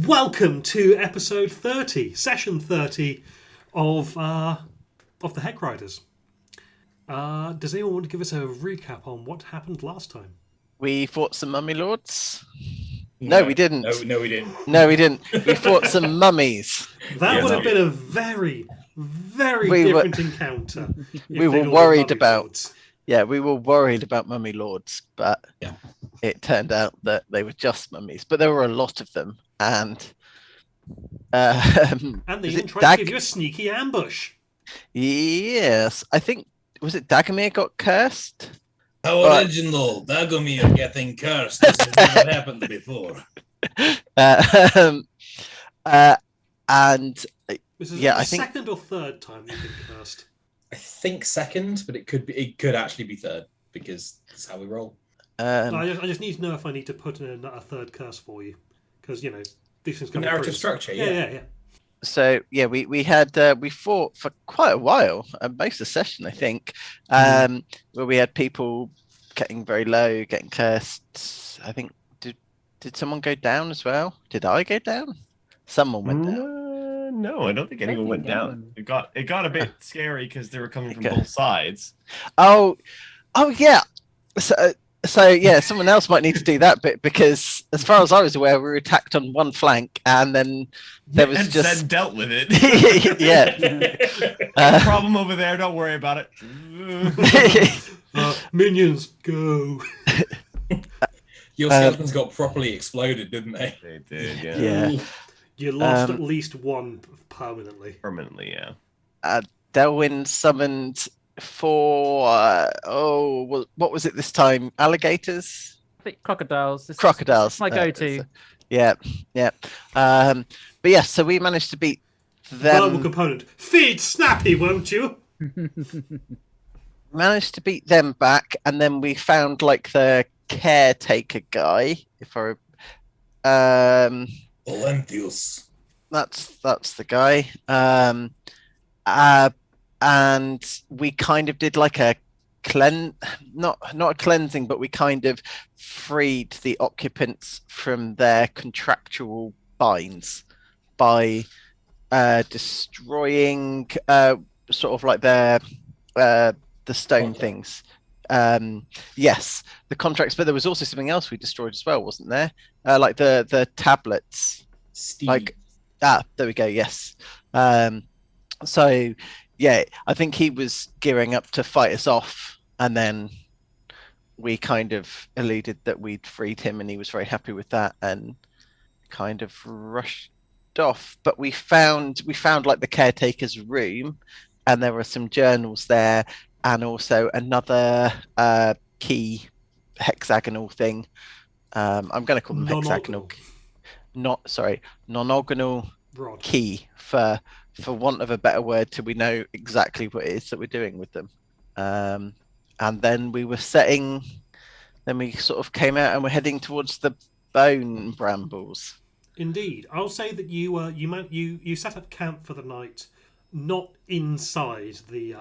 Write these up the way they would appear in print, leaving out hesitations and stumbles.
Welcome to episode 30, session 30 of the Heck Riders. Does anyone want to give us a recap on what happened last time? We fought some mummy lords. No, we didn't. No, we didn't. No, we didn't. We fought some mummies. That would have been a very, very different encounter. We were worried about. Yeah, we were worried about mummy lords, but it turned out that they were just mummies. But there were a lot of them, and they even tried to give you a sneaky ambush. Yes, I think was it Dagomir got cursed. How original, Dagomir getting cursed. This has never happened before. And this is I think second or third time you've been cursed. I think second, but it could actually be third because that's how we roll. I just need to know if I need to put in a third curse for you, because these things come narrative structure. Yeah. So we had we fought for quite a while, most of the session I think, where we had people getting very low, getting cursed. I think did someone go down as well? Did I go down? Someone went down. No, I don't think anyone went down. It got a bit scary because they were coming from both sides. Oh yeah. So yeah, someone else might need to do that bit, because as far as I was aware, we were attacked on one flank, and then there was and just then dealt with it. Yeah. Problem over there. Don't worry about it. Minions, go. Your skeletons got properly exploded, didn't they? They did. Yeah. You lost at least one permanently. Permanently, yeah. Delwyn summoned four. What was it this time? Alligators. I think crocodiles. Crocodiles. It's my go-to. Yeah. But yeah, so we managed to beat them. Verbal component. Feed Snappy, won't you? Managed to beat them back, and then we found like the caretaker guy. Olenthius. That's the guy. And we kind of did like a not a cleansing, but we kind of freed the occupants from their contractual binds by destroying sort of like the stone things. Yes, the contracts, but there was also something else we destroyed as well, wasn't there? Like the tablets. Steve. There we go. Yes. So yeah, I think he was gearing up to fight us off, and then we kind of alluded that we'd freed him, and he was very happy with that, and kind of rushed off. But we found like the caretaker's room, and there were some journals there, and also another key hexagonal thing. I'm going to call them hexagonal. Nonagonal Rod. Key, for want of a better word, till we know exactly what it is that we're doing with them. And then we sort of came out and we're heading towards the bone brambles. Indeed. I'll say that you set up camp for the night, not inside the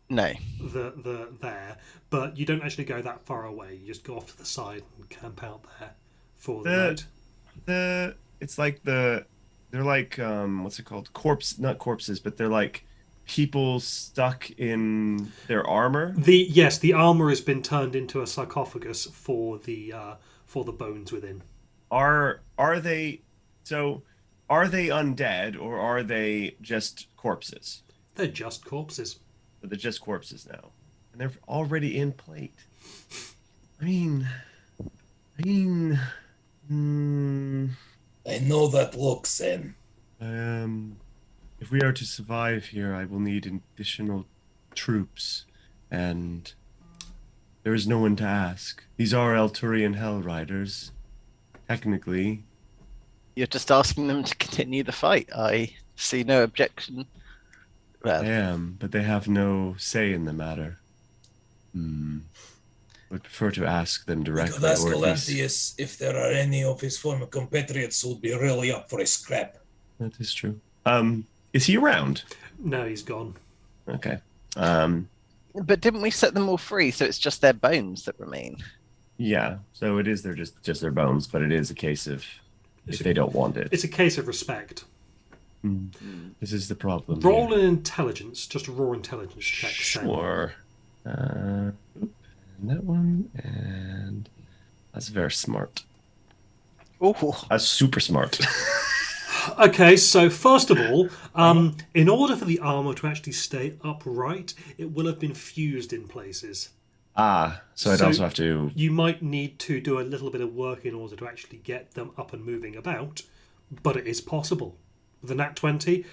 there, but you don't actually go that far away. You just go off to the side and camp out there for the night. It's like they're like what's it called? Not corpses, but they're like people stuck in their armor. The armor has been turned into a sarcophagus for the bones within. Are they undead, or are they just corpses? They're just corpses. But they're just corpses now, and they're already in plate. I mean. I know that look, Sen. If we are to survive here, I will need additional troops, and there is no one to ask. These are Elturian Hell Riders. Technically. You're just asking them to continue the fight. I see no objection. Well, I am, but they have no say in the matter. I would prefer to ask them directly. We could ask Olenthius if there are any of his former compatriots who would be really up for a scrap. That is true. Is he around? No, he's gone. Okay. But didn't we set them all free, so it's just their bones that remain? Yeah, so it is just their bones, but it is a case of if they don't want it. It's a case of respect. This is the problem. Roll here. an intelligence, just a raw intelligence check. Sen. Sure. And that one, and that's very smart. Oh, That's super smart. Okay, so first of all, in order for the armor to actually stay upright, it will have been fused in places. So I'd also have to. You might need to do a little bit of work in order to actually get them up and moving about, but it is possible. With the Nat 20,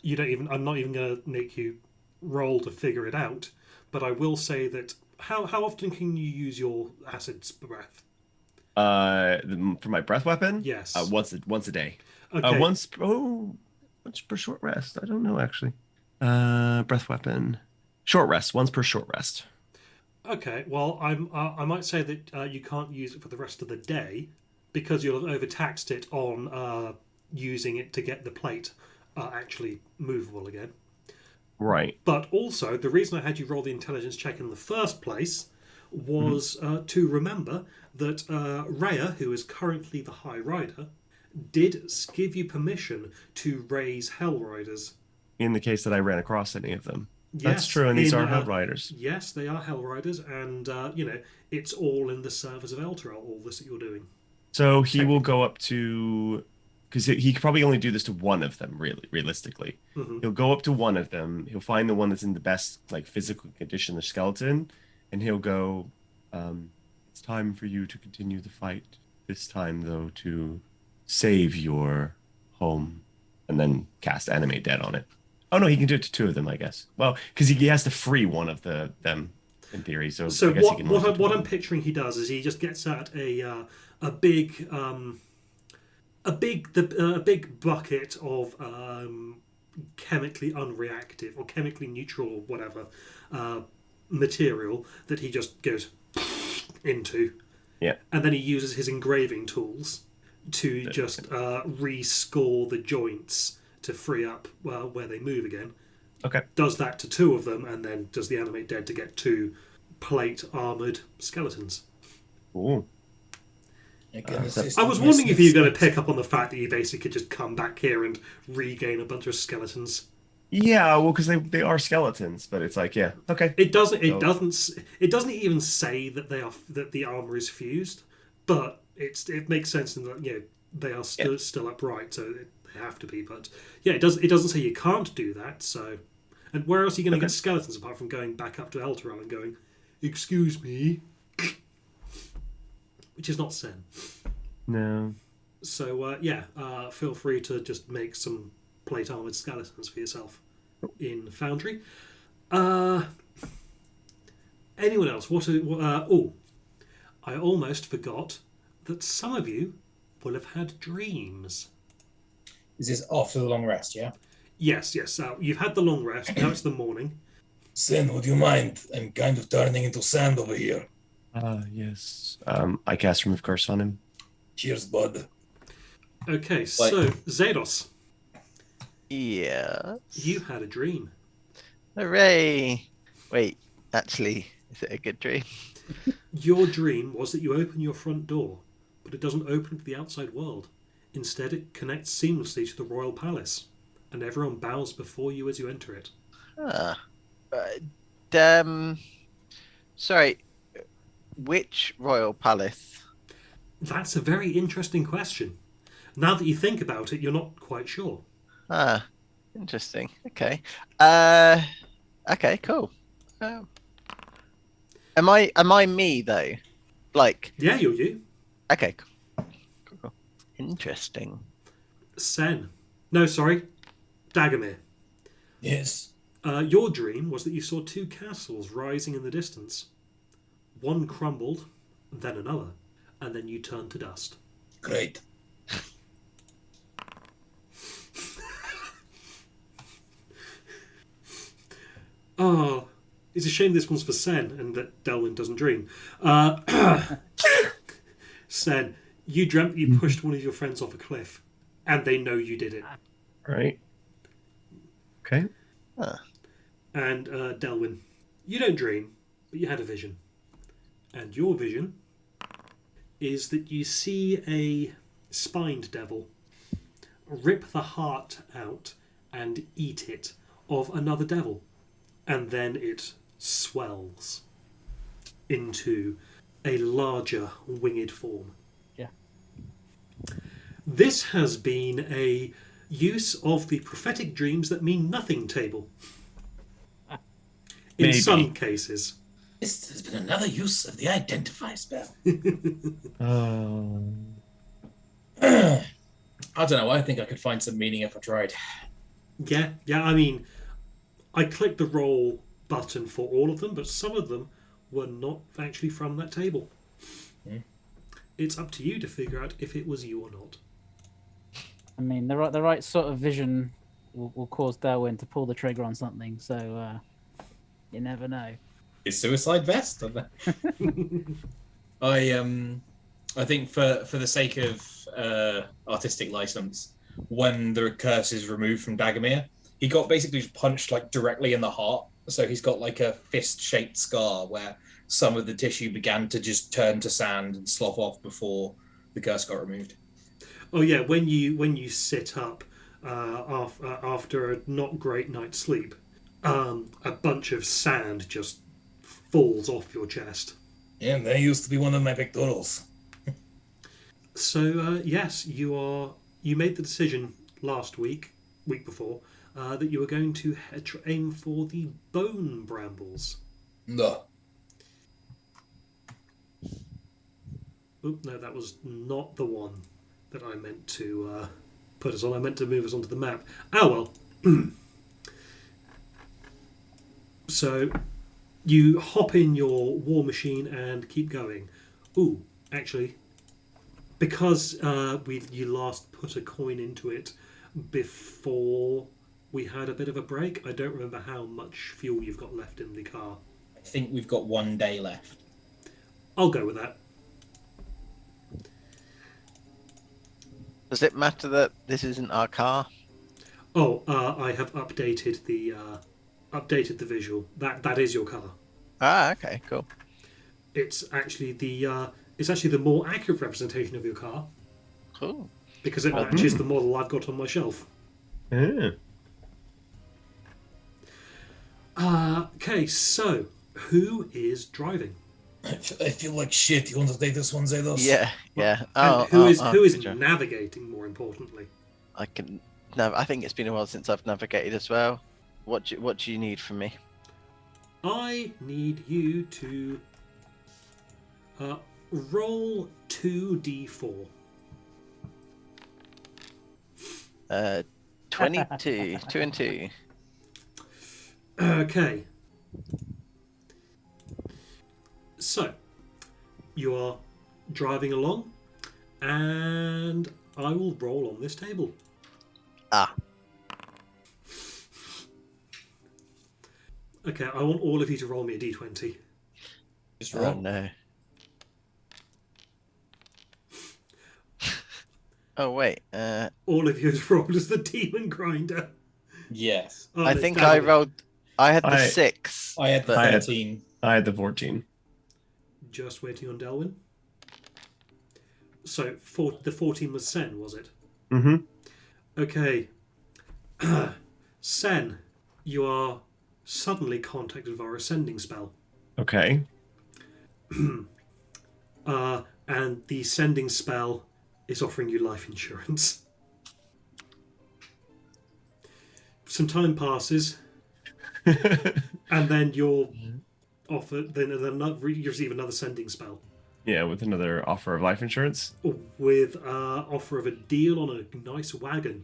you don't even. I'm not even going to make you roll to figure it out, but I will say that how often can you use your acid breath? For my breath weapon. Yes. Once a day. Okay. Once per short rest. I don't know actually. Breath weapon. Short rest. Once per short rest. Okay, well, I might say that you can't use it for the rest of the day because you'll have overtaxed it on using it to get the plate actually movable again. Right. But also, the reason I had you roll the intelligence check in the first place was to remember that Rhea, who is currently the High Rider, did give you permission to raise Hell Riders. In the case that I ran across any of them. Yes, That's true, and these are Hell Riders. Yes, they are Hell Riders, and it's all in the service of Elturel, all this that you're doing. So he will go up to, because he could probably only do this to one of them, realistically. Mm-hmm. He'll go up to one of them. He'll find the one that's in the best physical condition, the skeleton, and he'll go. It's time for you to continue the fight. This time, though, to save your home, and then cast Animate Dead on it. Oh no, he can do it to two of them, I guess. Well, because he has to free one of them in theory. So I guess what I'm picturing he does is he just gets out a big bucket of chemically unreactive or chemically neutral or whatever material that he just goes into. Yeah. And then he uses his engraving tools to just rescore the joints to free up where they move again. Okay. Does that to two of them, and then does the Animate Dead to get two plate armoured skeletons. Ooh. I was wondering if you were going to pick up on the fact that you basically could just come back here and regain a bunch of skeletons. Yeah, well, because they are skeletons, but it's like, yeah, okay. It doesn't even say that the armor is fused, but it makes sense in that they are still upright, so they have to be. But yeah, it doesn't say you can't do that. So, and where else are you going to get skeletons apart from going back up to Elturel and going, "Excuse me," which is not Sen. No. So feel free to just make some plate armored skeletons for yourself in Foundry. Anyone else? I almost forgot that some of you will have had dreams. Is this after the long rest, yeah? Yes. You've had the long rest. Now it's the morning. Sin, would you mind? I'm kind of turning into sand over here. Yes. I cast Remove Curse on him. Cheers, bud. Okay, so Zados. yeah. You had a dream. Hooray! Wait, actually, is it a good dream? Your dream was that you open your front door, but it doesn't open to the outside world. Instead, it connects seamlessly to the royal palace, and everyone bows before you as you enter it. Sorry, which royal palace? That's a very interesting question. Now that you think about it, you're not quite sure. Interesting. Okay. Okay, cool. Am I me though? Like. Yeah, you're you. Okay. Cool. Interesting. Sen. No, sorry. Dagomir. Yes. Your dream was that you saw two castles rising in the distance. One crumbled, then another, and then you turned to dust. Great. Oh, it's a shame this one's for Sen and that Delwyn doesn't dream. Sen, you dreamt that you pushed one of your friends off a cliff, and they know you did it. Right. Okay. And Delwyn, you don't dream, but you had a vision. And your vision is that you see spined devil rip the heart out and eat it of another devil, and then it swells into a larger winged form. Yeah. This has been a use of the prophetic dreams that mean nothing table. In Maybe. some cases. This has been another use of the identify spell. I don't know. I think I could find some meaning if I tried. Yeah, I mean, I clicked the roll button for all of them, but some of them were not actually from that table. It's up to you to figure out if it was you or not. I mean, the right sort of vision will cause Derwin to pull the trigger on something, so you never know. Is suicide vest? I think for the sake of artistic license, when the curse is removed from Dagomir, he got basically just punched like directly in the heart. So he's got like a fist-shaped scar where some of the tissue began to just turn to sand and slough off before the curse got removed. Oh yeah, when you sit up after a not great night's sleep, a bunch of sand just falls off your chest. Yeah, and they used to be one of my pectorals. So yes, you made the decision last week before, that you were going to aim for the bone brambles. No. Oop, no, that was not the one that I meant to put us on. I meant to move us onto the map. Oh well. So you hop in your war machine and keep going. Ooh, actually, because you last put a coin into it before we had a bit of a break, I don't remember how much fuel you've got left in the car. I think we've got 1 day left. I'll go with that. Does it matter that this isn't our car? Oh, I have updated the visual. That is your car. Ah, okay, cool. It's actually the more accurate representation of your car Cool. because it matches the model I've got on my shelf. Yeah. Okay, so who is driving? I feel like shit. You want to take this one, Zedos? Yeah, yeah. And who is navigating? More importantly, I can. No, I think it's been a while since I've navigated as well. What do you need from me? I need you to roll 2d4. 22, 2 and 2. Okay. So, you are driving along, and I will roll on this table. Ah, Okay, I want all of you to roll me a d20. Just oh roll. no. Oh wait. All of you have rolled as the demon grinder. Yes. Oh, I no, think damn I it. rolled. I had the I- 6. I had the but- 13. I had the 14. Just waiting on Delwyn. So, the 14 was Sen, was it? Mm-hmm. Okay. Sen, you are suddenly contacted via a sending spell. Okay. And the sending spell is offering you life insurance. Some time passes, and then you're offered. Then you receive another sending spell Yeah, with another offer of life insurance. with offer of a deal on a nice wagon,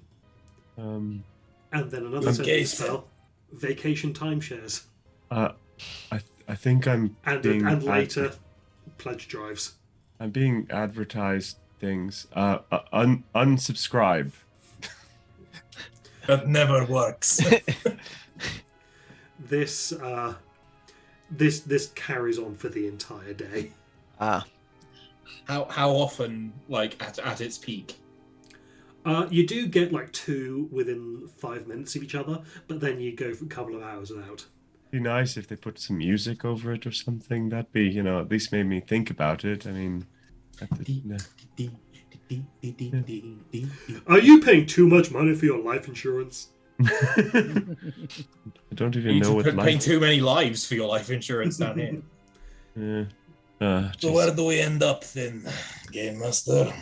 Um, and then another Okay, sending so- spell, vacation timeshares, I think I'm and being later pledge drives. I'm being advertised things. Unsubscribe. That never works. This carries on for the entire day. Ah, How often, like at its peak? You do get like 2 within 5 minutes of each other, but then you go for a couple of hours without. Be nice if they put some music over it or something. That'd be, at least made me think about it. I mean, Are you paying too much money for your life insurance? I don't even know what You're paying life. too many lives for your life insurance down here. So where Jeez. do we end up then, Game Master?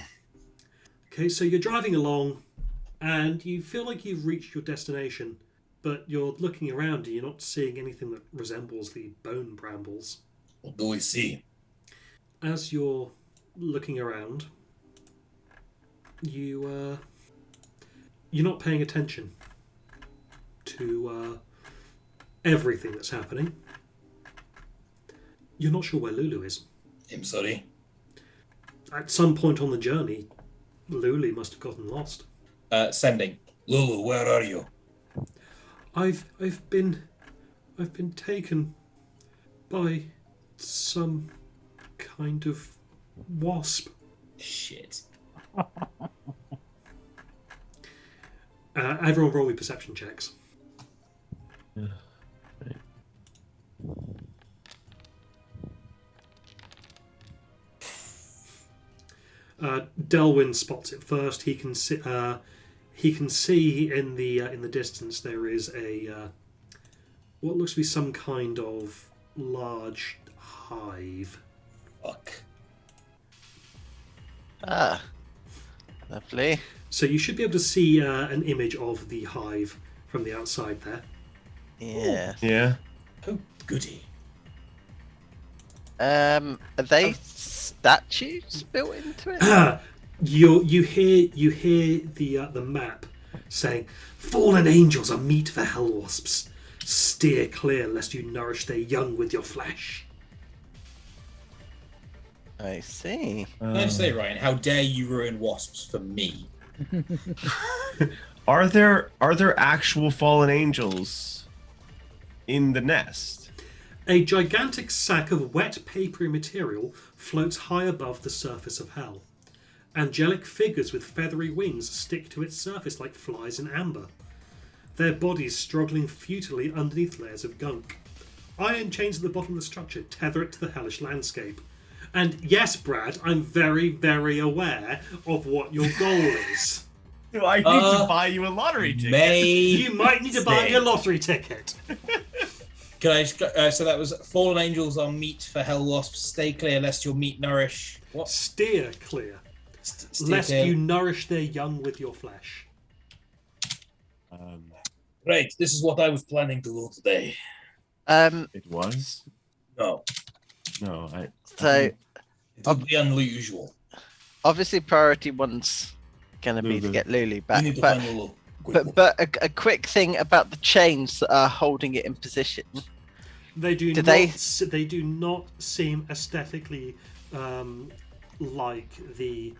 Okay, so you're driving along, and you feel like you've reached your destination, but you're looking around and you're not seeing anything that resembles the bone brambles. What do we see? As you're looking around, you're not paying attention to everything that's happening. You're not sure where Lulu is. I'm sorry. At some point on the journey, Lulu must have gotten lost. Sending. Lulu, where are you? I've been taken by some kind of wasp. Shit. Everyone roll me perception checks. Delwyn spots it first. He can see. He can see in the distance there is a what looks to be some kind of large hive. Fuck. Ah, lovely. So you should be able to see an image of the hive from the outside there. Yeah. Yeah. Oh, goody. Are they statues built into it? You hear the map saying, "Fallen angels are meat for hell wasps. Steer clear lest you nourish their young with your flesh." I see. Can I just say, Ryan, how dare you ruin wasps for me? Are there actual fallen angels in the nest? A gigantic sack of wet papery material floats high above the surface of hell. Angelic figures with feathery wings stick to its surface like flies in amber, their bodies struggling futilely underneath layers of gunk. Iron chains at the bottom of the structure tether it to the hellish landscape. And yes, Brad, I'm very, very aware of what your goal is. Do I need to buy you a lottery ticket? You might need to buy me a lottery ticket. Can I just, so that was fallen angels are meat for hell wasps. Stay clear lest your meat nourish. What? Steer clear, Steer lest clear. you nourish their young with your flesh. Right, this is what I was planning to do today. It was? No, No, So it would be unusual. obviously priority one's gonna be to Lulu. get Lulu We back, need to but find Lulu. Quick. but a quick thing about the chains that are holding it in position. They do Did not. they- They do not seem aesthetically like the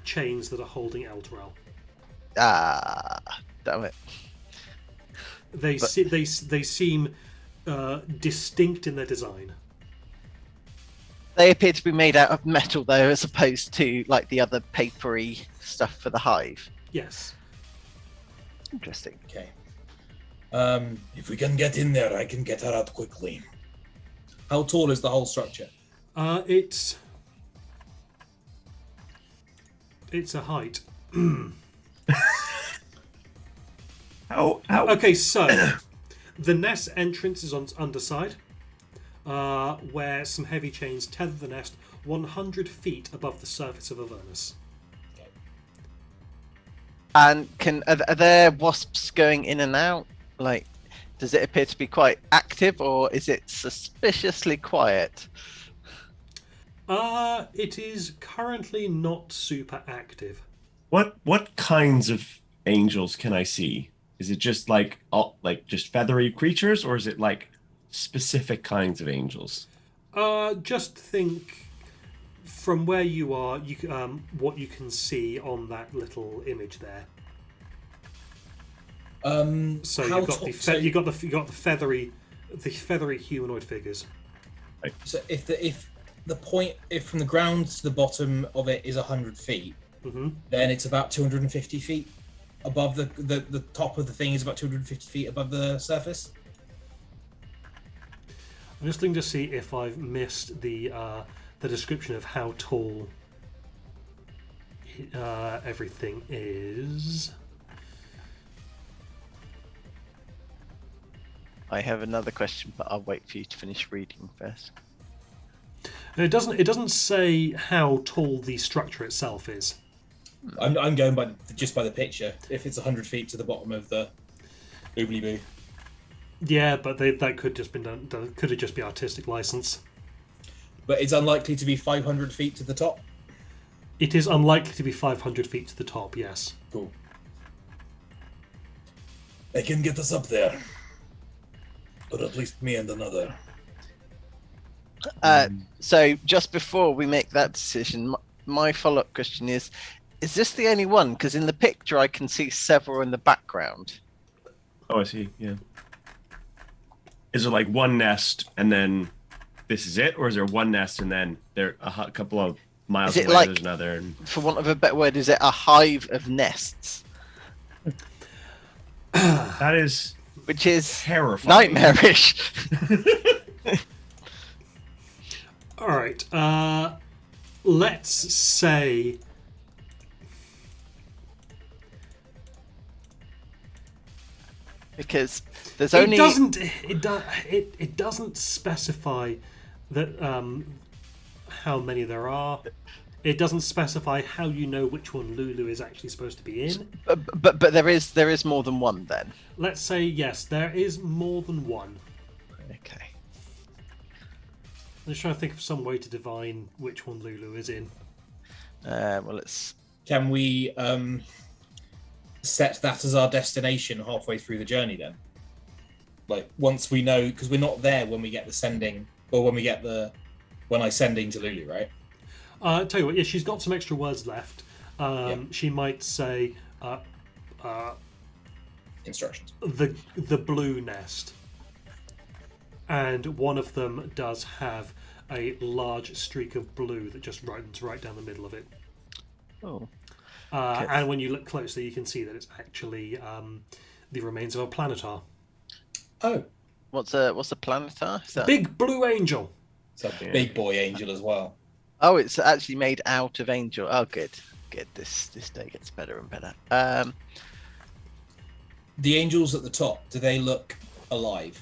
chains that are holding Elturel. Ah, damn it. They seem distinct in their design. They appear to be made out of metal though, as opposed to like the other papery stuff for the hive. Yes. Interesting. Okay. If we can get in there, I can get her out quickly. How tall is the whole structure? It's a height. How? Okay, so the nest entrance is on underside, where some heavy chains tether the nest 100 feet above the surface of Avernus. And are there wasps going in and out? Like, does it appear to be quite active, or is it suspiciously quiet? It is currently not super active. What kinds of angels can I see? Is it just like just feathery creatures, or is it like specific kinds of angels? Just think from where you are, what you can see on that little image there. So how you've got tall- you got the feathery humanoid figures. So if the point from the ground to the bottom of it is 100 feet, then it's about 250 feet above the top of the thing is about 250 feet above the surface. I'm just looking to see if I've missed the description of how tall everything is. I have another question, but I'll wait for you to finish reading first. It doesn't say how tall the structure itself is. I'm going by just by the picture. If it's 100 feet to the bottom of the oobly boo. Yeah, but that could just been done. Could have just be artistic license. But it's unlikely to be 500 feet to the top. It is unlikely to be 500 feet to the top. Yes. Cool. I can get us up there, but at least me and another. So just before we make that decision, my follow-up question is this the only one? Because in the picture I can see several in the background. Oh, I see. Yeah. Is it like one nest and then this is it, or is there one nest and then there a couple of miles Is it away like, there's another? And... for want of a better word, is it a hive of nests? That is, which is terrifying. Nightmarish. All right. Let's say. Because there's only it doesn't specify that how many there are. It doesn't specify how you know which one Lulu is actually supposed to be in. But there is more than one then. Let's say yes, there is more than one. Okay. I'm just trying to think of some way to divine which one Lulu is in. Well, let's. Can we set that as our destination halfway through the journey then? Like once we know, because we're not there when we get the sending, or when I sending to Lulu, right? Tell you what, yeah, she's got some extra words left. She might say instructions. The blue nest, and one of them does have a large streak of blue that just runs right down the middle of it. Oh. Okay. And when you look closely, you can see that it's actually the remains of a planetar. Oh, what's a planetar? Is that... Big blue angel. It's a big boy angel as well. Oh, it's actually made out of angel. Oh, good. This day gets better and better. The angels at the top, do they look alive?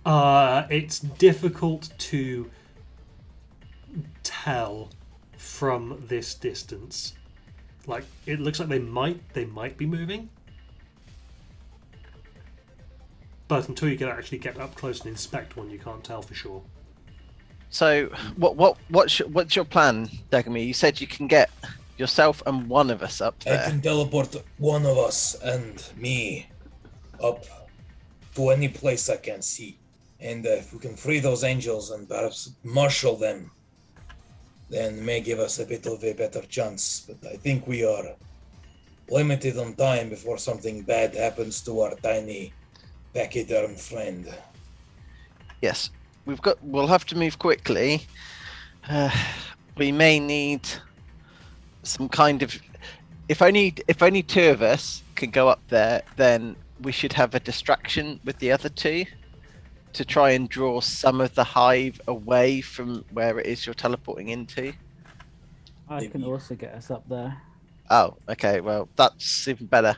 It's difficult to tell from this distance. Like, it looks like they might be moving, but until you can actually get up close and inspect one, you can't tell for sure. So, what's your plan, Dagami? You said you can get yourself and one of us up there. I can teleport one of us and me up to any place I can see. And if we can free those angels and perhaps marshal them, then it may give us a bit of a better chance. But I think we are limited on time before something bad happens to our tiny pachyderm friend. Yes, we'll have to move quickly. We may need some kind of. If only two of us can go up there, then we should have a distraction with the other two to try and draw some of the hive away from where it is you're teleporting into. I can also get us up there. Oh, okay. Well, that's even better.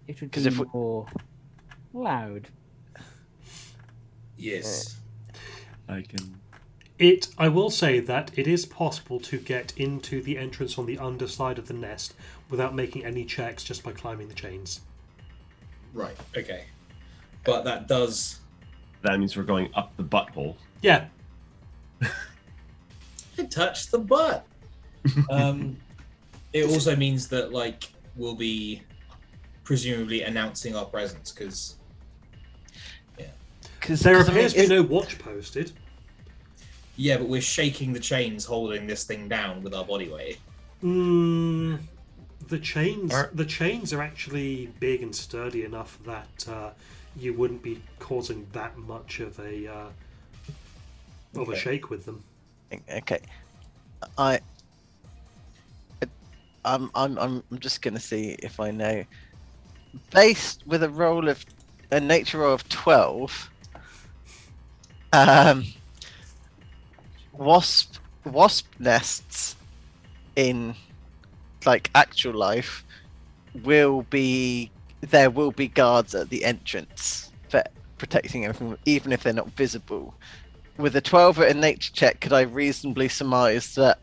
It would 'Cause be if we- more loud. Yes. I can. I will say that it is possible to get into the entrance on the underside of the nest without making any checks, just by climbing the chains. Right, okay. But that does... That means we're going up the butthole. Yeah. I touched the butt. It also means that, like, we'll be presumably announcing our presence, because... Because There appears to be no watch posted. Yeah, but we're shaking the chains holding this thing down with our body weight. The chains are actually big and sturdy enough that you wouldn't be causing that much of a shake with them. Okay. I'm just gonna see if I know. Based with a nature roll of 12, wasp nests in like actual life will be guards at the entrance for protecting everything, even if they're not visible. With a 12 at a nature check, could I reasonably surmise that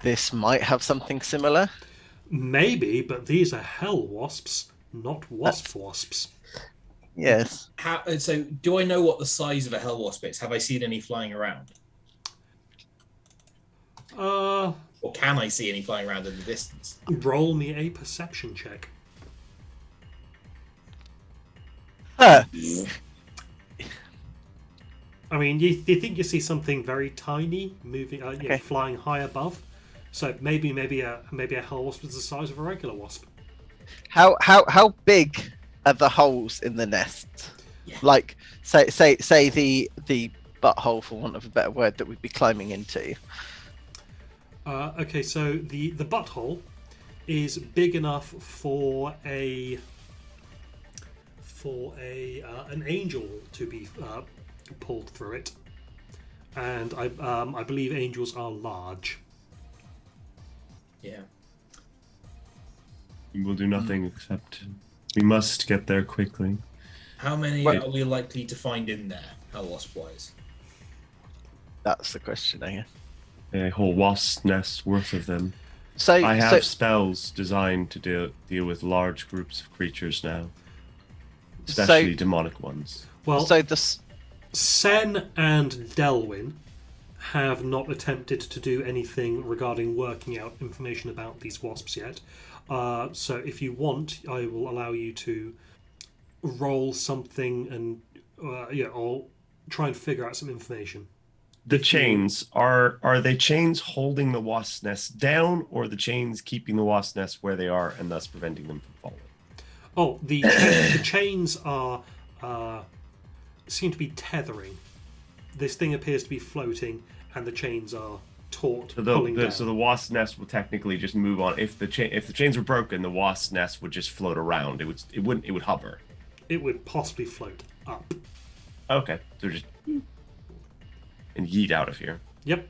this might have something similar? Maybe, but these are hell wasps, not wasps. Yes. So, do I know what the size of a hell wasp is? Have I seen any flying around? Or can I see any flying around in the distance? Roll me a perception check. I mean, you think you see something very tiny moving, flying high above. So maybe a hell wasp is the size of a regular wasp. How big are the holes in the nest? Yeah. Like say the butthole, for want of a better word, that we'd be climbing into. Okay, so the butthole is big enough for an angel to be pulled through it, and I believe angels are large. Yeah. We'll do nothing except we must get there quickly. How many are we likely to find in there, hell wasp wise? That's the question, I guess. A whole wasp nest worth of them. So I have spells designed to deal with large groups of creatures now, especially demonic ones. Well, so this Sen and Delwyn have not attempted to do anything regarding working out information about these wasps yet. So if you want, I will allow you to roll something and or try and figure out some information. The chains are they chains holding the wasp nest down, or the chains keeping the wasp nest where they are and thus preventing them from falling? Oh, the chains are seem to be tethering. This thing appears to be floating, and the chains are taut, pulling down. So the wasp nest will technically just move on. If the chains were broken, the wasp nest would just float around. It would hover. It would possibly float up. Okay, so just and yeet out of here. Yep.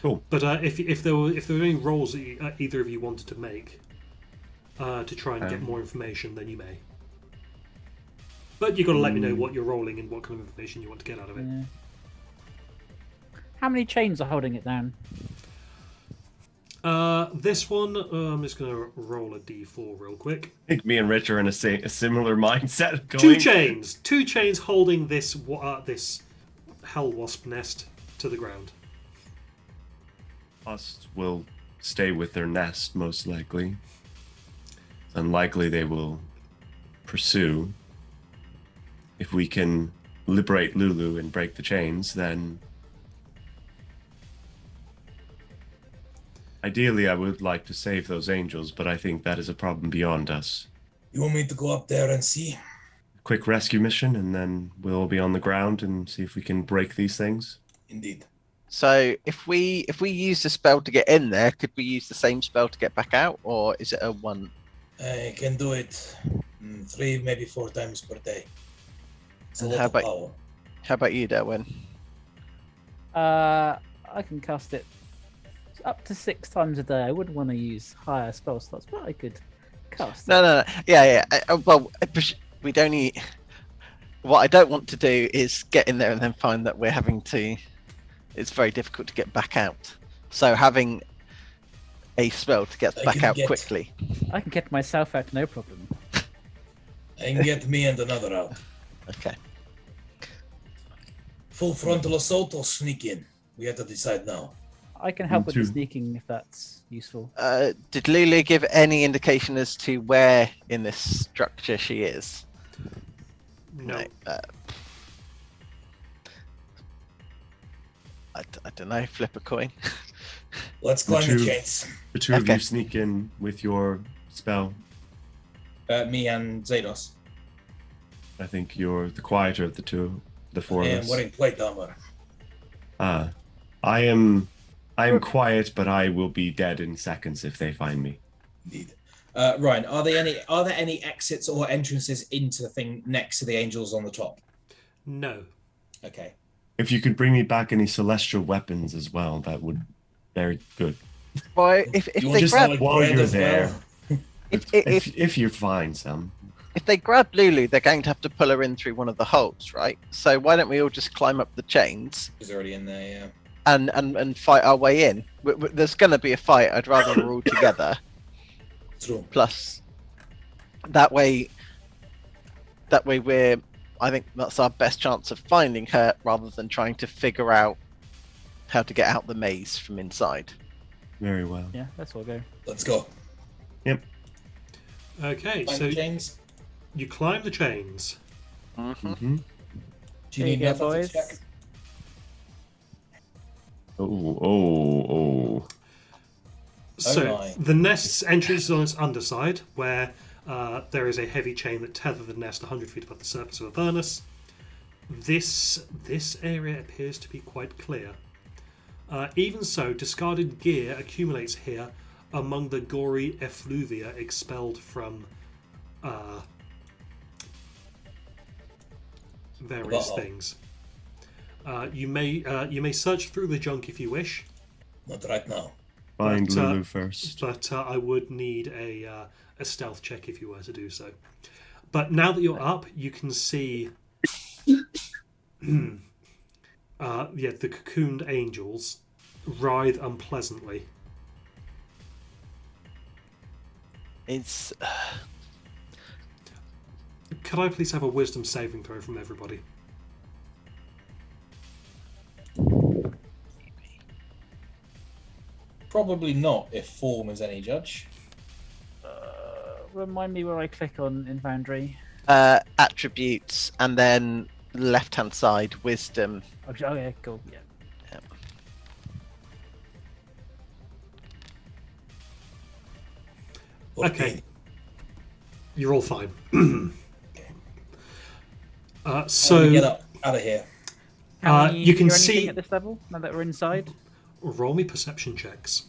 Cool. But if there were any rolls that either of you wanted to make to try and get more information, then you may. But you've got to let me know what you're rolling and what kind of information you want to get out of it. Yeah. How many chains are holding it down? This one, I'm just going to roll a d4 real quick. I think me and Rich are in a similar mindset of going. Two chains holding this hell wasp nest to the ground. Wasps will stay with their nest, most likely. It's unlikely they will pursue. If we can liberate Lulu and break the chains, then ideally I would like to save those angels, but I think that is a problem beyond us. You want me to go up there and see? Quick rescue mission, and then we'll be on the ground and see if we can break these things. Indeed. So if we use the spell to get in there, could we use the same spell to get back out, or is it a one? I can do it 3, maybe 4 times per day. It's a And lot how of about- power. How about you, Derwin? I can cast it up to 6 times a day. I wouldn't want to use higher spell slots, but I could cast it. No. Yeah. Well, we'd only. What I don't want to do is get in there and then find that we're having to. It's very difficult to get back out. So having a spell to get back out quickly. I can get myself out, no problem. I can get me and another out. Okay. Full frontal assault or sneak in? We have to decide now. I can help with the Two. sneaking if that's useful. Did Lulu give any indication as to where in this structure she is? No. I don't know. Flip a coin. Let's climb The the two- chains. The two of Okay. you sneak in with your spell. Me and Zados. I think you're the quieter of the four of I am us. wearing plate armor. I am quiet, but I will be dead in seconds if they find me. Indeed. Ryan, are there any exits or entrances into the thing next to the angels on the top? No. Okay. If you could bring me back any celestial weapons as well, that would very good. Well, if You they want grab solid while bread you're as there. well? If you're fine, Sam. if they grab Lulu, they're going to have to pull her in through one of the holes, right? So why don't we all just climb up the chains He's already in there, yeah. and fight our way in? There's going to be a fight. I'd rather we're all together. True. Plus, that way I think that's our best chance of finding her, rather than trying to figure out how to get out the maze from inside. Very well. Yeah, let's all go. Let's go. Okay, Find so the chains. you climb the chains. Mm-hmm. Do you Here you need go, an athletics boys. check? Oh. So my. the nest's entrance is on its underside, where there is a heavy chain that tethers the nest 100 feet above the surface of Avernus. This area appears to be quite clear. Even so, discarded gear accumulates here among the gory effluvia expelled from various things. You may search through the junk if you wish, Not right now. Find But, Lulu first. but I would need a stealth check if you were to do so. But now that you're up, you can see the cocooned angels writhe unpleasantly. It's Could I please have a wisdom saving throw from everybody? Probably not, if form is any judge. Remind me where I click on in Foundry. attributes, and then left hand side wisdom. Okay, cool. Yeah. Okay. You're all fine. So get up out of here. Can we you can hear anything see- at this level now that we're inside. Roll me perception checks.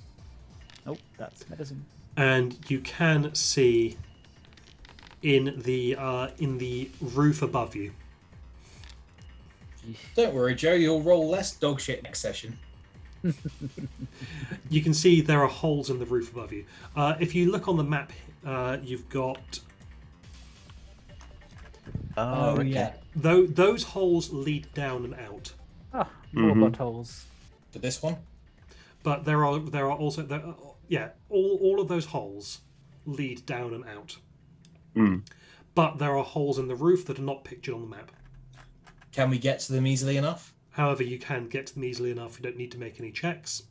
Oh, that's medicine. And you can see in the roof above you. Don't worry, Joe. You'll roll less dog shit next session. You can see there are holes in the roof above you. If you look on the map, you've got Oh, okay. yeah. those holes lead down and out. Oh, more Mhm. buttholes. To this one. But there are also all of those holes lead down and out. Mm. But there are holes in the roof that are not pictured on the map. Can we get to them easily enough? However, you can get to them easily enough. You don't need to make any checks.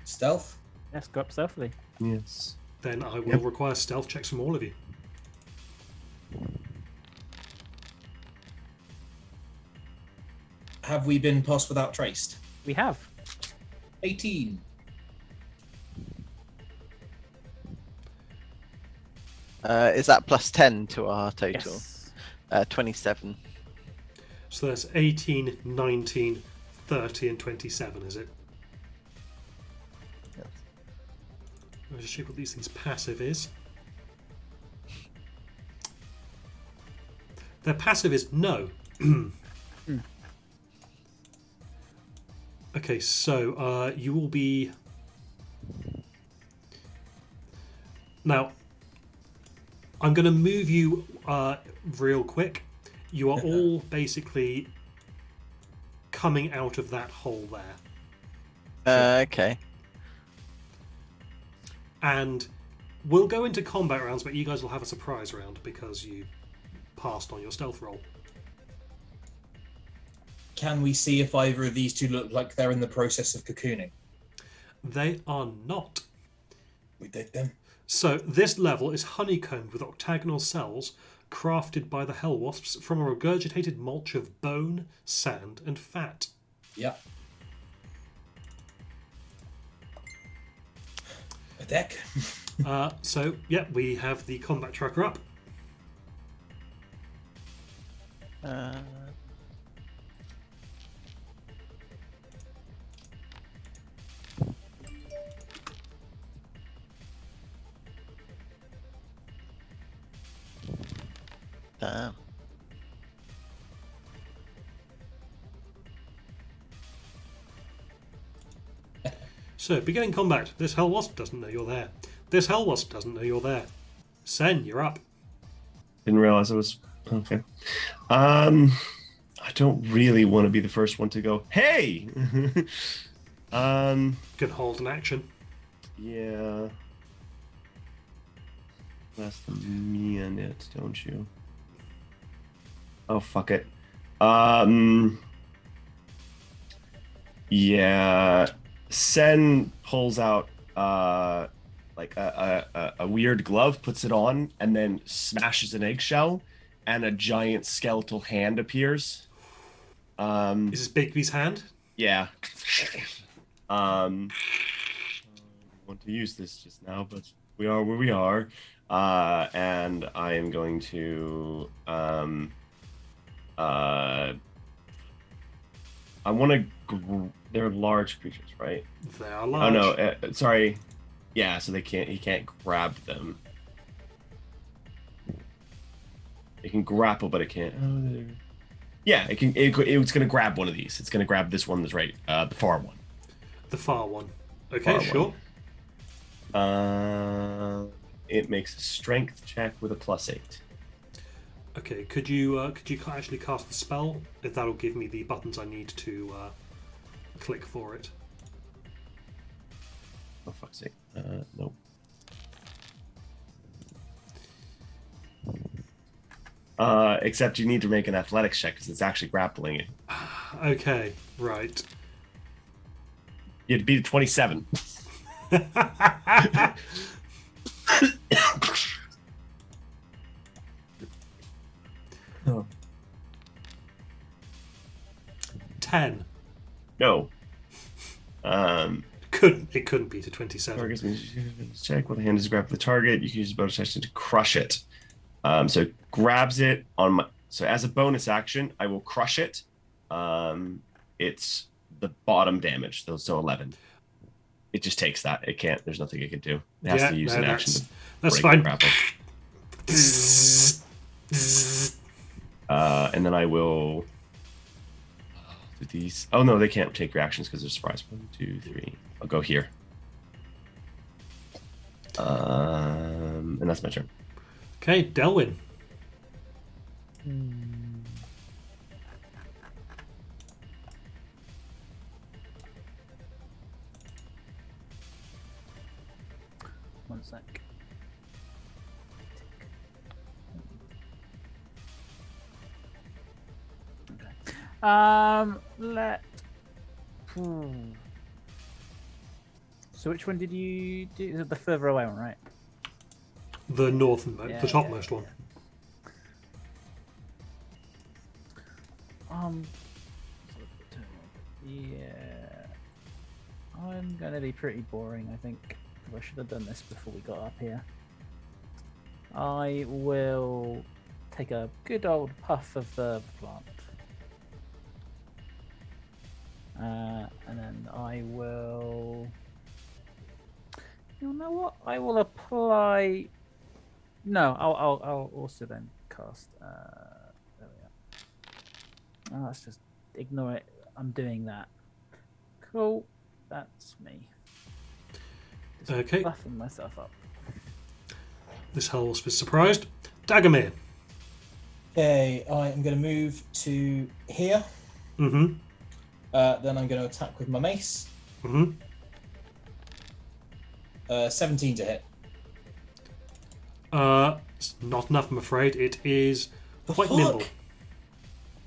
Stealth. Let's go up stealthily. Yes. Then I will require stealth checks from all of you. Have we been passed without traced? We have. 18. Is that plus 10 to our total? Yes. 27. So that's 18, 19, 30, and 27, is it? Yes. I'll just check what these things' passive is. Their passive is no. Okay, so you will be... Now, I'm going to move you real quick. You are all basically coming out of that hole there. Okay. And we'll go into combat rounds, but you guys will have a surprise round because you passed on your stealth roll. Can we see if either of these two look like they're in the process of cocooning? They are not. We did them. So this level is honeycombed with octagonal cells crafted by the hell wasps from a regurgitated mulch of bone, sand, and fat. Yep. A deck. So, yeah, we have the combat tracker up. Damn. So, beginning combat. This hell wasp doesn't know you're there. This hell wasp doesn't know you're there. Sen, you're up. Didn't realize it was okay. I don't really want to be the first one to go. Hey. Can hold an action. Yeah. Less than me and it, don't you? Oh, fuck it. Yeah. Sen pulls out like a weird glove, puts it on, and then smashes an eggshell, and a giant skeletal hand appears. Is this Bigby's hand? Yeah. I want to use this just now, but we are where we are. And I am going to I want to they're large creatures, right? They are large. Oh no, sorry. Yeah, so he can't grab them. It can grapple, but it can't. Yeah, it can. It's going to grab one of these. It's going to grab this one that's right, the far one. The far one. Okay, sure. It makes a strength check with a +8. Okay, could you actually cast the spell? If that'll give me the buttons I need to click for it. Oh fuck's sake! Nope. Except you need to make an athletics check because it's actually grappling it. Okay, right. You had to beat a 27. Oh. 10. No. It couldn't beat a 27. Target means check with the hand is grab the target. You can use a bonus action to crush it. So it grabs it on my. So as a bonus action, I will crush it. It's the bottom damage, so 11. It just takes that. It can't. There's nothing it can do. It has to use an action. That's fine. And then I will do these. Oh no, they can't take reactions because they're surprised. 1, 2, 3. I'll go here. And that's my turn. Okay, Delwyn. One sec. Okay. So which one did you do? Is it the further away one, right? The northernmost, the topmost one. Yeah. I'm gonna be pretty boring, I think. I should have done this before we got up here. I will take a good old puff of the plant. And then I will... You know what? I will apply... No, I'll also then cast... there we are. Oh, let's just ignore it. I'm doing that. Cool. That's me. Just okay. buffing myself up. This hellwasp is surprised. Dagomir. Okay, I am going to move to here. Mm-hmm. Then I'm going to attack with my mace. Mm-hmm. 17 to hit. It's not enough, I'm afraid. It is quite fuck? nimble.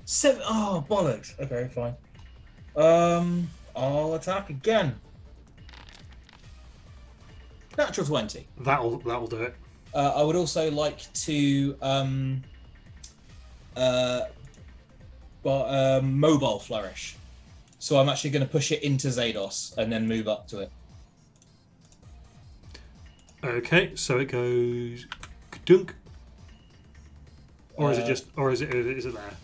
7. Oh, bollocks. Okay, fine. I'll attack again. Natural 20. That'll do it. I would also like to mobile flourish. So I'm actually going to push it into Zados and then move up to it. Okay, so it goes dunk. Or is it just is it there?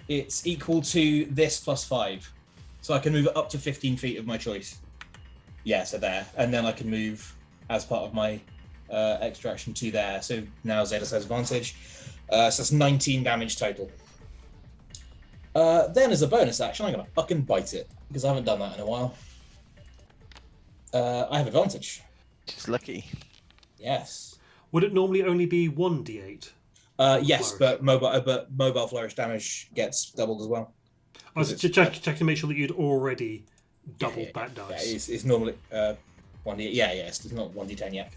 It's equal to this plus 5. So I can move it up to 15 feet of my choice. Yeah, so there. And then I can move as part of my extra action to there. So now Zados has advantage. So that's 19 damage total. Then as a bonus action, I'm going to fucking bite it. Because I haven't done that in a while. I have advantage. Just lucky. Yes. Would it normally only be 1d8? Yes, Flourish. but mobile flourish damage gets doubled as well. I was just checking to make sure that you'd already doubled that dice. Yeah, it's normally 1d. Yeah, it's not 1d10 yet.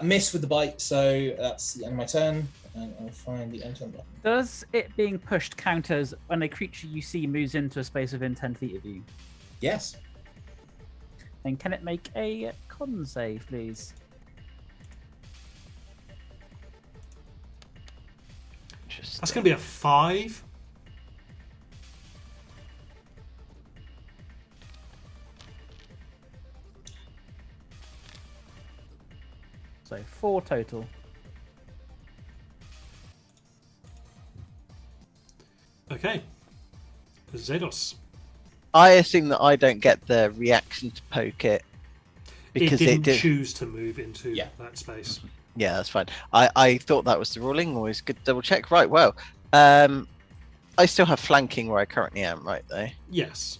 Miss with the bite, so that's the end of my turn, and I'll find the end turn button. Does it being pushed count as when a creature you see moves into a space within 10 feet of you? Yes. And can it make a con save, please? That's going to be a 5. So 4 total. Okay. Zedos. I assume that I don't get the reaction to poke it because it didn't did. choose to move into Yeah. that space. Yeah, that's fine. I thought that was the ruling. Always good to double check. Right. Well, I still have flanking where I currently am, right? Though. Yes.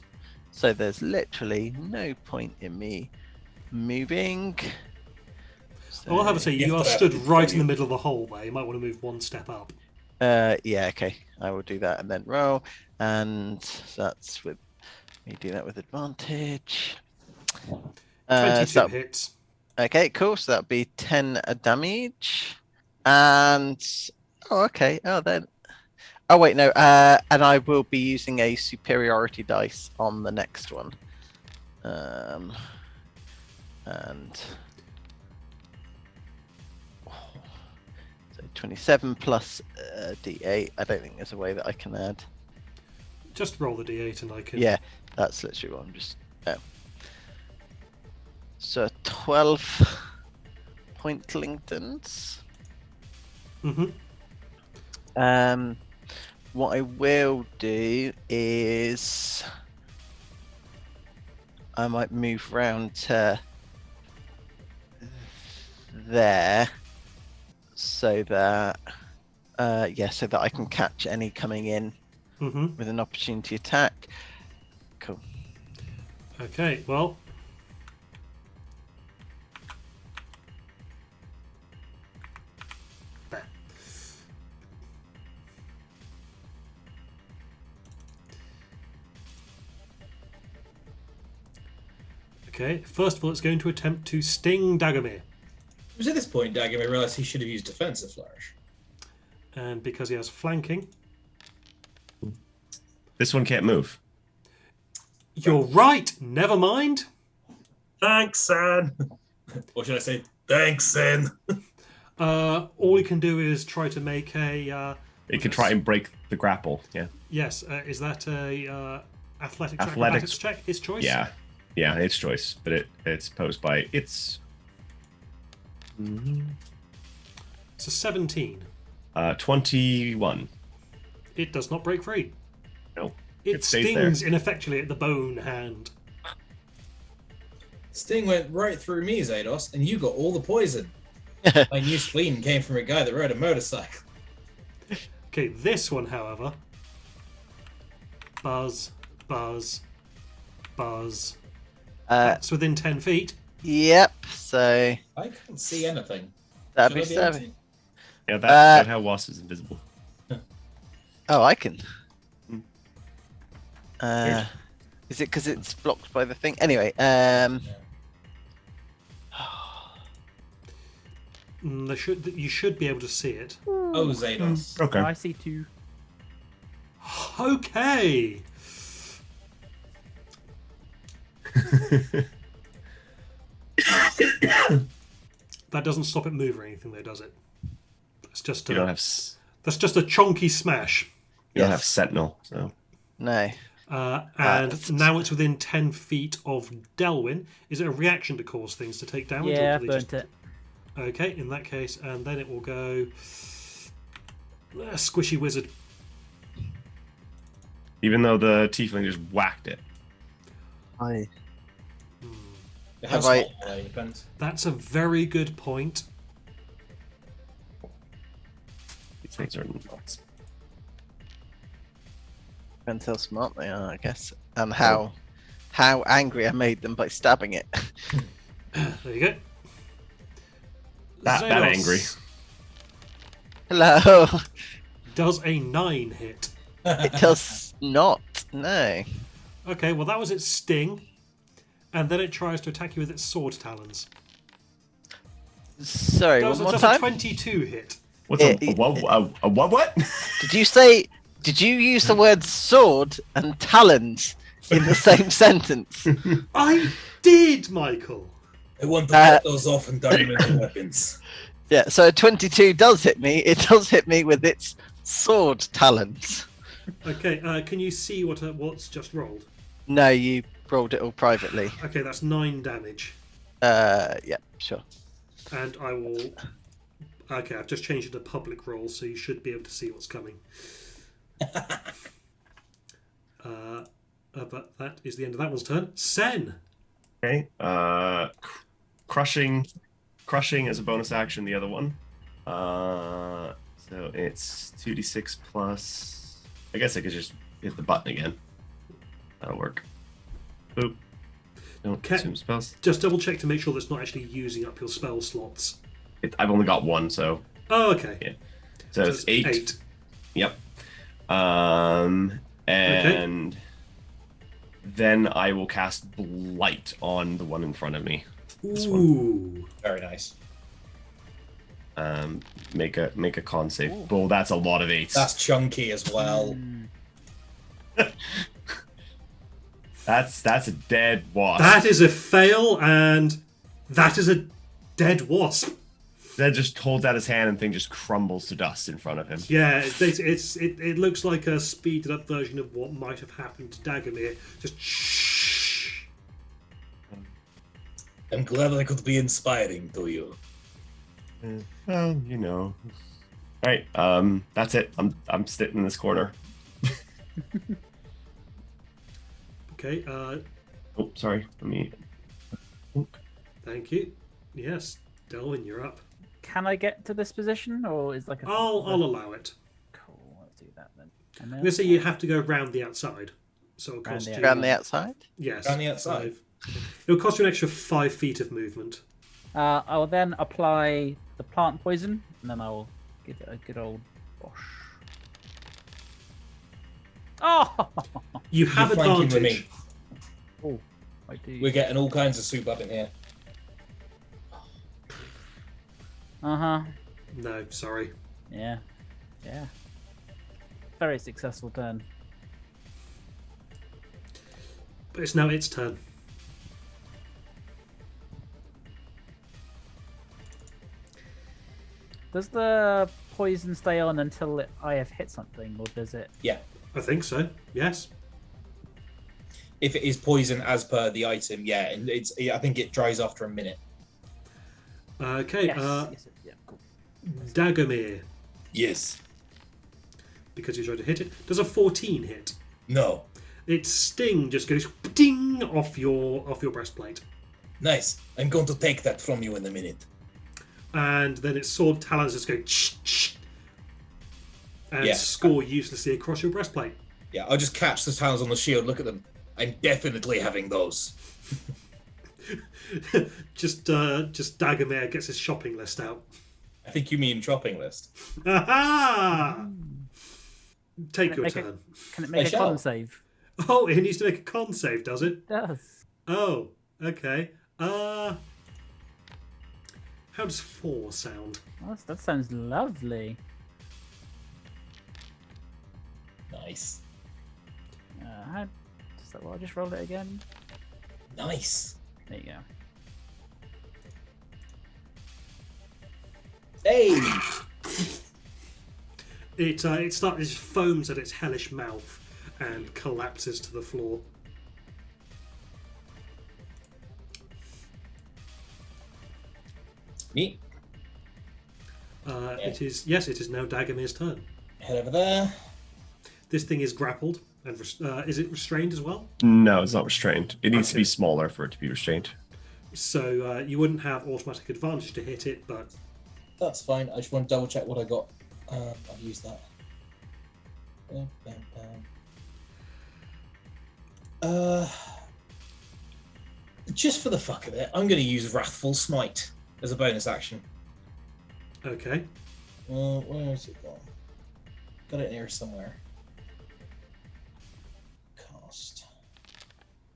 So there's literally no point in me moving. So, I'll have to say, Yeah, you are but- stood right in the middle of the hole there. You might want to move one step up. yeah, okay. I will do that and then roll. And that's with me do that with advantage. 22 So hits. okay, cool. So that'll be 10 damage. And okay. Oh wait, no. And I will be using a superiority dice on the next one. And so 27 plus D8. I don't think there's a way that I can add. Just roll the d8 and I can... Yeah, that's literally what I'm just. So 12 pointlingtons. Mm-hmm. What I will do is I might move round to there so that so that I can catch any coming in Mm-hmm. with an opportunity attack. Cool. Okay, well... There. Okay, first of all, it's going to attempt to sting Dagomir. It was at this point Dagomir realised he should have used defensive flourish. And because he has flanking... This one can't move. You're right! Never mind! Thanks, San. Or should I say, thanks, San. All he can do is try to make a... It can try and break the grapple. Yeah. Yes, is that a athletics Athletics. check? His choice? Yeah. Yeah, its choice, but it's posed by its. It's a 17. 21. It does not break free. No. It stays stings ineffectually at the bone hand. Sting went right through me, Zados, and you got all the poison. My new spleen came from a guy that rode a motorcycle. Okay, this one, however. Buzz, buzz, buzz. That's within 10 feet. Yep. So I can't see anything. that'd be Should I be able 7. Yeah, that how Wasp is invisible. Oh, I can. Weird. Is it because it's blocked by the thing? Anyway, You should be able to see it. Oh, Zados. Okay. I see 2. Okay. That doesn't stop it move or anything, though, does it? It's just You a, don't have that's just a chonky smash. you don't Yes. have Sentinel, so no. And now it's within 10 feet of Delwyn. Is it a reaction to cause things to take damage? Yeah, or I do they burnt just... it. Okay, in that case, and then it will go... Squishy wizard. even though the tiefling just whacked it. I How Have I- small are they? Depends. That's a very good point. These things are nuts. depends how smart they are, I guess, and how angry I made them by stabbing it. There you go. That Xenos angry. Hello. Does a 9 hit? It does not. No. Okay, well that was its sting, and then it tries to attack you with its sword talons. Sorry, Does one more a time. 22 hit? What's a what? Did you use the word sword and talons in the same sentence? I did, Michael. I want to cut those off and turn them into weapons. Yeah, so a 22 does hit me. It does hit me with its sword talons. Okay, can you see what's just rolled? No, you rolled it all privately. Okay, that's 9 damage. Yeah, sure. And I will... Okay, I've just changed it to public roll, so you should be able to see what's coming. But that is the end of that one's turn. Sen! Okay. Crushing as a bonus action, the other one. So it's 2d6 plus... I guess I could just hit the button again. That'll work. Boop. Don't consume spells. Just double check to make sure that's not actually using up your spell slots. I've only got one, so... Oh, okay. Yeah. So it's 8. Yep. And then I will cast Blight on the one in front of me. This one. Ooh. Very nice. Make a con save. Oh, that's a lot of 8s. That's chunky as well. That's a dead wasp. That is a fail, and that is a dead wasp. That just holds out his hand and thing just crumbles to dust in front of him. Yeah, it looks like a speeded up version of what might have happened to Dagomir. Just shh. I'm glad I could be inspiring to you. Well, you know. Alright, that's it. I'm sitting in this corner. Okay, Oh, sorry. Let me... thank you. Yes, Delvin, you're up. Can I get to this position, or is like a? I'll allow it. Cool. Let's do that then. I'm going to say you have to go round the outside. So it'll cost you... Around the outside? Yes. Around the outside? 5. It'll cost you an extra 5 feet of movement. I will then apply the plant poison, and then I will give it a good old bosh. Oh! You have You're flanking with advantage. me. Oh, I do. We're getting all kinds of soup up in here. No, sorry. Yeah. Very successful turn. But it's now its turn. Does the poison stay on until I have hit something, or does it? Yeah. I think so. Yes. If it is poison as per the item, yeah, and I think it dries after a minute. Okay. Yes. Yeah, cool. Dagomir, Yes. because you tried to hit it, does a 14 hit. No. Its sting just goes ding off your breastplate, Nice. I'm going to take that from you in a minute. and then its sword talons just go and Yeah. score uselessly across your breastplate. Yeah, I'll just catch the talons on the shield, look at them. I'm definitely having those. just Dagomir gets his shopping list out. I think you mean shopping list. Aha! Take your Make turn. Can it make I a shall. con save? Oh, it needs to make a con save, does it? It does. Oh, okay. How does 4 sound? Oh, that sounds lovely. Nice. How does that? Well, I'll just roll it again. Nice. There you go. Hey! It foams at its hellish mouth and collapses to the floor. Me. It is now Dagomir's turn. Head over there. This thing is grappled and is it restrained as well? No, it's not restrained. It needs to Okay. be smaller for it to be restrained. So you wouldn't have automatic advantage to hit it, but That's fine. I just want to double check what I got. I've used that. Bam, bam, bam. Just for the fuck of it, I'm going to use Wrathful Smite as a bonus action. Okay. Where is it gone? Got it here somewhere. Cast.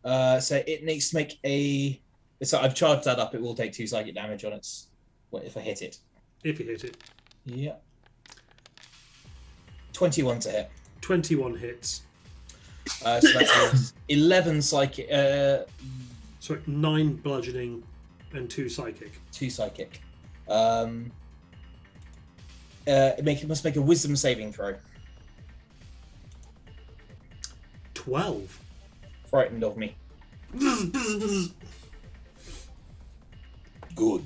So it needs to make a. So I've charged that up. It will take 2 psychic damage on its. What if I hit it? If you hit it. Yeah. 21 to hit. 21 hits. So that is 11 psychic. Sorry, 9 bludgeoning and 2 psychic. 2 psychic. It must make a wisdom saving throw. 12. Frightened of me. Good.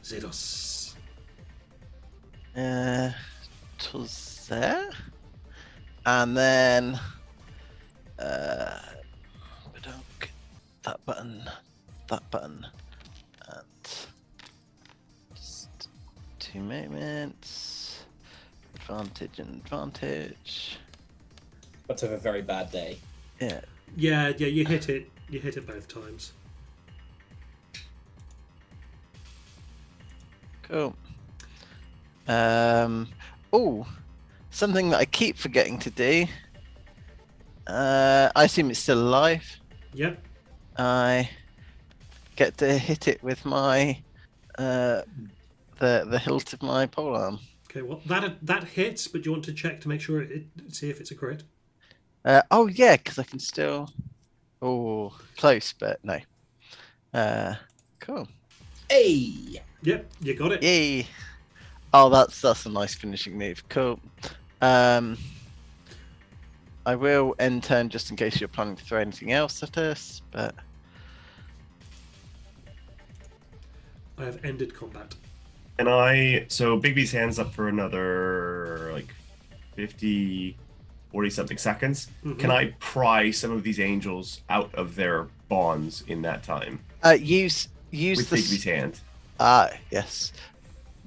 Zedos. To there. And then that button, and just 2 moments. Advantage. But to have a very bad day. Yeah. Yeah, you hit it. You hit it both times. Cool. Oh, something that I keep forgetting to do. I assume it's still alive. Yep. I get to hit it with my the hilt of my polearm. Okay, well that hits, but you want to check to make sure see if it's a crit. Oh yeah, because I can still. Oh, close, but no. Cool. Hey! Yep, you got it. Yay! Oh, that's a nice finishing move. Cool. I will end turn just in case you're planning to throw anything else at us, but I have ended combat. And so Bigby's hands up for another like 50, 40 something seconds. Mhm. Can I pry some of these angels out of their bonds in that time? use With the Bigby's hand. yes.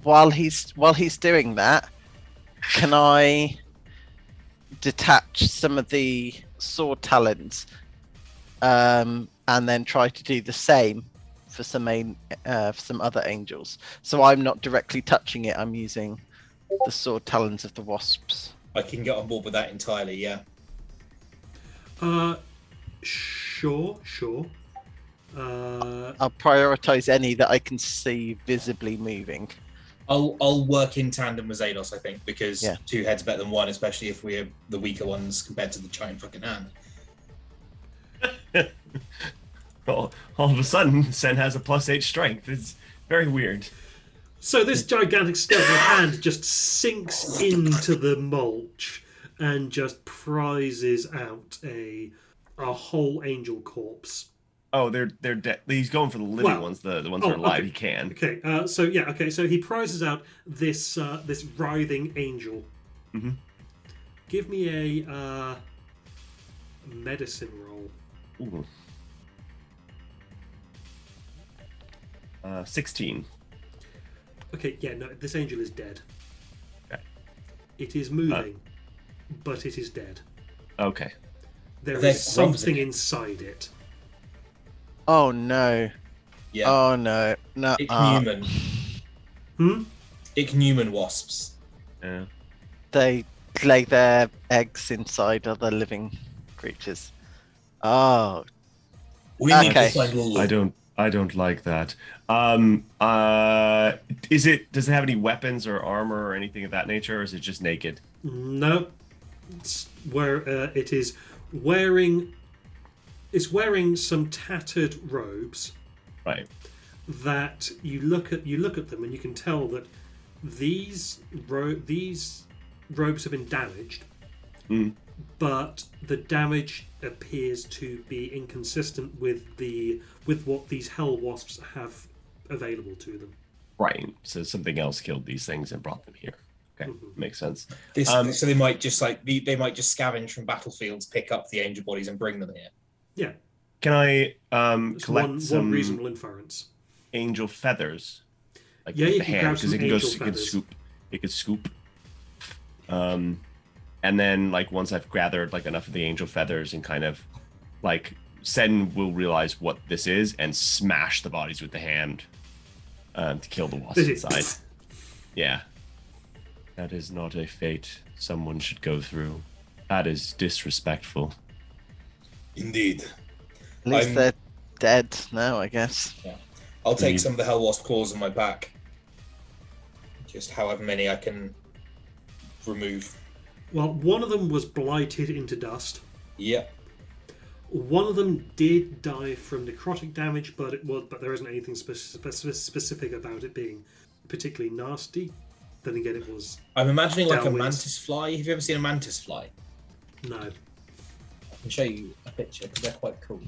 While he's doing that, can I detach some of the sword talons, and then try to do the same for some other angels? So I'm not directly touching it. I'm using the sword talons of the wasps. I can get on board with that entirely, yeah. Sure. I'll prioritize any that I can see visibly moving. I'll work in tandem with Zados, I think, because Yeah. 2 heads are better than 1, especially if we're the weaker ones compared to the giant fucking hand. All of a sudden, Sen has a +8 strength. It's very weird. So this gigantic skeletal hand just sinks into the mulch and just prizes out a whole angel corpse. Oh, they're dead. He's going for the living ones, the ones that are alive. Okay. He can. Okay, so he prizes out this this writhing angel. Mhm. Give me a medicine roll. Ooh. 16. Okay, yeah, no, this angel is dead. Okay. It is moving, but it is dead. Okay. There They're is something frozen. inside it. Oh no! Yeah. Oh no! No. Ichneumon. Hmm? Ichneumon wasps. Yeah. They lay their eggs inside other living creatures. Oh, We need Okay. to find Lulu. I don't like that. Does it have any weapons or armor or anything of that nature, or is it just naked? No, it's where it is wearing. It's wearing some tattered robes Right. that you look at them and you can tell that these robes have been damaged, but the damage appears to be inconsistent with what these hell wasps have available to them. Right. So something else killed these things and brought them here. Okay, makes sense. So they might just they might just scavenge from battlefields, pick up the angel bodies, and bring them here. Yeah, Can I it's collect some one reasonable inference. angel feathers? Like Yeah, with you the can hand, grab because some it can go. angel It can feathers. scoop. It could scoop. And then like once I've gathered like enough of the angel feathers and kind of like Sen will realize what this is and smash the bodies with the hand to kill the wasps inside. Yeah. That is not a fate someone should go through. That is disrespectful. Indeed. At least they're dead now, I guess. Yeah. I'll take some of the Hell Wasp claws on my back. Just however many I can remove. Well, one of them was blighted into dust. Yep. One of them did die from necrotic damage, but there isn't anything specific about it being particularly nasty. Then again, it was. I'm imagining like a downwards. mantis fly. Have you ever seen a mantis fly? No. I can show you a picture because they're quite cool.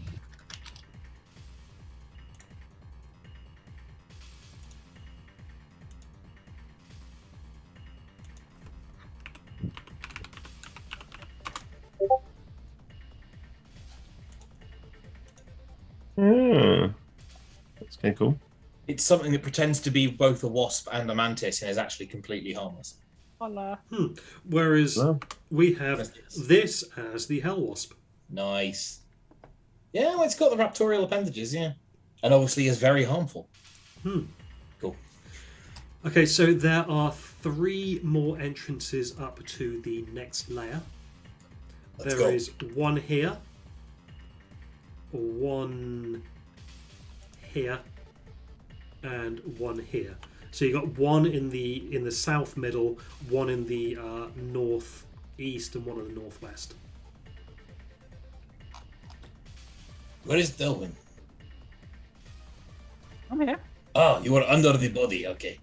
That's kind of cool. It's something that pretends to be both a wasp and a mantis and is actually completely harmless. Hola. Whereas Well. we have this as the Hell Wasp. Nice. Yeah, well, it's got the raptorial appendages, yeah. And obviously is very harmful. Cool. Okay, so there are 3 more entrances up to the next layer. Let's There go. is one here, one here, and one here. So you got one in the south middle, one in the north east, and one in the northwest. Where is Delwyn? I'm here. Ah, you were under the body, okay.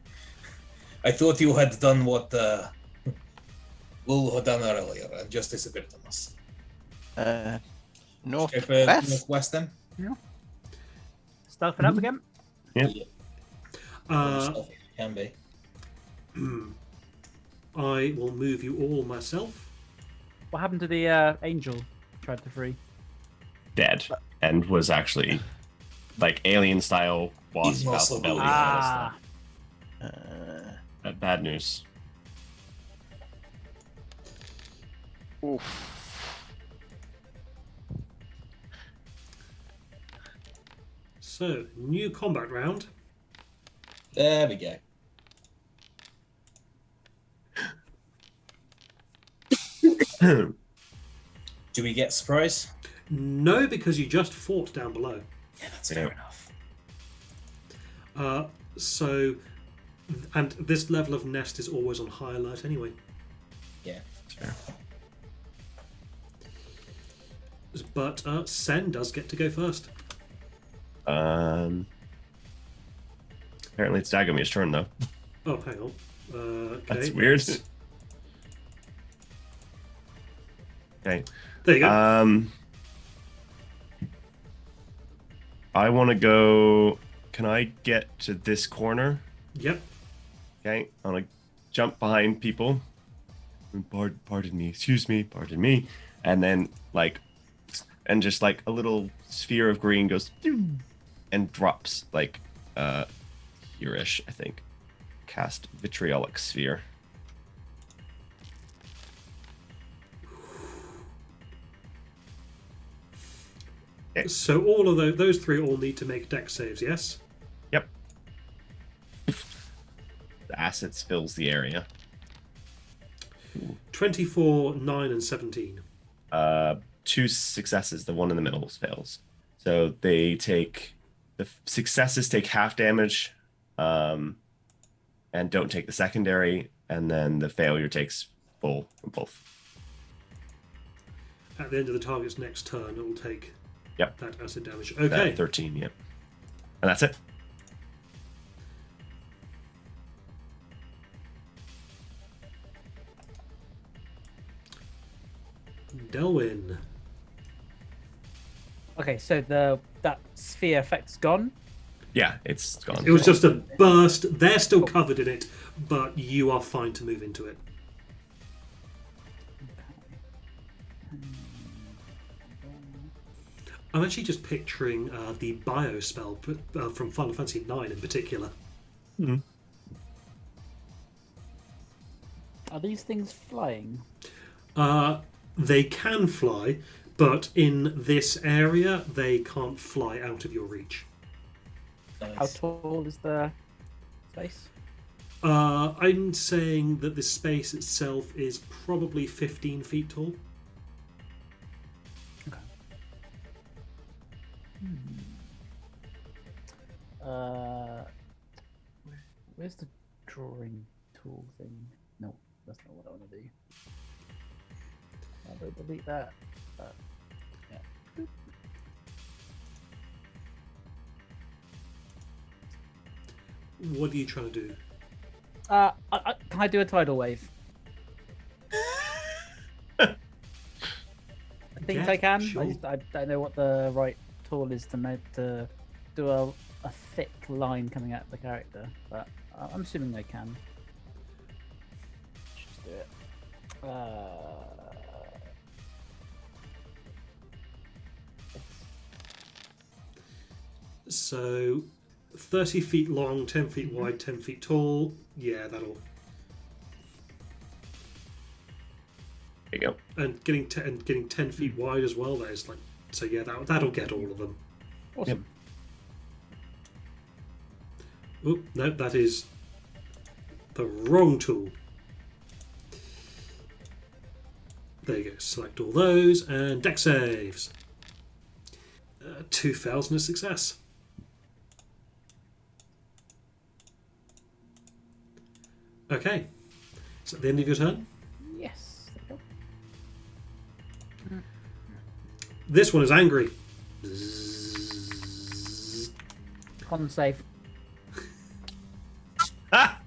I thought you had done what Will had done earlier and just disappeared on us. Northwest? Northwest then? Stealth it up again. Can be. I will move you all myself. What happened to the angel tried to free? Dead. And was actually like alien style wasp out the belly and all that stuff. Bad news. Oof. So, new combat round. There we go. Do we get surprise? No, because you just fought down below. Yeah, that's fair enough. So, and this level of nest is always on high alert anyway. Yeah. Sure. But Sen does get to go first. Apparently it's Dagomir's turn though. Oh, hang on. Okay. That's weird. Okay. There you go. I want to go. Can I get to this corner? Yep. Okay. I want to jump behind people. Pardon me. Excuse me. Pardon me. And then and just like a little sphere of green goes and drops like here-ish, I think. Cast vitriolic sphere. So all of those 3 all need to make dex saves, yes? Yep. The acid fills the area. 24, 9, and 17. 2 successes. The one in the middle fails. So they take the successes take half damage, and don't take the secondary, and then the failure takes full from both. At the end of the target's next turn, it will take Yep. that acid damage. Okay. 13. Yep. And that's it. Delwyn. Okay, so that sphere effect's gone. Yeah, it's gone. It was just a burst. They're still covered in it, but you are fine to move into it. I'm actually just picturing the bio spell from Final Fantasy IX in particular. Are these things flying? They can fly, But in this area, they can't fly out of your reach. Nice. How tall is the space? I'm saying that the space itself is probably 15 feet tall. Okay. Where's the drawing tool thing? No, that's not what I want to do. How do I delete that? Yeah. Boop. What are you trying to do? Can I do a tidal wave? I think Yeah, I can. sure. I don't know what the right tool is to do a thick line coming out of the character, but I'm assuming I can. Just do it. So, 30 feet long, 10 feet wide, 10 feet tall. Yeah, that'll. There you go. And getting 10 feet wide as well. That is like. So yeah, that'll get all of them. Awesome. Oh no, that is the wrong tool. There you go. Select all those and deck saves. 2 fails and a success. Okay. Is that the end of your turn? Yes. There you go. This one is angry. Con save. Ah!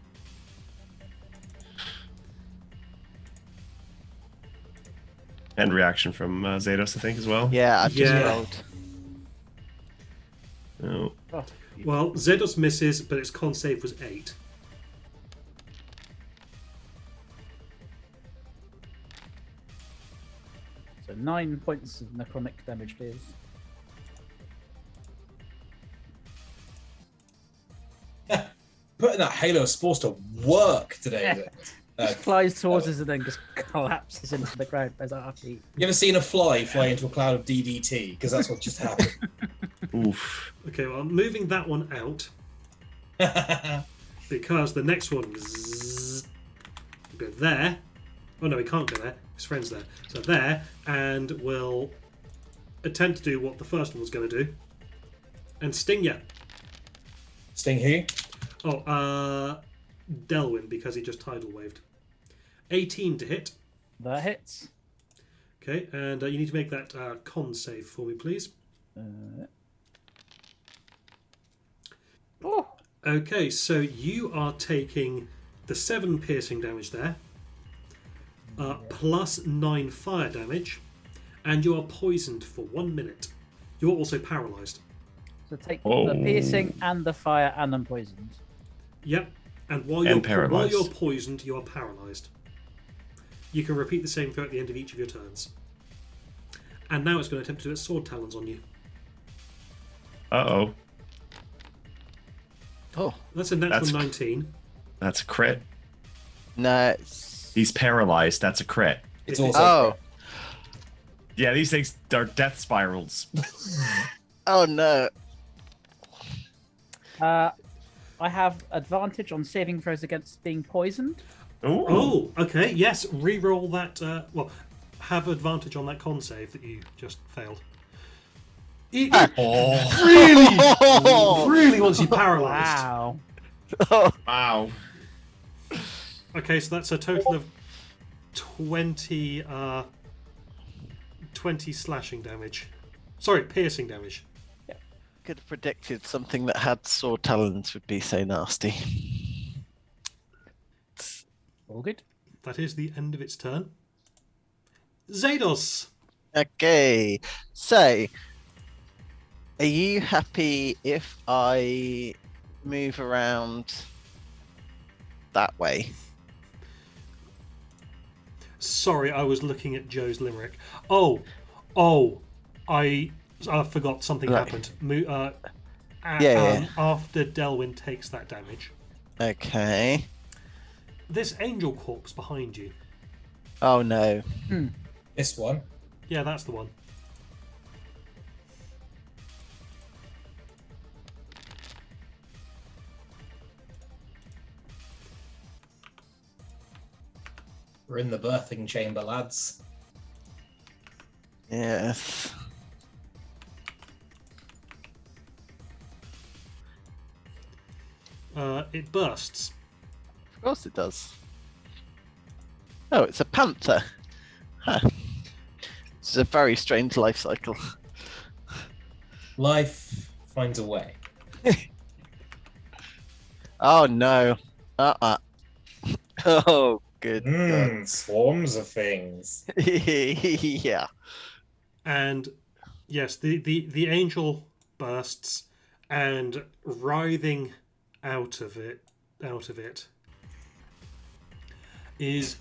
And reaction from Zados, I think, as well. Yeah, I've just Yeah. rolled. Oh. Oh, Well, Zedos misses, but its con save was 8. so 9 points of necrotic damage, please. Putting that Halo Sports to work today. Flies towards us and then just collapses into the ground as our feet. You ever seen a fly fly into a cloud of DDT? Because that's what just happened. Oof. Okay, well, I'm moving that one out because the next one go there. Oh no, he can't go there. His friend's there. So there, and we'll attempt to do what the first one was going to do, and sting you. Sting who? Oh, Delwyn, because he just tidal waved. 18 to hit. That hits. Okay, and you need to make that con save for me, please. Oh, Okay, so you are taking the 7 piercing damage there, plus 9 fire damage, and you are poisoned for 1 minute. You are also paralysed. so take Oh. the piercing and the fire and I'm poisoned. Yep, and while And you're paralysed. poisoned, you are paralysed. You can repeat the same throughout the end of each of your turns. And now it's going to attempt to do its sword talons on you. Uh-oh. Oh, That's a natural That's- 19. That's a crit. no. It's... He's paralyzed. That's a crit. It's It is- also Oh, Yeah, these things are death spirals. oh no. I have advantage on saving throws against being poisoned. Ooh. Oh, okay, yes, re-roll that. Well, have advantage on that con save that you just failed. It Oh. really wants you paralysed. Wow. Wow. Okay, so that's a total of 20, 20 slashing damage. Sorry, piercing damage. Could have predicted something that had sword talons would be so nasty. All good. That is the end of its turn. Zados! Okay, so are you happy if I move around that way? Sorry, I was looking at Joe's limerick. I forgot something Right. happened. Yeah. After Delwyn takes that damage, Okay. this angel corpse behind you. Oh no. this one. Yeah, that's the one. We're in the birthing chamber, lads. Yes. It bursts. Of course it does. Oh, it's a panther. Huh. It's a very strange life cycle. Life finds a way. Oh no. Oh, good God. Swarms of things. Yeah. And yes, the angel bursts, and writhing out of it is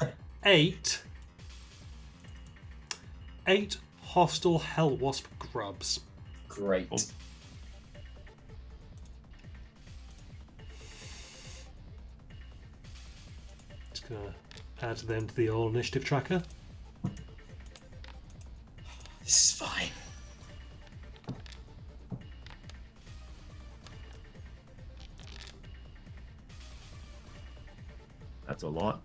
eight hostile hell wasp grubs. Great. Just gonna add them to the old initiative tracker. This is fine. That's a lot.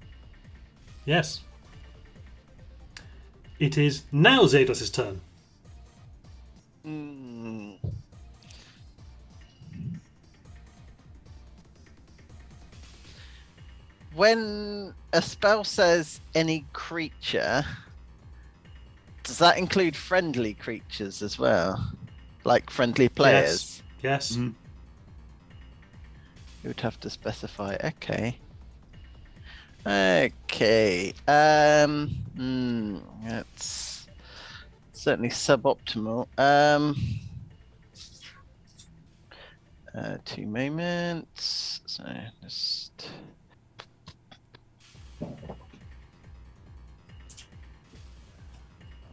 Yes. It is now Xados' turn. Mm. When a spell says any creature, does that include friendly creatures as well? Like friendly players? Yes. Mhm. You would have to specify. Okay. Okay. That's certainly suboptimal. 2 moments. So just.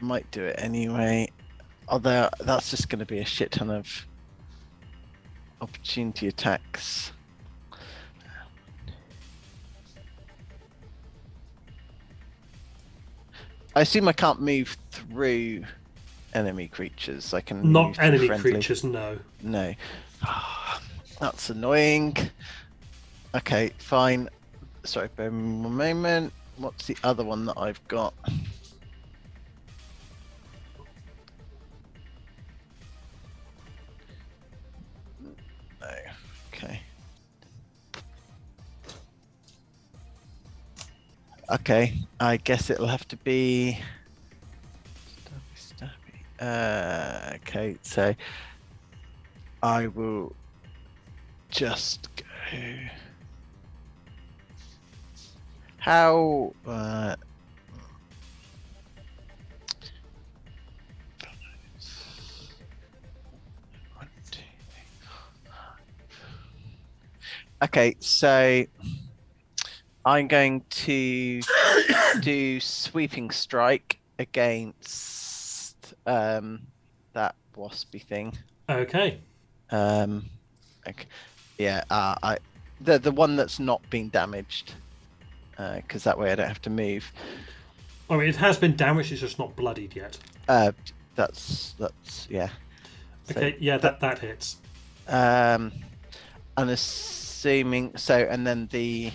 Might do it anyway. Although that's just going to be a shit ton of opportunity attacks. I assume I can't move through enemy creatures. I can Not move through enemy friendly. creatures, no. No. That's annoying. Okay, fine. Sorry, bear with me 1 moment. What's the other one that I've got? No. Okay. Okay, I guess it'll have to be. Stabby. Okay, so I will just go. How? Okay, so I'm going to do sweeping strike against that waspy thing. Okay. Okay. Yeah, the one that's not been damaged, because that way I don't have to move. I mean, it has been damaged, it's just not bloodied yet. That's yeah. Okay, yeah, that hits. And assuming so, and then the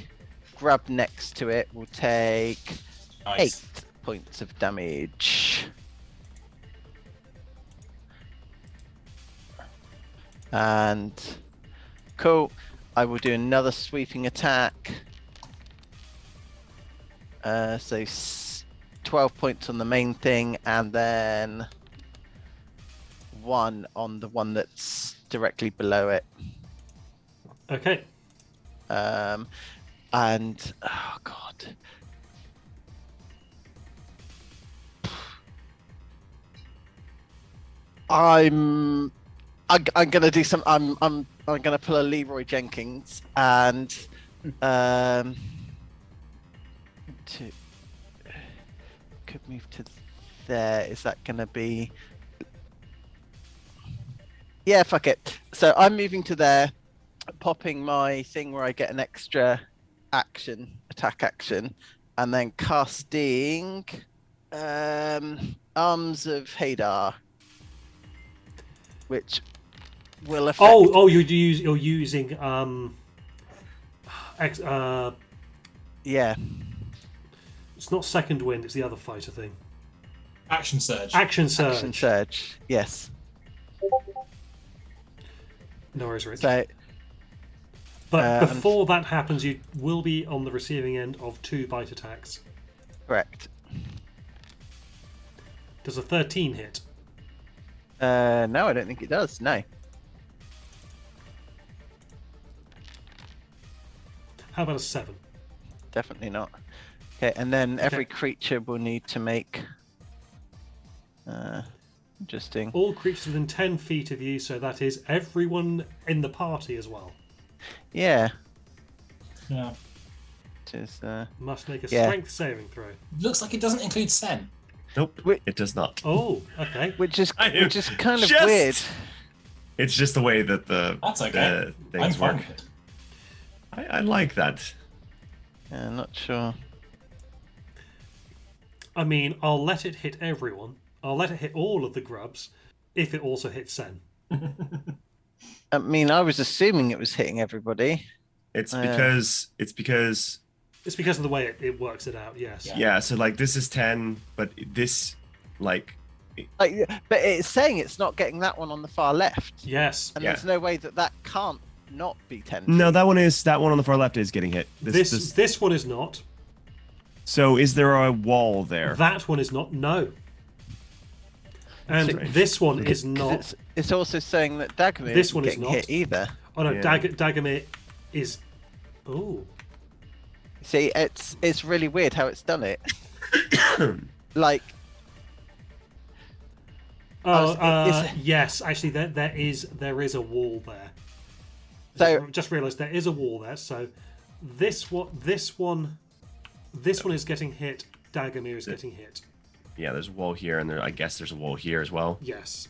grub next to it will take Nice. 8 points of damage. And cool. I will do another sweeping attack. So 12 points on the main thing, and then 1 on the one that's directly below it. Okay. And oh god. I'm gonna do some. I'm gonna pull a Leroy Jenkins and to could move to there. Is that gonna be? Yeah, fuck it. So I'm moving to there, popping my thing where I get an extra attack action, and then casting Arms of Hadar, which will affect. Oh, you're using Yeah. It's not second wind. It's the other fighter thing. Action surge. Action surge. Action surge. Yes. No worries, Rich. So But before that happens, you will be on the receiving end of 2 bite attacks. correct. Does a 13 hit? No, I don't think it does. No. How about a 7? Definitely not. Okay, and then every creature will need to make. Interesting. All creatures within 10 feet of you, so that is everyone in the party as well. Yeah. Yeah. It is, Must make a Yeah. strength saving throw. Looks like it doesn't include Sen. Nope, Wait. it does not. Oh, okay. which is I am kind of just- weird. It's just the way that That's okay. the I'm things fine work. with it. I like that. I'm not sure. I mean, I'll let it hit everyone. I'll let it hit all of the grubs if it also hits Sen. I mean, I was assuming it was hitting everybody. It's Yeah. because It's because of the way it works it out, yes. Yeah. yeah. So like this is 10, but this like Like, but it's saying it's not getting that one on the far left, Yes. and Yeah. there's no way that can't not be 10. no, feet. that one on the far left is getting hit. This one is not. So is there a wall there? That one is not. No. And Strange. this one is 'Cause not. It's also saying that Dagomir This isn't one is getting not. hit either. Oh no, Yeah. Dagomir is. Oh. See, it's really weird how it's done it. Like, Oh, is- yes. Actually, there is a wall there. So- just realised there is a wall there. So this one is getting hit. Dagomir is getting hit. Yeah, there's a wall here, and I guess there's a wall here as well. Yes.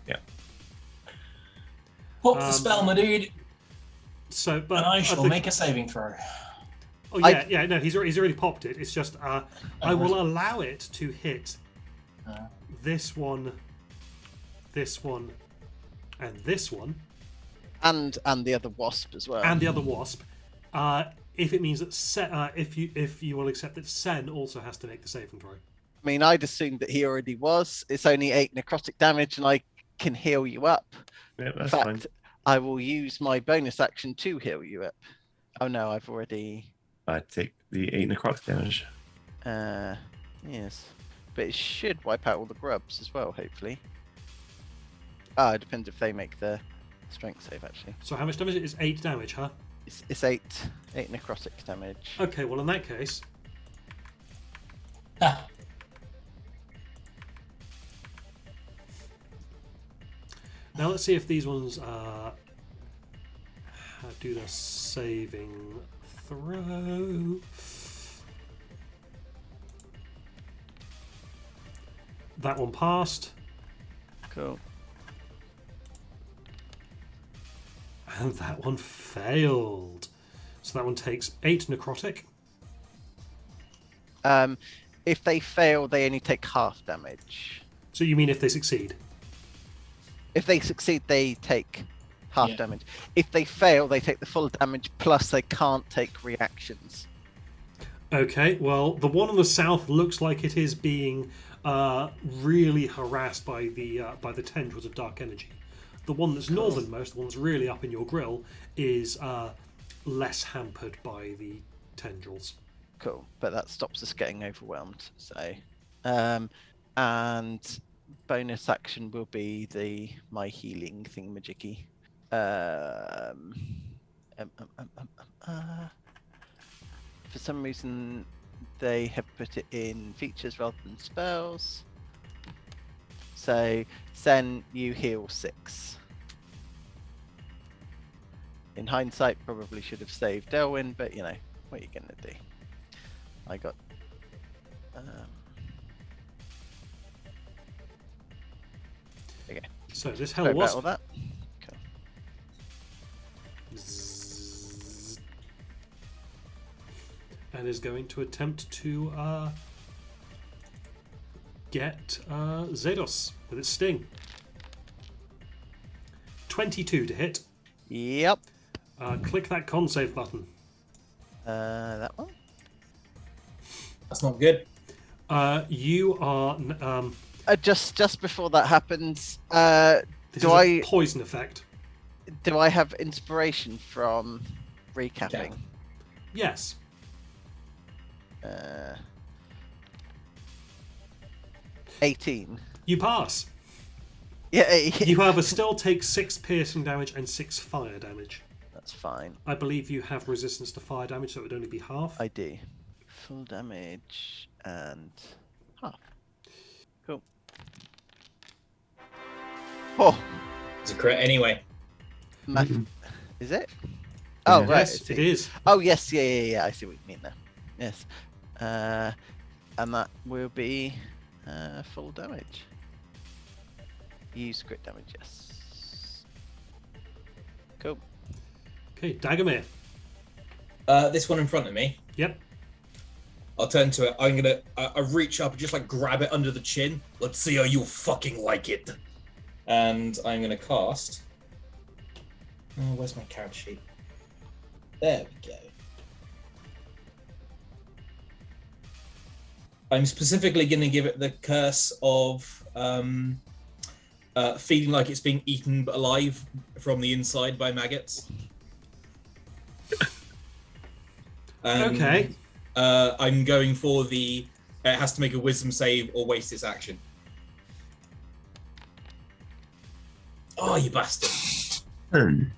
Yeah. Pop the spell, my dude, So, but and I shall think- make a saving throw. Oh yeah, no, he's already popped it. It's just I will allow it to hit this one, and this one, and the other wasp as well. and the other wasp. If it means that if you will accept that Sen also has to make the saving throw. I mean, I'd assumed that he already was. It's only 8 necrotic damage, and I can heal you up. Yeah, In that's fact, fine. I will use my bonus action to heal you up. Oh no, I've already. I take the 8 necrotic damage. Yes, but it should wipe out all the grubs as well. Hopefully. It depends if they make the strength save. Actually, So how much damage? It is 8 damage, huh? it's 8 necrotic damage. Okay, well in that case, Ah, now let's see if these ones do their saving throw. That one passed, Cool. and that one failed. So that one takes 8 necrotic. If they fail, they only take half damage. So you mean if they succeed? If they succeed, they take half Yeah. damage. If they fail, they take the full damage, plus they can't take reactions. Okay, well, the one on the south looks like it is being really harassed by the tendrils of dark energy. The one that's northernmost, the one that's really up in your grill, is less hampered by the tendrils. Cool, but that stops us getting overwhelmed. So, and bonus action will be my healing thingamajiggy. For some reason, they have put it in features rather than spells. So, Sen, you heal 6. In hindsight, probably should have saved Elwyn, but you know, what are you gonna do? I got. Okay. So this Sorry hell about all wasp that. Cool. Zzz. And is going to attempt to get Zedos with its sting. 22 to hit. Yep. Click that con save button. That one. That's not good. You are. Just before that happens, This do is I a poison effect. do I have inspiration from recapping? Yes. 18. You pass. Yeah, You, however, still take 6 piercing damage and 6 fire damage. that's fine. I believe you have resistance to fire damage, so it would only be half. I do. Full damage and half. Cool. Oh, It's a crit anyway. is it? Oh, Yeah. right. Yes, it is. Oh, yes, yeah. I see what you mean now. Yes. And that will be full damage. Use crit damage, yes. Cool. Okay, Dagomir. This one in front of me. Yep. I'll turn to it. I'm gonna. I reach up and just like grab it under the chin. Let's see how you fucking like it. And I'm gonna cast. Oh, where's my character sheet? There we go. I'm specifically gonna give it the curse of feeling like it's being eaten alive from the inside by maggots. Okay. I'm going for the. It has to make a wisdom save or waste its action. Oh, you bastard. Turn.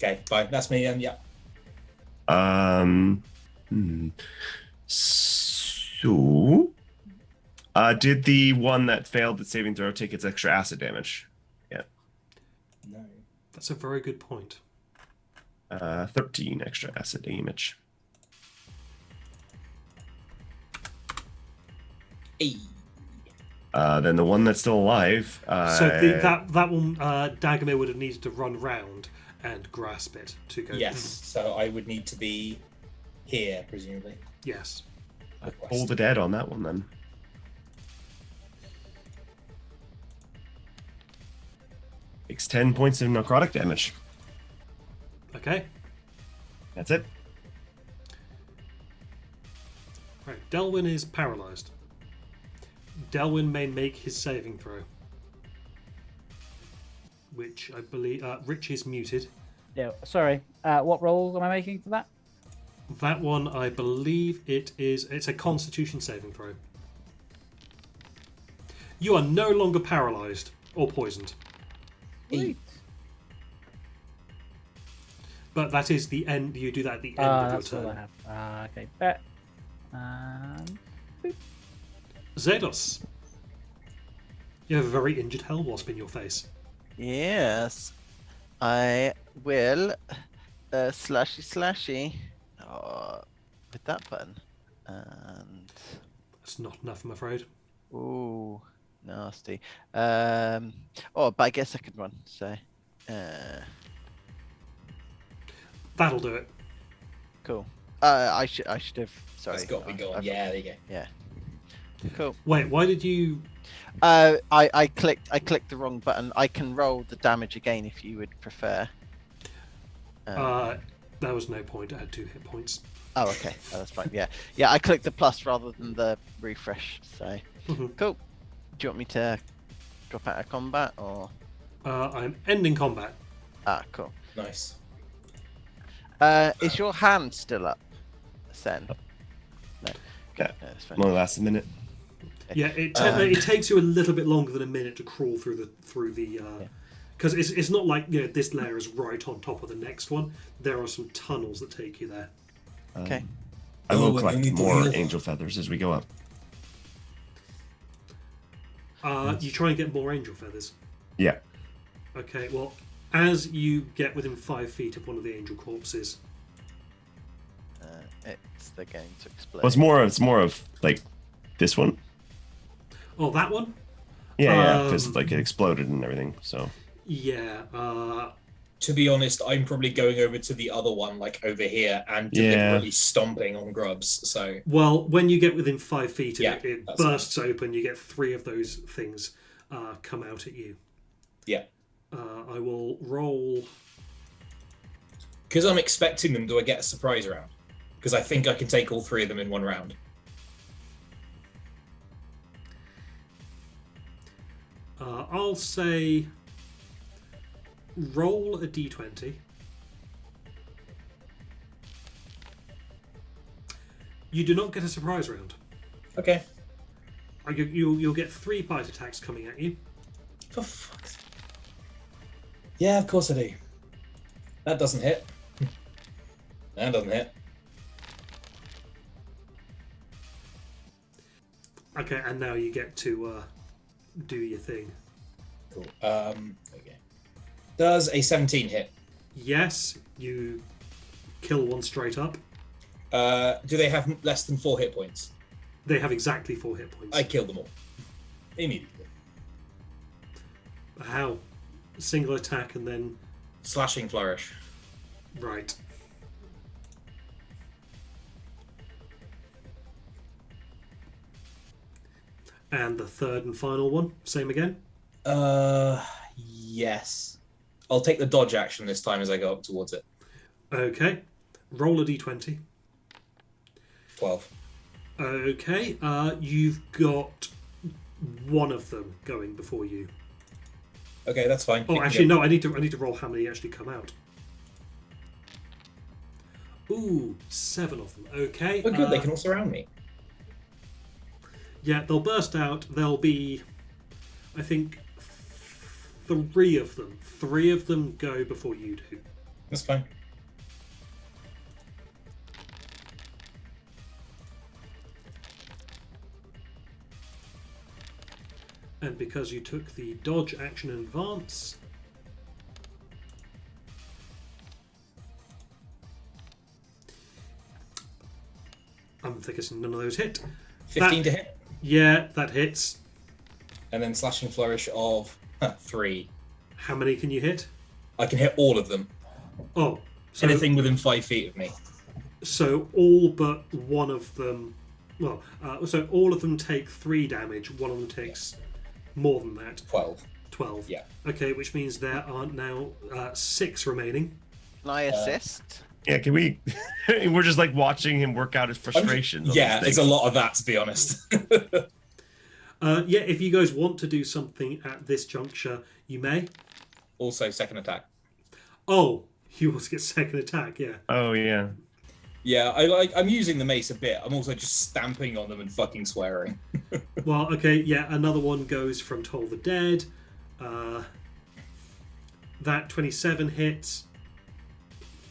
Okay, fine. That's me, and yeah. So, did the one that failed the saving throw take its extra acid damage? Yeah. No. That's a very good point. 13 extra acid damage. Hey. Then the one that's still alive. So that one, Dagomir would have needed to run round and grasp it to go. Yes, so I would need to be here, presumably. Yes. Hold the dead on that one then. Takes 10 points of necrotic damage. Okay. That's it. Right. Delwyn is paralyzed. Delwyn may make his saving throw, which I believe Rich is muted. Yeah, sorry. What rolls am I making for that? That one, I believe it's a Constitution saving throw. You are no longer paralyzed or poisoned, Sweet. but that is the end. You do that at the end of That's your all I turn. have. Okay, bet. Zedos, you have a very injured hell wasp in your face. Yes. I will slashy with that button. And That's not enough, I'm afraid. ooh, nasty. But I guess I could run, so That'll do it. cool. I should have That's got to be gone. Yeah, there you go. Yeah. Cool. Wait, why did you? I clicked the wrong button. I can roll the damage again if you would prefer. There was no point. I had 2 hit points. Oh, okay. Oh, that's fine. Yeah. I clicked the plus rather than the refresh. So Mhm. cool. Do you want me to drop out of combat or? I'm ending combat. Cool. Nice. Is your hand still up, Sen? No. Yeah. No, that's fine. Only lasts a minute. Yeah, it takes you a little bit longer than a minute to crawl through the because it's not like this layer is right on top of the next one. There are some tunnels that take you there. Okay. I will we collect need to more heal. angel feathers as we go up. You try and get more angel feathers. Yeah. Okay, well, as you get within 5 feet of one of the angel corpses, They're going to explode. Well, it's more of like this one. oh, that one. Yeah, because it exploded and everything. So Yeah. To be honest, I'm probably going over to the other one, like over here, and deliberately stomping on grubs. So Well, when you get within 5 feet of Yeah, it that's bursts open. You get 3 of those things come out at you. yeah, I will roll. because I'm expecting them. Do I get a surprise round? because I think I can take all 3 of them in one round. I'll say roll a d20. You do not get a surprise round. Okay. You'll get 3 bite attacks coming at you. For fuck's sake. Yeah, of course I do. That doesn't hit. That doesn't hit. Okay, and now you get to do your thing. Cool. Okay. Does a 17 hit? Yes, you kill one straight up. Do they have less than 4 hit points? They have exactly 4 hit points. I kill them all. Immediately. How? Single attack and then... Slashing flourish. Right. And the third and final one, same again? Yes. I'll take the dodge action this time as I go up towards it. Okay. Roll a d20. 12. Okay, you've got one of them going before you. Okay, that's fine. Oh, actually, no. I need to roll how many actually come out. Ooh, 7 of them. Okay. Oh, good. They can all surround me. Yeah, they'll burst out. There'll be, I think, 3 of them. 3 of them go before you do. That's fine. And because you took the dodge action in advance, I'm thinking none of those hit. 15 to hit. Yeah, that hits. And then slashing flourish of 3. How many can you hit? I can hit all of them. Oh, so Anything within 5 feet of me. So all but one of them. Well, so all of them take 3 damage. One of them takes more than that. 12. 12. Yeah. Okay, which means there are now 6 remaining. Can I assist? Yeah, can we? We're just like watching him work out his frustrations. on Yeah, these it's a things. lot of that, to be honest. Yeah, if you guys want to do something at this juncture, you may. Also, second attack. Oh, you want to get second attack, yeah. Oh yeah. Yeah, I'm using the mace a bit. I'm also just stamping on them and fucking swearing. Well, okay, yeah, another one goes from Toll the Dead. That 27 hits.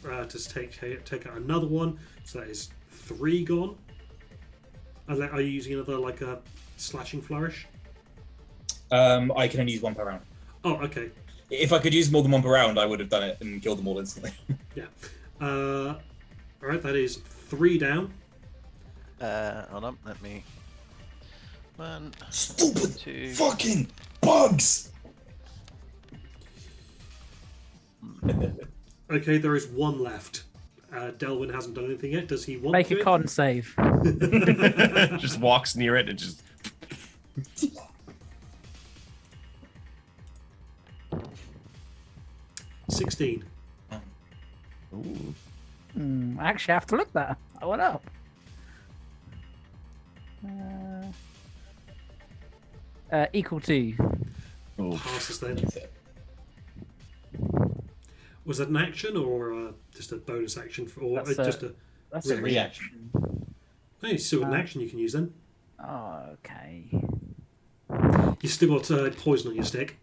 To take out another one. So that is 3 gone. Are you using another, like a slashing flourish? I can only use 1 per round. Oh, okay. If I could use more than 1 per round, I would have done it and killed them all instantly. Yeah. Alright, that is 3 down. Hold on, let me. 1, Stupid 2. fucking bugs! Okay, there is 1 left. Delwyn hasn't done anything yet. Does he want Make to? a con save. Just walks near it and just. 16. Ooh. I actually have to look that. I went up. Equal to. Oh. Passes then. Was that an action or just a bonus action? Or That's just a... That's Really? a reaction. Hey, still an action you can use then. Okay. You still got poison on your stick.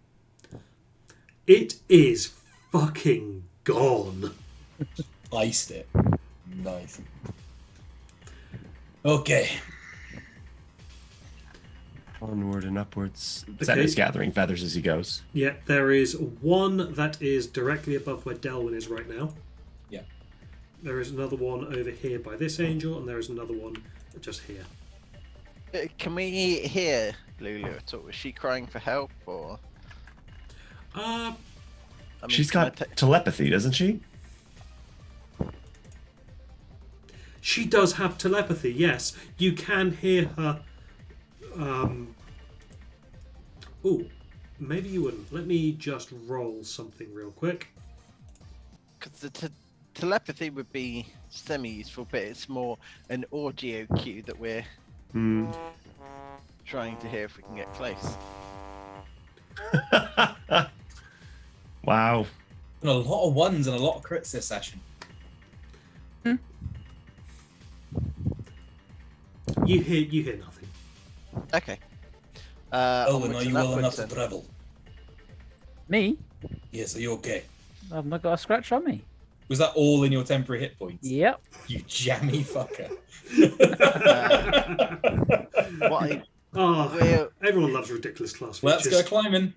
It is fucking gone. Iced it. Nice. Okay. Onward and upwards. Okay. Zed is gathering feathers as he goes. Yeah, there is one that is directly above where Delwyn is right now. Yeah. There is another one over here by this angel, and there is another one just here. Can we hear Lulu at all? Is she crying for help or? Uh, I mean, She's can I got ta- telepathy, doesn't she? she does have telepathy, yes. You can hear her. Oh, maybe you wouldn't. Let me just roll something real quick. Because the telepathy would be semi-useful, but it's more an audio cue that we're trying to hear if we can get close. Wow. And a lot of ones and a lot of crits this session. You hear nothing. Okay. Owen, are onwards you and well enough upwards to then. travel? Me? Yes, are you okay? I've not got a scratch on me. Was that all in your temporary hit points? Yep. You jammy fucker. What I Oh, will, everyone loves ridiculous class Let's features. go climbing.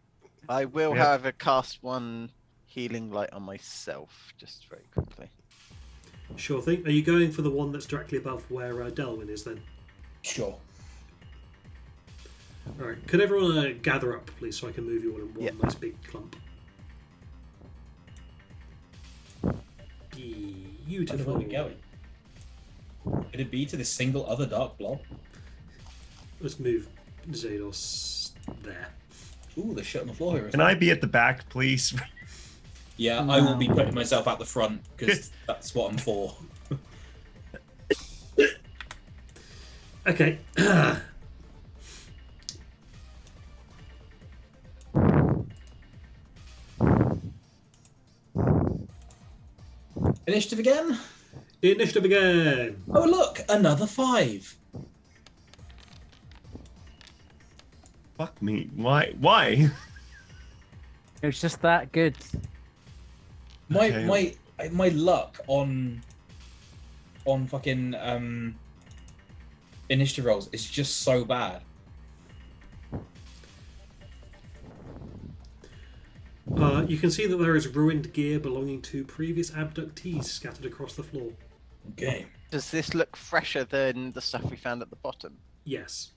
I will, Yep. however, cast one healing light on myself, just very quickly. Sure thing. Are you going for the one that's directly above where Delwyn is then? Sure. Alright, could everyone gather up, please, so I can move you all in one Yep. nice big clump? Beautiful. Where are we going? Could it be to this single other dark blob? Let's move Xados there. Ooh, there's shit on the floor here. Can I be at the back, please? Yeah, I will be putting myself out the front because that's what I'm for. Okay. Initiative again? Initiative again. Oh, look, another 5. Fuck me. Why? Why? It was just that good. My luck on fucking initiative rolls is just so bad. You can see that there is ruined gear belonging to previous abductees scattered across the floor. Okay. Does this look fresher than the stuff we found at the bottom? Yes.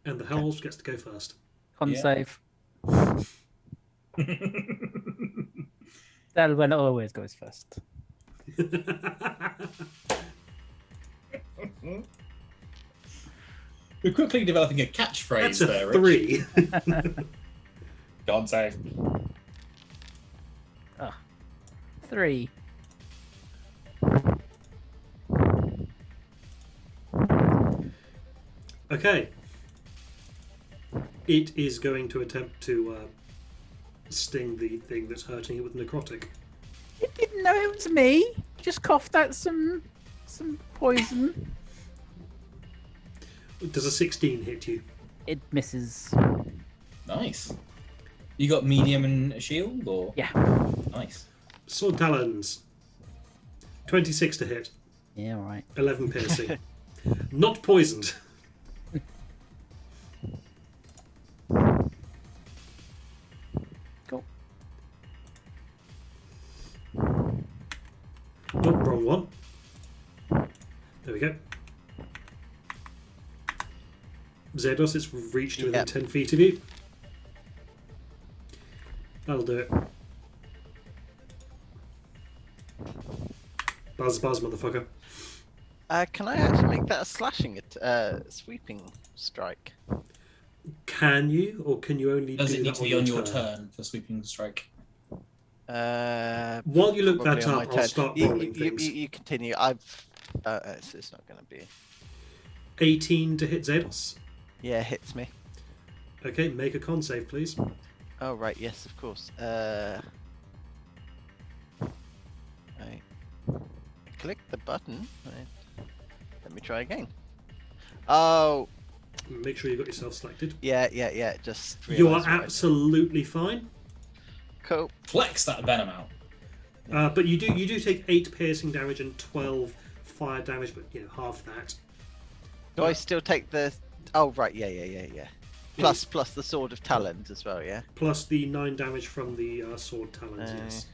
And the Hellwolf gets to go first. Con Yeah. save. Delwyn always goes first. We're quickly developing a catchphrase That's a there, Rich. 3. God save. 3. Okay. It is going to attempt to sting the thing that's hurting it with necrotic. You didn't know it was me. Just coughed out some poison. Does a 16 hit you? It misses. Nice. You got medium and a shield, or? Yeah. Nice. Sword talons. 26 to hit. Yeah, right. 11 piercing. Not poisoned. Cool. Oh, wrong one. There we go. Xados, it's reached within Yep. 10 feet of you. That'll do it. Buzz, buzz, motherfucker. Can I actually make that a slashing, sweeping strike? Can you, or can you only Does do it need that to be on your turn? turn for sweeping strike? While you look Probably that on my up, I'll turn. start You- rolling you, things. you continue. It's not going to be. 18 to hit Xados. Yeah, hits me. Okay, make a con save, please. Oh right, yes, of course. I clicked the button. Let me try again. Oh, Make sure you got yourself selected. yeah. Just You are realised what I- absolutely fine. cool. Flex that venom out. But you do take 8 piercing damage and 12 fire damage, but half that. Do I still take the? Oh right, yeah. Plus the sword of talons as well, yeah. Plus the 9 damage from the sword talons, yes.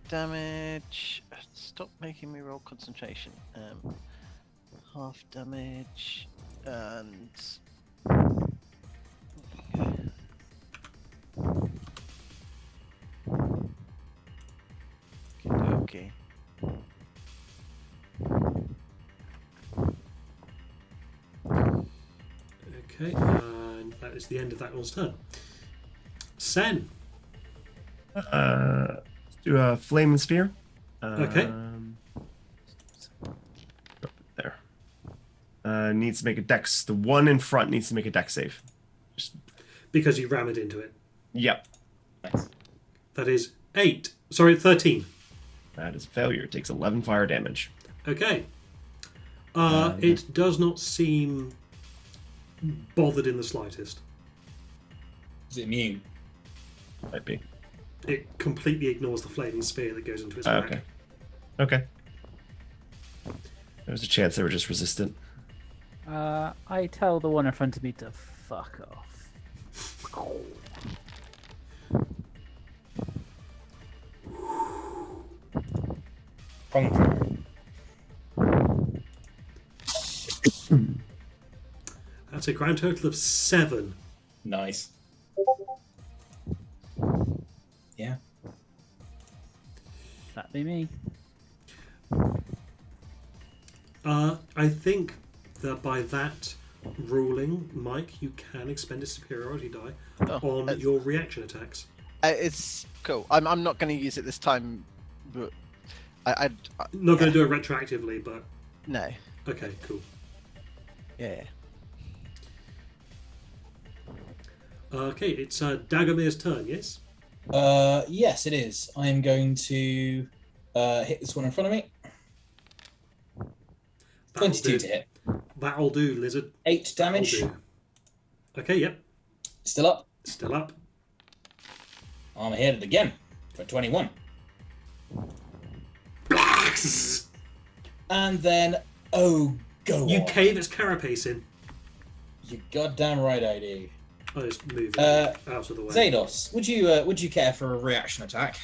Damage. Stop making me roll concentration. Half damage and. Okay. Okay, and that is the end of that one's turn. Sen. Let's do a flame and sphere. Okay. There. Needs to make a dex. The one in front needs to make a dex save. Just... Because you ram it into it. Yep. Nice. That is 8. Sorry, 13. That is a failure. It takes 11 fire damage. Okay. It does not seem bothered in the slightest. Is it immune? Might be. It completely ignores the flaming spear that goes into its back. Okay. Okay. There's a chance they were just resistant. I tell the one in front of me to fuck off. Conquer. That's a grand total of 7. Nice. Yeah. That'd be me. I think that by that ruling, Mike, you can expend a superiority die on your reaction attacks. It's cool. I'm not going to use it this time, but Not going to do it retroactively, but no. okay, cool. Yeah. Okay, it's Dagomir's turn. Yes. Yes, it is. I'm going to hit this one in front of me. 22 to hit. That'll do, lizard. 8 damage. That'll do. Okay, yep. Still up. Still up. I'm hit it again for 21. And then, go You on. cave its carapace in. You goddamn right I do. I just move it out of the way. Zados, would you care for a reaction attack?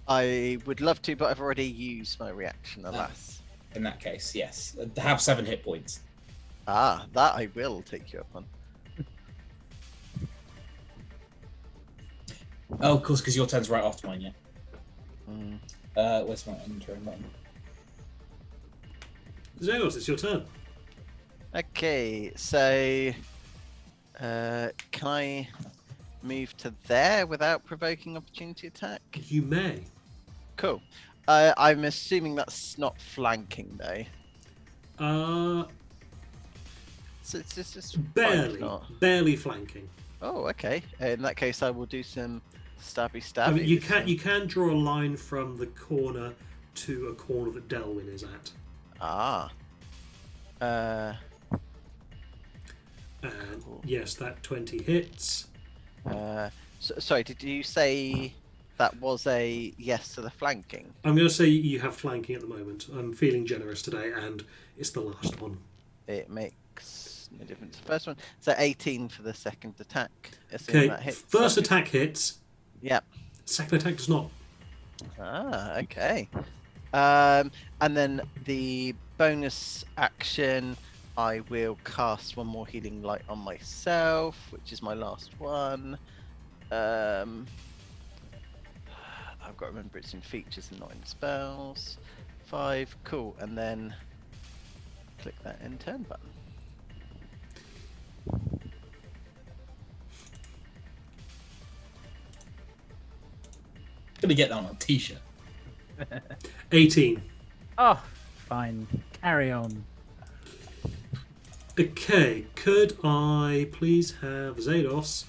I would love to, but I've already used my reaction, alas. In that case, yes. Have 7 hit points. Ah, that I will take you up on. Oh, of course, because your turn's right after mine, yeah. Mm. Where's my entering button? Zeros, it's your turn. Okay, so can I move to there without provoking opportunity attack? You may. Cool. I'm assuming that's not flanking though. So it's just Barely. Barely flanking. Oh, okay. In that case, I will do some stabby. I mean, you can draw a line from the corner to a corner that Delwyn is at. Ah. And Cool. yes, that 20 hits. Sorry, did you say that was a yes to the flanking? I'm going to say you have flanking at the moment. I'm feeling generous today, and it's the last one. It makes no difference. The first one, so 18 for the second attack. Okay, That hits. first attack hits. Yep. Second attack does not. Ah, okay. And then the bonus action, I will cast one more healing light on myself, which is my last one. I've got to remember it's in features and not in spells. 5, cool, and then click that end turn button. Gonna get that on a t-shirt. 18. Oh, fine. Carry on. Okay, could I please have Zados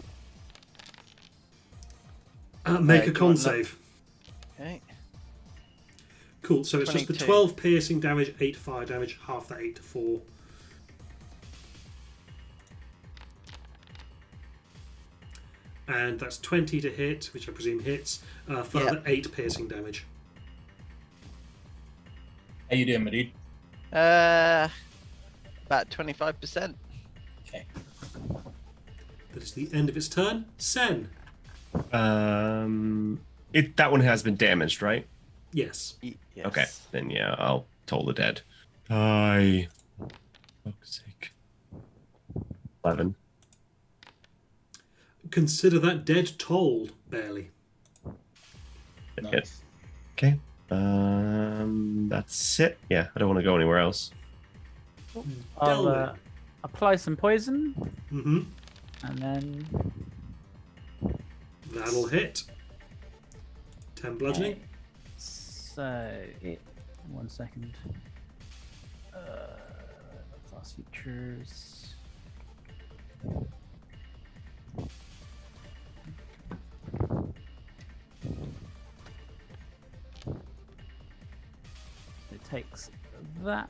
make a do you con want save? Okay. Cool, so it's just the 22. 12 piercing damage, 8 fire damage, half that 8 to 4. And that's 20 to hit, which I presume hits, further 8 piercing damage. How you doing, my dude? About 25%. Okay. That is the end of its turn. Sen. That one has been damaged, right? Yes. Yes. Okay, then yeah, I'll toll the dead. Die. Fuck's sake. 11. Consider that dead tolled, barely. Nice. Okay. That's it. Yeah, I don't want to go anywhere else. I'll Delwyn. apply some poison, Mm-hmm. and then That'll hit. 10 bludgeoning. So, one second. Class features. It takes that.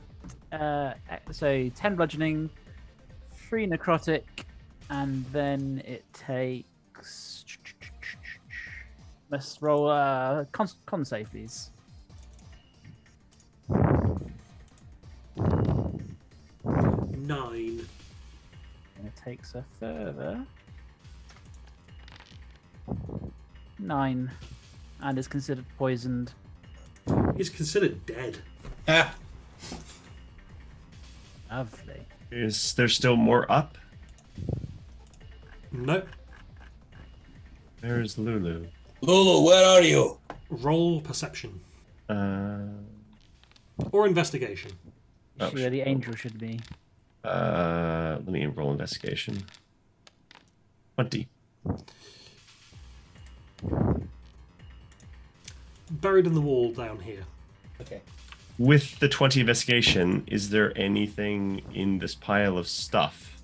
So 10 bludgeoning, 3 necrotic, and then it takes. Let's roll con save, please. Nine. And it takes a further 9, and is considered poisoned. He's considered dead. Ah, Lovely. Is there still more up? Nope. There's Lulu. Lulu, where are you? Roll perception Uh, or investigation. Oh, Where the angel should be. let me roll investigation. 20. Buried in the wall down here. Okay. With the 20 investigation, is there anything in this pile of stuff?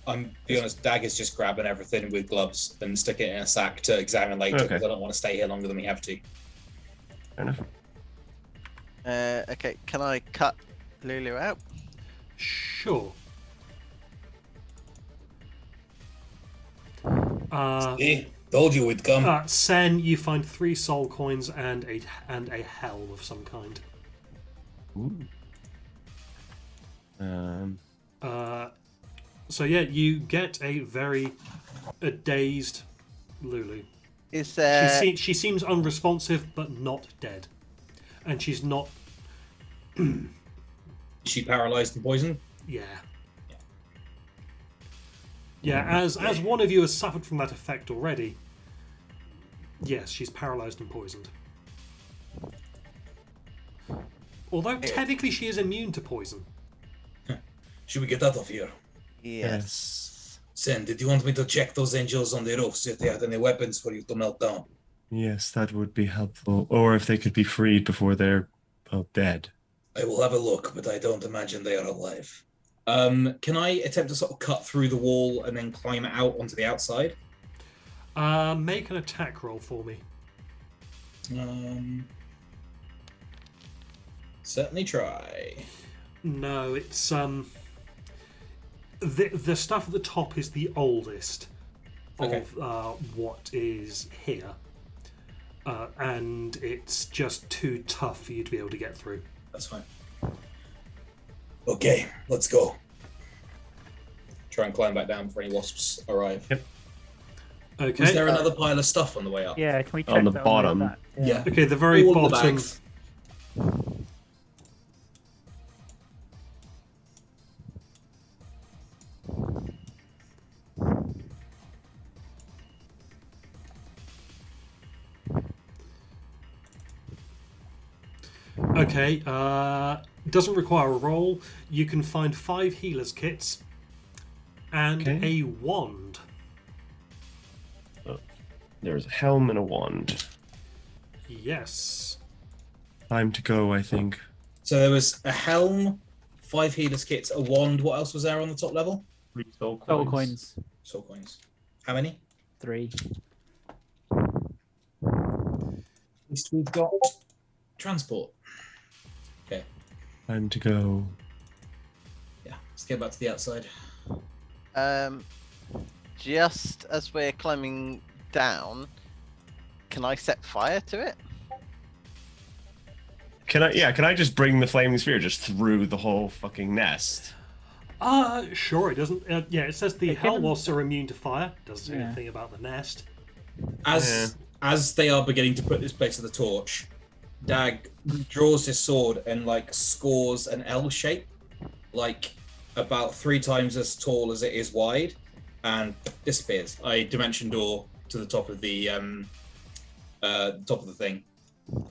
I'm be honest, Dag is just grabbing everything with gloves and sticking it in a sack to examine later Okay. because I don't want to stay here longer than we have to. Fair enough. Okay, can I cut Lulu out? Sure. See? Told you we'd come. Sen, you find 3 soul coins and a helm of some kind. Ooh. So yeah, you get a dazed Lulu. Is there? She seems unresponsive, but not dead, and she's not. Is she paralyzed and poisoned? Yeah. Yeah, as one of you has suffered from that effect already. Yes, she's paralyzed and poisoned. Although technically she is immune to poison. Should we get out of here? Yes. Sen, did you want me to check those angels on the roof, see if they had any weapons for you to melt down? Yes, that would be helpful. Or if they could be freed before they're, well, dead. I will have a look, but I don't imagine they are alive. Can I attempt to sort of cut through the wall and then climb out onto the outside? Make an attack roll for me. Certainly try. No, it's the stuff at the top is the oldest of what is here, and it's just too tough for you to be able to get through. That's fine. Okay, let's go. Try and climb back down before any wasps arrive. Yep. Okay. Is there another pile of stuff on the way up? Yeah, can we check On the that bottom. way back? Yeah. Okay, the very All of the bottom. bags. Okay, doesn't require a roll. You can find 5 healers kits and Okay. a wand. There's a helm and a wand. Yes. Time to go, I think. So there was a helm, 5 healers kits, a wand. What else was there on the top level? 3 soul coins. Soul coins. Soul coins. How many? 3. At least we've got transport. Okay. Time to go. Yeah, let's get back to the outside. Just as we're climbing down, can I set fire to it? Can I just bring the flaming sphere just through the whole fucking nest? Sure, it doesn't. Yeah, it says the Yeah, hell given- wasps are immune to fire. Doesn't say Yeah. anything about the nest. As they are beginning to put this place to the torch, Dag draws his sword and like scores an L shape, like about 3 times as tall as it is wide, and disappears. I dimension door to the top of the thing.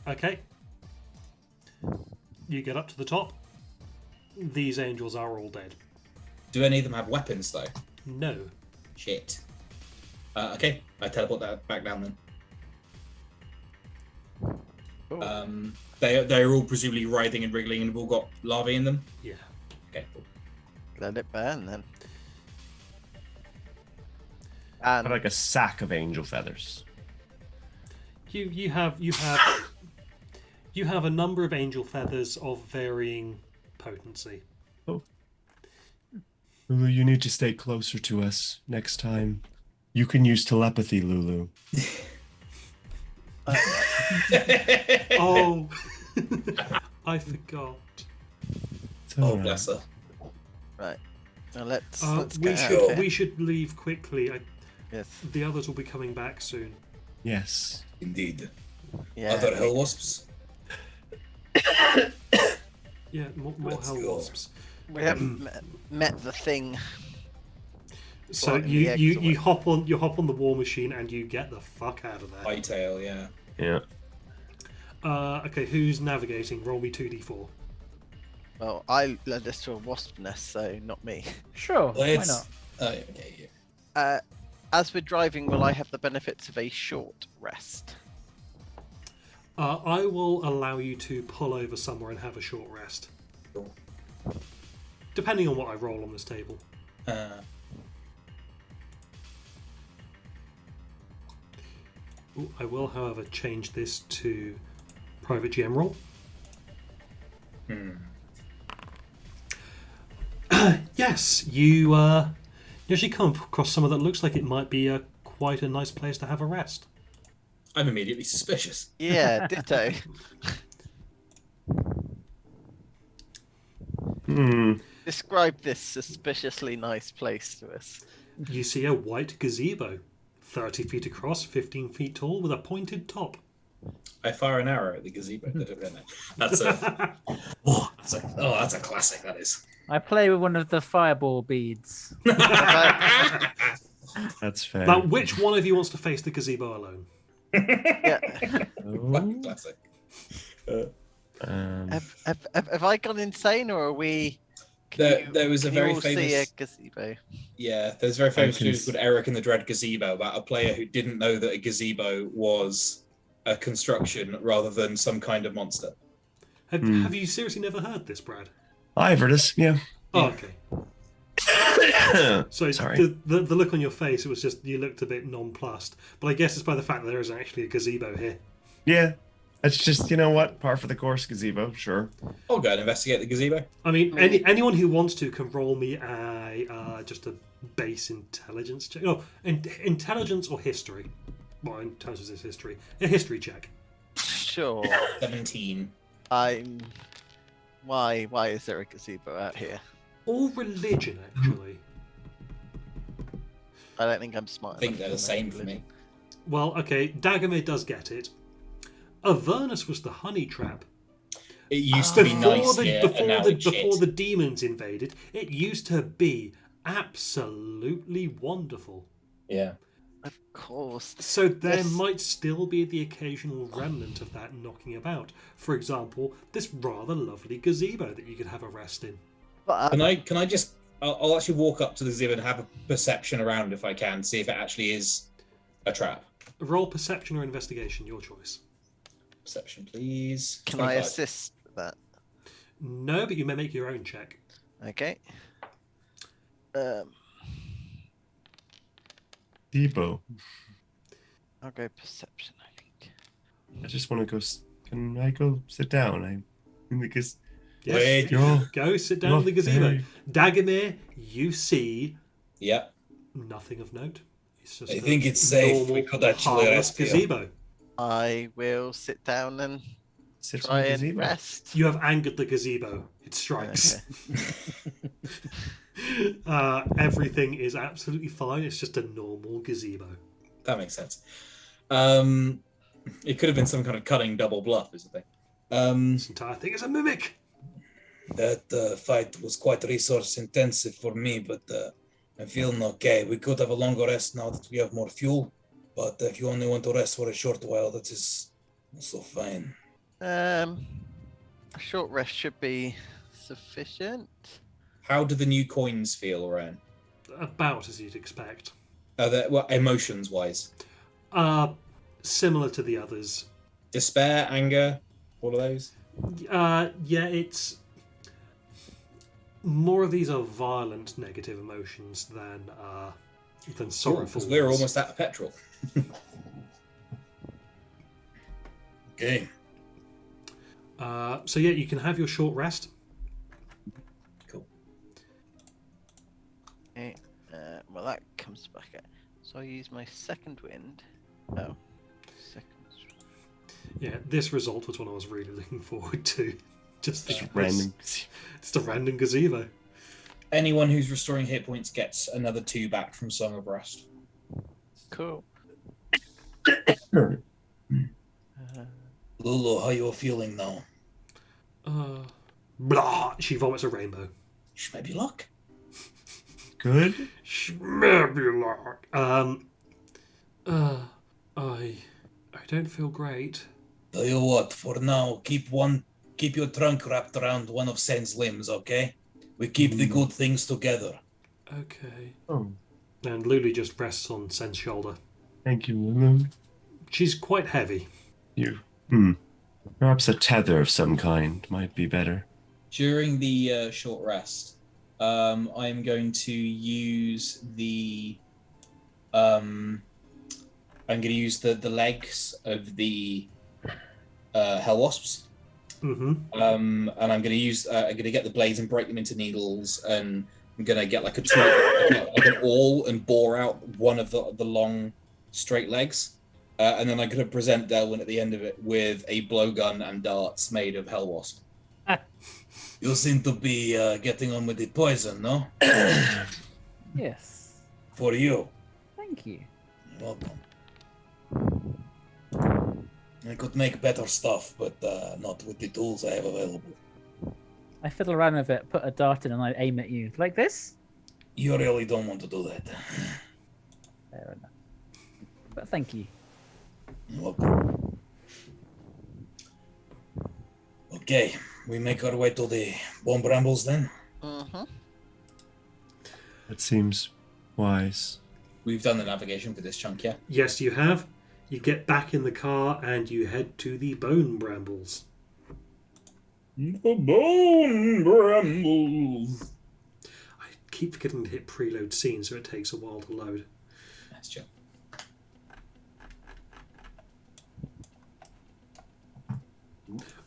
Okay. You get up to the top. These angels are all dead. Do any of them have weapons though? No. Shit. Okay, I teleport that back down then. Oh. They're all presumably writhing and wriggling and have all got larvae in them. Yeah. Okay, cool. Let it burn then. But And like a sack of angel feathers. You have a number of angel feathers of varying potency. Lulu, you need to stay closer to us next time. You can use telepathy, Lulu. Oh, I forgot. It's all Oh, right. bless her. right. Now let's We get out of here. we should leave quickly. Yes. The others will be coming back soon. Yes. Indeed. Yeah. Other hell wasps? Yeah, more Let's hell go. wasps. We haven't met the thing. So Flying the you eggs you, away. you hop on the war machine and you get the fuck out of there. Whitetail, yeah. Yeah. Okay, who's navigating? Roll me 2d4. Well, I led us to a wasp nest, so not me. Sure, why Let's. not? Okay, yeah. As we're driving, will I have the benefits of a short rest? I will allow you to pull over somewhere and have a short rest, Cool. depending on what I roll on this table. Ooh, I will, however, change this to private GM roll. Yes, you actually come across someone that looks like it might be quite a nice place to have a rest. I'm immediately suspicious. Yeah, ditto. Describe this suspiciously nice place to us. You see a white gazebo, 30 feet across, 15 feet tall, with a pointed top. I fire an arrow at the gazebo. That's a that's a classic. That is. I play with one of the fireball beads. That's fair. Now, which one of you wants to face the gazebo alone? Yeah. Oh, Classic. Have I gone insane, or are we? There was a can you very all see a famous. gazebo. Yeah, there's a very famous can dude s- called Eric and the Dread Gazebo about a player who didn't know that a gazebo was a construction rather than some kind of monster. Have you seriously never heard this, Brad? I've heard this. Yeah. Oh, okay. So Sorry. the look on your face, it was just you looked a bit nonplussed. But I guess it's by the fact that there isn't actually a gazebo here. Yeah. It's just, you know what? Par for the course, gazebo. Sure. I'll go and investigate the gazebo. I mean, anyone who wants to can roll me just a base intelligence check. No, intelligence or history. Well, intelligence is history. A history check. Sure. 17. Why is there a gazebo out here? Or religion, actually. I don't think I'm smart. I think enough they're to the know same for religion. me. Well, okay, Dagomir does get it. Avernus was the honey trap. It used to be nice here, and now it's before shit. the demons invaded, it used to be absolutely wonderful. Yeah. Of course. So there Yes. might still be the occasional remnant of that knocking about. For example, this rather lovely gazebo that you could have a rest in. But Can I just? I'll actually walk up to the gazebo and have a perception around if I can, see if it actually is a trap. Roll perception or investigation, your choice. Perception, please. can I 25. assist with that? No, but you may make your own check. Okay. Depot. I'll go perception, I think. I just want to go. Can I go sit down? I'm in the gaz. Yes, Wait. You're- go sit down you're in the gazebo. very- Dagomir, you see Yeah. nothing of note. It's just I a think it's safe. normal, We could actually harmless rest here. gazebo. I will sit down and Sit try in the and gazebo. rest. You have angered the gazebo. It strikes. Okay. Everything is absolutely fine. It's just a normal gazebo. That makes sense. It could have been some kind of cunning double bluff, is the thing. This entire thing is a mimic. That fight was quite resource intensive for me, but I'm feeling okay. We could have a longer rest now that we have more fuel, but if you only want to rest for a short while, that is also fine. A short rest should be sufficient. How do the new coins feel, Ryan? About as you'd expect. Well, emotions wise. Similar to the others. Despair, anger, all of those. Yeah, it's more of these are violent negative emotions than sorrowful. Because we're ones. almost out of petrol. Okay. So yeah, you can have your short rest. Cool. Okay. Well, that comes back at. So I use my second wind. Oh, second. Yeah, this result was one I was really looking forward to. Just Random. It's a random gazebo. Anyone who's restoring hit points gets another 2 back from Song of Rest. Cool. Lulu, how you feeling now? Blah. She vomits a rainbow. Maybe luck. Good. Schmabulok. I don't feel great. Tell you what, for now, keep your trunk wrapped around one of Sen's limbs, okay? We keep the good things together. Okay. Oh, And Lulu just rests on Sen's shoulder. thank you, Lulu. She's quite heavy. Perhaps a tether of some kind might be better. During the short rest, I'm going to use the legs of the hell wasps. Mm-hmm. And I'm going to get the blades and break them into needles, and I'm going to get like an awl and bore out one of the long straight legs. And then I'm going to present Delwyn at the end of it with a blowgun and darts made of hell wasp. You seem to be getting on with the poison, no? Yes. For you. Thank you. You're welcome. I could make better stuff, but not with the tools I have available. I fiddle around with it, put a dart in, and I aim at you. Like this? You really don't want to do that. Fair enough. But thank you. You're welcome. Okay, we make our way to the bomb brambles then. Mm-hmm. That seems wise. We've done the navigation for this chunk, yeah? Yes, you have. You get back in the car and you head to the bone brambles. The bone brambles. I keep forgetting to hit preload scene, so it takes a while to load. That's true.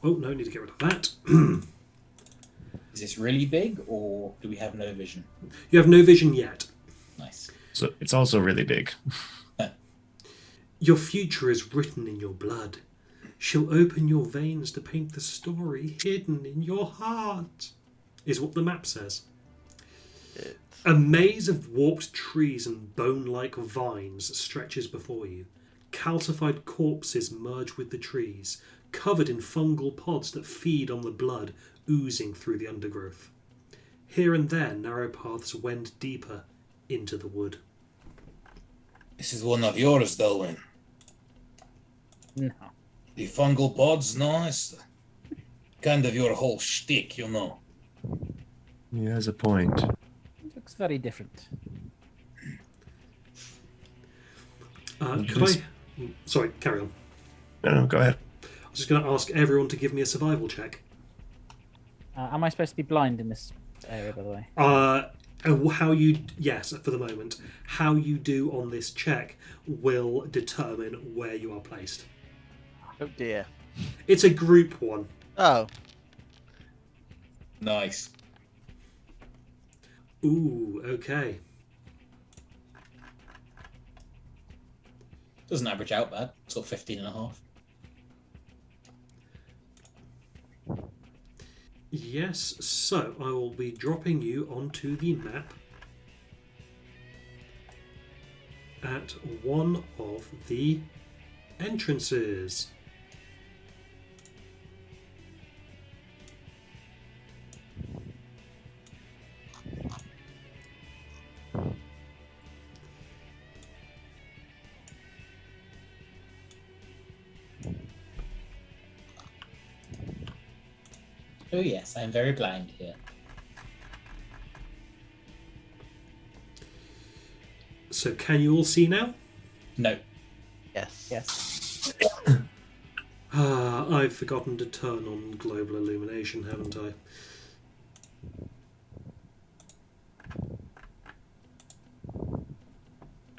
Oh, no, I need to get rid of that. Is this really big, or do we have no vision? You have no vision yet. Nice. So it's also really big. Your future is written in your blood. She'll open your veins to paint the story hidden in your heart, is what the map says. A maze of warped trees and bone-like vines stretches before you. Calcified corpses merge with the trees, covered in fungal pods that feed on the blood oozing through the undergrowth. Here and there, narrow paths wend deeper into the wood. This is one of yours, Delwyn. No. The fungal pods, no? It's kind of your whole shtick, you know. He has a point. It looks very different. Could I... Sorry, carry on. No, go ahead. I was just going to ask everyone to give me a survival check. Am I supposed to be blind in this area, by the way? How you... Yes, for the moment. How you do on this check will determine where you are placed. Oh dear. It's a group one. Oh. Nice. Ooh, okay. Doesn't average out bad. Sort of 15 and a half. Yes, so I will be dropping you onto the map at one of the entrances. Oh yes, I'm very blind here. So can you all see now? No. Yes. Yes. I've forgotten to turn on global illumination, haven't I?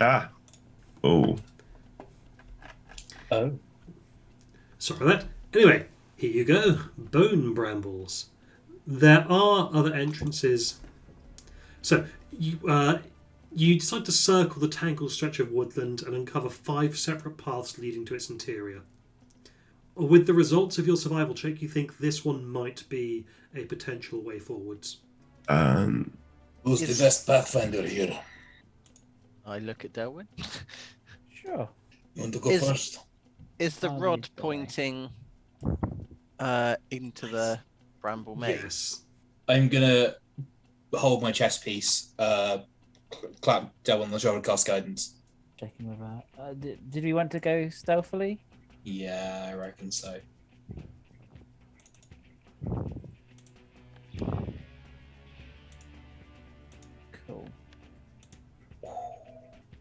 Ah. Oh. Oh. Sorry about that. Anyway, here you go. Bone brambles. There are other entrances. So, you decide to circle the tangled stretch of woodland and uncover 5 separate paths leading to its interior. With the results of your survival check, you think this one might be a potential way forwards. Who's the best pathfinder here? I look at Delwyn. Sure. You want to go Is- first? Is the I'll rod lead the way. pointing into the bramble maze? Yes. I'm gonna hold my chess piece, clap down on the shoulder, cast guidance. Checking with that. Did we want to go stealthily? Yeah, I reckon so. Cool.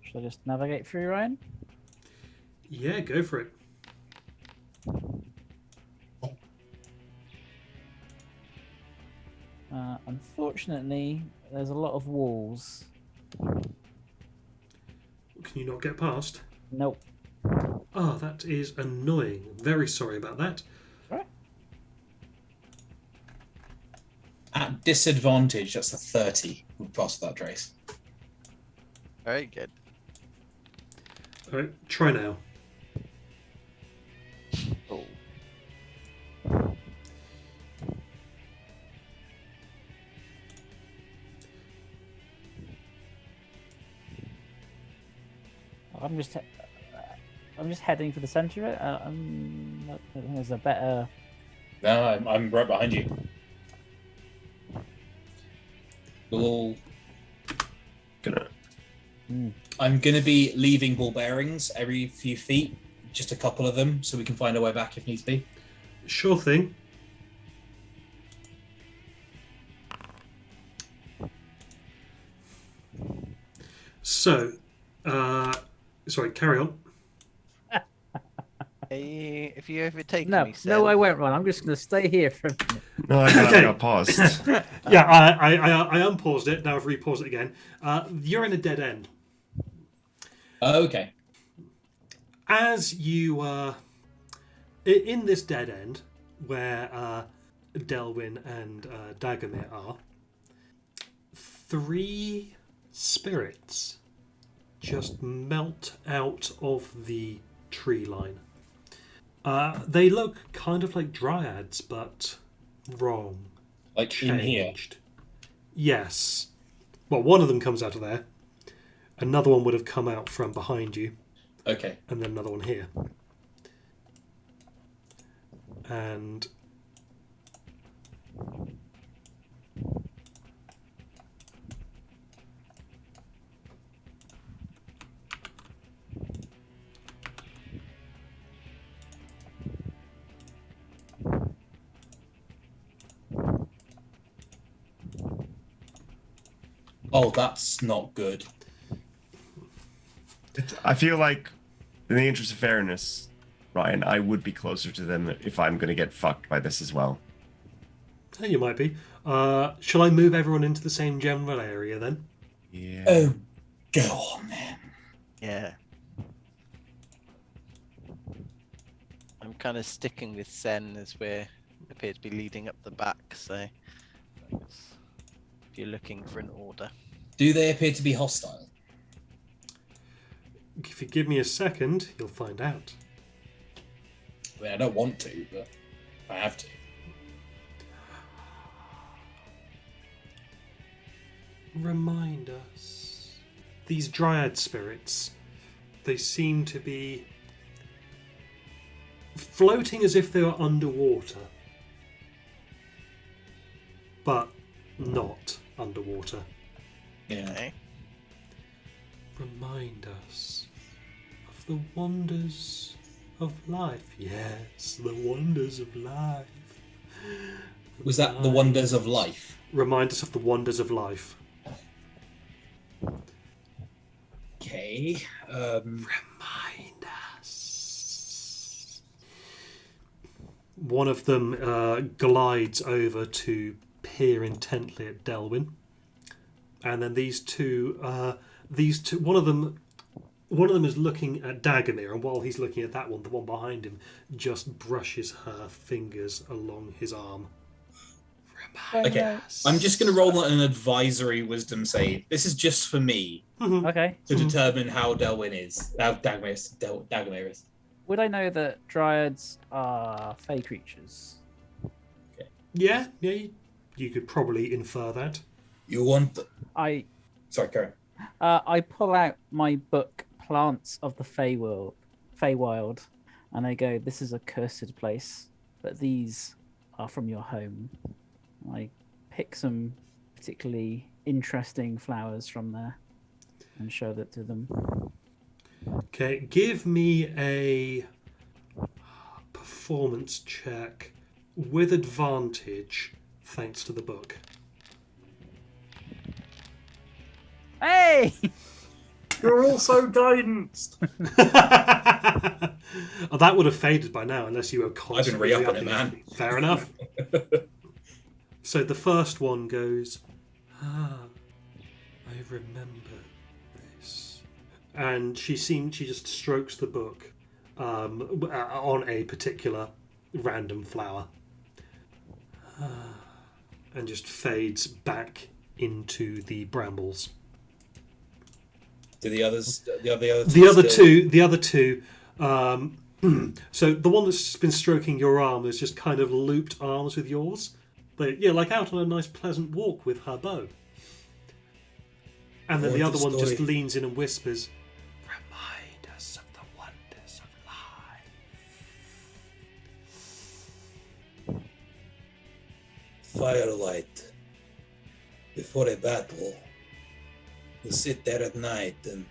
Should I just navigate through, Ryan? Yeah, go for it. Unfortunately, there's a lot of walls. Can you not get past? Nope. Oh, that is annoying. Very sorry about that. Right. At disadvantage, that's a 30. We'll pass that trace. Very good. Alright, try now. Oh. I'm just heading for the centre of it. I think there's a better. No, I'm right behind you. We'll... Gonna. I'm gonna be leaving ball bearings every few feet, just a couple of them, so we can find our way back if needs be. Sure thing. So, sorry, carry on. If you overtake No, me, Sen, no, I won't run. I'm just going to stay here for a minute. No, I got paused. Yeah, I unpaused it. Now I've repaused it again. You're in a dead end. Okay. As you in this dead end where Delwyn and Dagomir are, 3 spirits just melt out of the tree line. They look kind of like dryads, but wrong. Like in here. Changed. Yes. Well, one of them comes out of there. Another one would have come out from behind you. Okay. And then another one here. And Oh, that's not good. I feel like, in the interest of fairness, Ryan, I would be closer to them if I'm going to get fucked by this as well. yeah, you might be. Shall I move everyone into the same general area then? Yeah. Oh, go on then. yeah. I'm kind of sticking with Sen as we appear to be leading up the back, so if you're looking for an order. Do they appear to be hostile? If you give me a second, you'll find out. I mean, I don't want to, but I have to. Remind us. These dryad spirits, they seem to be floating as if they were underwater, but not underwater. Yeah. Okay. Remind us of the wonders of life. Yes, the wonders of life. Was that the wonders of life? Remind us of the wonders of life. Okay. Remind us. One of them glides over to peer intently at Delwyn, and then these two, one of them is looking at Dagomir, and while he's looking at that one, the one behind him just brushes her fingers along his arm. Okay, I'm just going to roll an advisory wisdom save. This is just for me Okay. to determine how Dagomir is. Would I know that dryads are fey creatures? Yeah, you could probably infer that. You want... I Sorry, Karen. I pull out my book, Plants of the Feywild, and I go, "This is a cursed place, but these are from your home." I pick some particularly interesting flowers from there and show that to them. Okay, give me a performance check with advantage, thanks to the book. Hey! You're also guidanced. Oh, that would have faded by now, unless you were constantly re-upping it, man. Fair enough. So the first one goes, I remember this. And she just strokes the book on a particular random flower. And just fades back into the brambles. Do the others... The other two. So the one that's been stroking your arm has just kind of looped arms with yours. But yeah, like out on a nice pleasant walk with her bow. And then the other one just leans in and whispers, "Remind us of the wonders of life." Firelight. Before a battle, you sit there at night and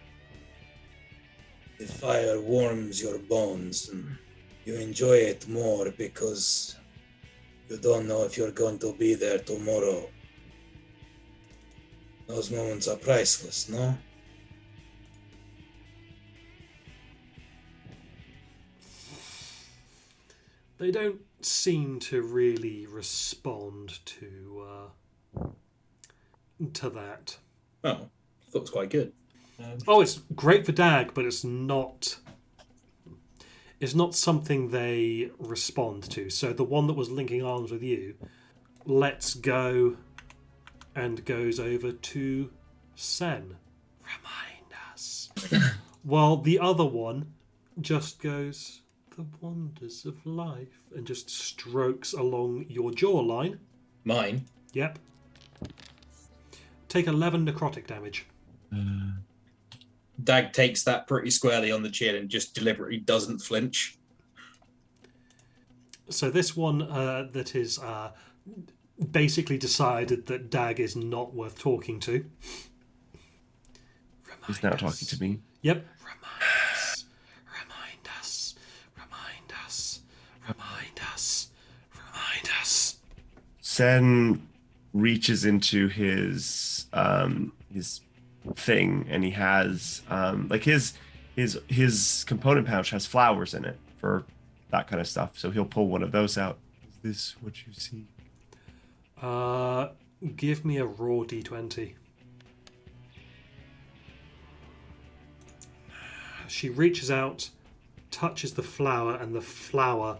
the fire warms your bones and you enjoy it more because you don't know if you're going to be there tomorrow. Those moments are priceless, no? They don't seem to really respond to that. Oh, I thought it was quite good. It's great for Dag, but it's not something they respond to. So the one that was linking arms with you lets go and goes over to Sen. Remind us. While the other one just goes, "The wonders of life," and just strokes along your jawline. Mine? Yep. Take 11 necrotic damage. Dag takes that pretty squarely on the chin and just deliberately doesn't flinch. So this one that is basically decided that Dag is not worth talking to. He's now talking to me. Yep. Remind us. Remind us. Remind us. Remind us. Remind us. Sen reaches into his thing, and he has his component pouch has flowers in it for that kind of stuff. So he'll pull one of those out. Is this what you see? Give me a raw d20. She reaches out, touches the flower, and the flower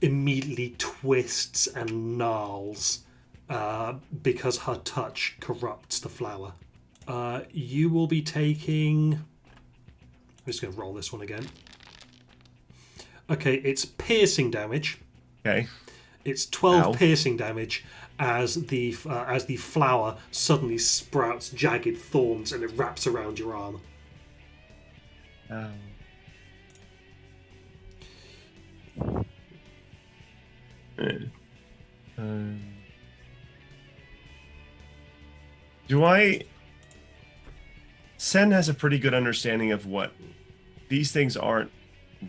immediately twists and gnarls because her touch corrupts the flower. You will be taking... I'm just going to roll this one again. Okay, it's piercing damage. Okay. It's 12 Ow. piercing damage as the flower suddenly sprouts jagged thorns and it wraps around your arm. Ow. Do I... Sen has a pretty good understanding of what... These things aren't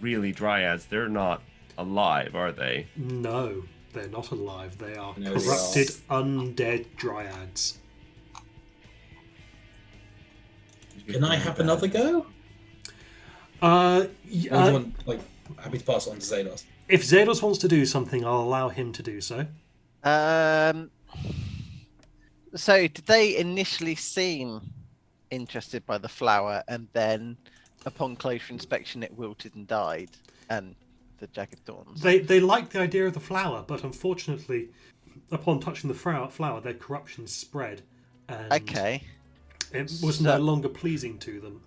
really dryads. They're not alive, are they? No, they're not alive. They are No, they corrupted, undead dryads. Can I have another go? Uh, Or do you want, happy to pass it on to Xenos? If Zedos wants to do something, I'll allow him to do so. So did they initially seem interested by the flower, and then upon closer inspection it wilted and died, and the jagged thorns? They liked the idea of the flower, but unfortunately, upon touching the flower, their corruption spread, and Okay. it was no longer pleasing to them.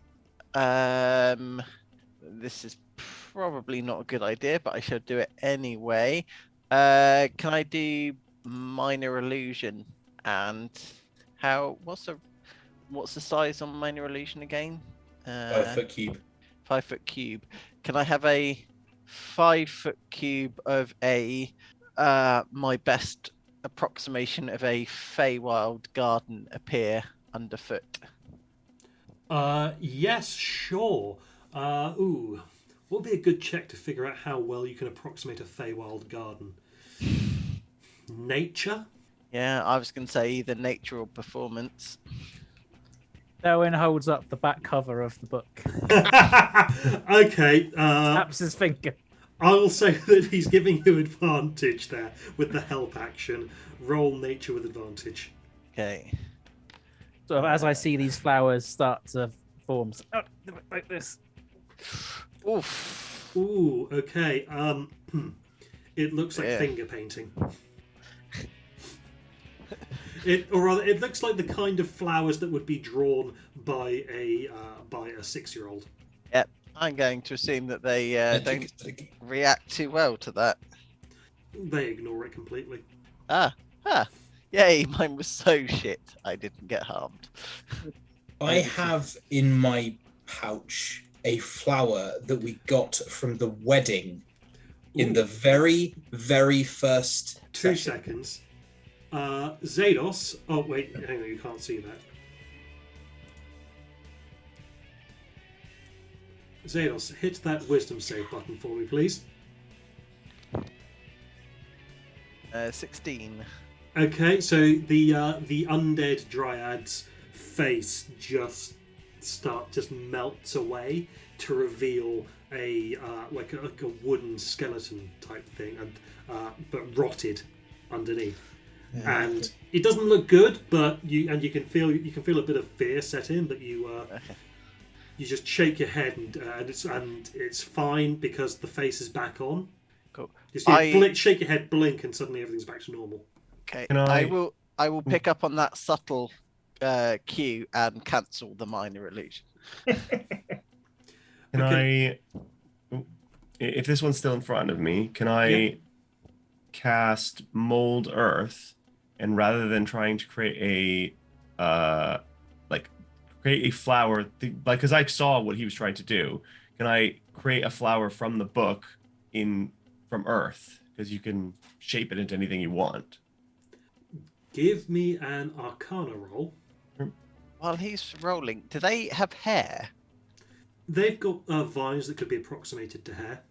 This is probably not a good idea, but I shall do it anyway. Can I do minor illusion? And what's the size on minor illusion again? 5-foot cube. 5-foot cube. Can I have a 5-foot cube of my best approximation of a Feywild garden appear underfoot? Yes, sure. What would be a good check to figure out how well you can approximate a Feywild garden? Nature? Yeah, I was going to say either nature or performance. Darwin holds up the back cover of the book. Okay. Taps his finger. I will say that he's giving you advantage there with the help action. Roll nature with advantage. Okay. So as I see these flowers start to form, like this. Oof. Ooh, okay. It looks like Yeah. finger painting. It looks like the kind of flowers that would be drawn by a 6-year-old. Yep. I'm going to assume that they Magic don't is tricky. react too well to that. They ignore it completely. Yay, mine was so shit I didn't get harmed. I have in my pouch a flower that we got from the wedding in Ooh. the very, very first 2 session. seconds. Zados. Oh wait, hang on, you can't see that. Zados, hit that wisdom save button for me, please. 16. Okay, so the undead dryad's face just melts away to reveal a like a wooden skeleton type thing, and but rotted underneath. Yeah. And it doesn't look good, but you can feel a bit of fear set in. But you you just shake your head and it's fine because the face is back on. Cool. You see shake your head, blink, and suddenly everything's back to normal. Okay. Can I I- will pick up on that subtle cue and cancel the minor illusion. Can Okay. if this one's still in front of me, can I Yeah. cast Mold Earth, and rather than trying to create create a flower, because I saw what he was trying to do, can I create a flower from the book from Earth? Because you can shape it into anything you want. Give me an Arcana roll. While he's rolling, do they have hair? They've got vines that could be approximated to hair.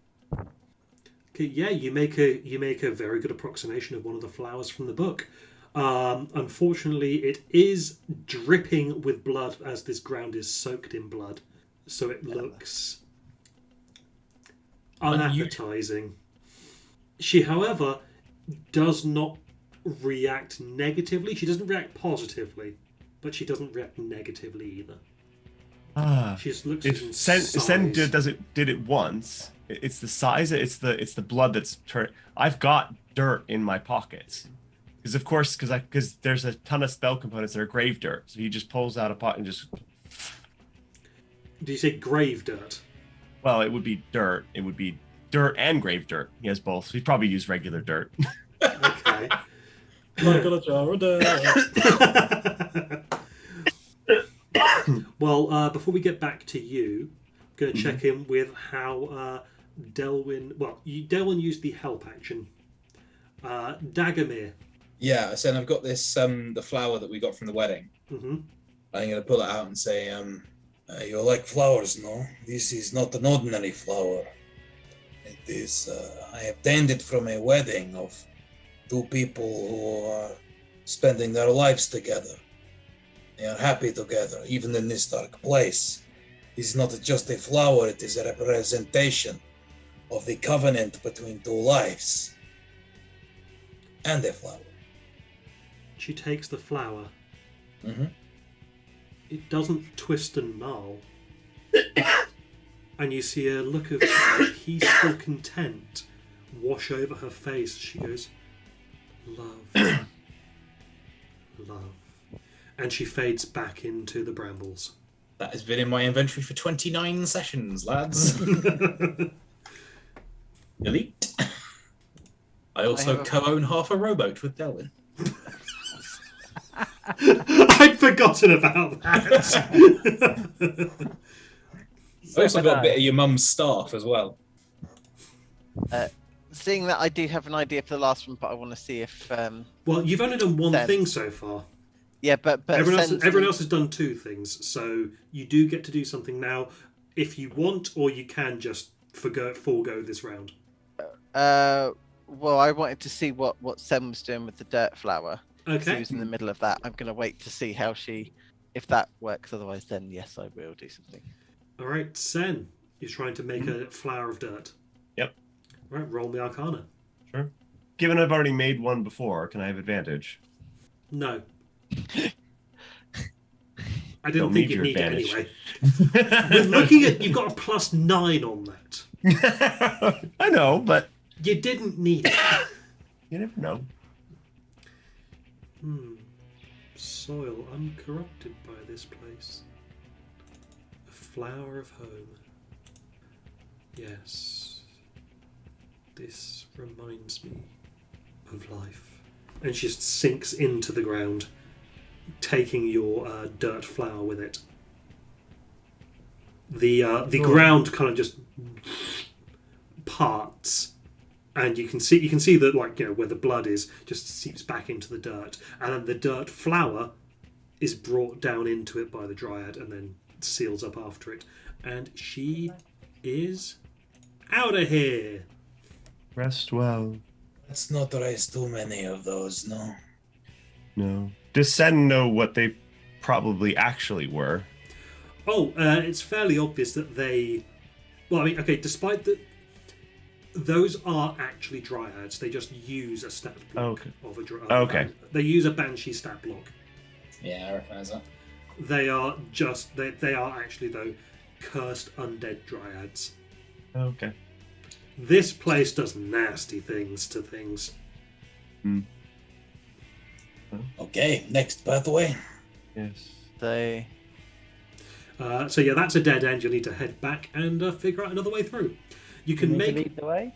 Okay, yeah, you make a very good approximation of one of the flowers from the book. Unfortunately, it is dripping with blood as this ground is soaked in blood, so it looks unappetizing. She, however, does not react negatively. She doesn't react positively, but she doesn't react negatively either. She just looks at it in If Sen size. did it once, it's the size. It's the blood that's turned. I've got dirt in my pockets, because there's a ton of spell components that are grave dirt. So he just pulls out a pot and just. Do you say grave dirt? Well, it would be dirt. It would be dirt and grave dirt. He has both. So he'd probably use regular dirt. Okay. Like on a jar of dirt. Well, before we get back to you, I'm going to check in with how Delwyn. Well, Delwyn used the help action. Dagamir. Yeah, so I've got this the flower that we got from the wedding. Mm-hmm. I'm gonna pull it out and say, You like flowers, no? This is not an ordinary flower. It is, I obtained it from a wedding of two people who are spending their lives together. They are happy together, even in this dark place. It's not just a flower, it is a representation of the covenant between two lives and a flower. She takes the flower. Mm-hmm. It doesn't twist and gnarl. And you see a look of peaceful content wash over her face. She goes, love. Love. And she fades back into the brambles. That has been in my inventory for 29 sessions, lads. Elite. I also co-own half a rowboat with Delwyn. I'd forgotten about that. I also got a bit of your mum's staff as well. Seeing that I do have an idea for the last one, but I want to see if... Well, you've only done one Sense. thing so far. Yeah, but everyone else has done two things, so you do get to do something now if you want, or you can just forego this round. Well, I wanted to see what Sen was doing with the dirt flower. Okay. She was in the middle of that. I'm going to wait to see how if that works. Otherwise, then yes, I will do something. All right, Sen, you're trying to make a flower of dirt. Yep. All right, roll me Arcana. Sure. Given I've already made one before, can I have advantage? No. I didn't Don't think need you'd your need advantage. it anyway. But looking at, you've got a +9 on that. I know, but You didn't need it. you never know. Soil uncorrupted by this place. A flower of home. Yes. This reminds me of life. And she just sinks into the ground, taking your dirt flower with it. The ground kind of just parts, and you can see that, like, you know, where the blood is just seeps back into the dirt, and then the dirt flower is brought down into it by the dryad and then seals up after it, and she is out of here. Rest well. Let's not raise too many of those, no. No. Does Sen know what they probably actually were? Oh, it's fairly obvious that they... Well, I mean, okay, despite that... Those are actually dryads. They just use a stat block of a dryad. Okay. They use a banshee stat block. Yeah, I recognize that. They are just... They are actually, though, cursed undead dryads. Okay. This place does nasty things to things. Okay, next pathway. Yes. So So yeah, that's a dead end. You'll need to head back and figure out another way through. You can You need to make... lead the way.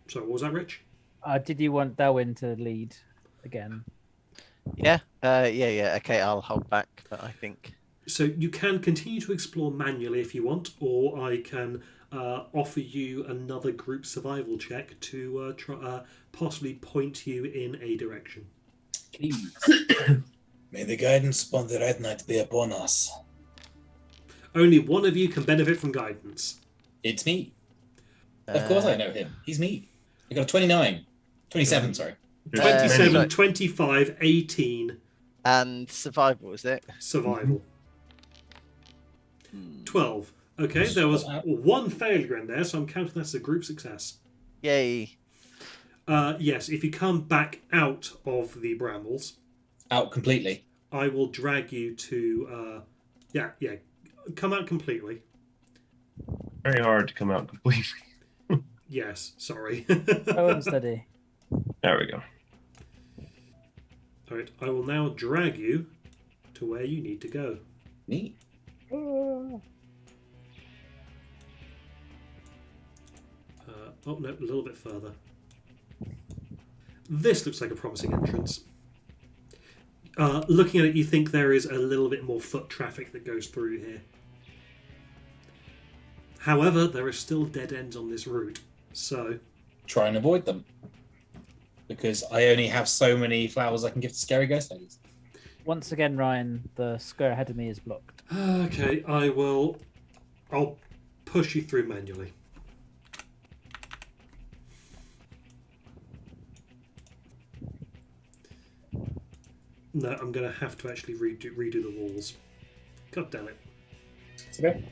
Sorry, what was that, Rich? Did you want Darwin to lead again? yeah. Okay, I'll hold back, but I think. So you can continue to explore manually if you want, or I can offer you another group survival check to possibly point you in a direction. Please. May the guidance upon the Red Knight be upon us. Only one of you can benefit from guidance. It's me. Of course I know him. He's me. I got a 29. 27, sorry. 27, sorry. 25, 18, And survival, is it? survival. 12. Okay, there was one failure in there, so I'm counting that as a group success. Yay. Yes, if you come back out of the brambles, Out completely. I will drag you to... come out completely. Very hard to come out completely. Yes, sorry. Oh, unsteady. There we go. Alright, I will now drag you to where you need to go. Neat. Oh no, a little bit further. This looks like a promising entrance. Looking at it, you think there is a little bit more foot traffic that goes through here. However, there are still dead ends on this route, so... Try and avoid them. Because I only have so many flowers I can give to scary ghost ladies. Once again, Ryan, the square ahead of me is blocked. Okay, I'll push you through manually. No, I'm going to have to actually redo the walls. God damn it. It's okay.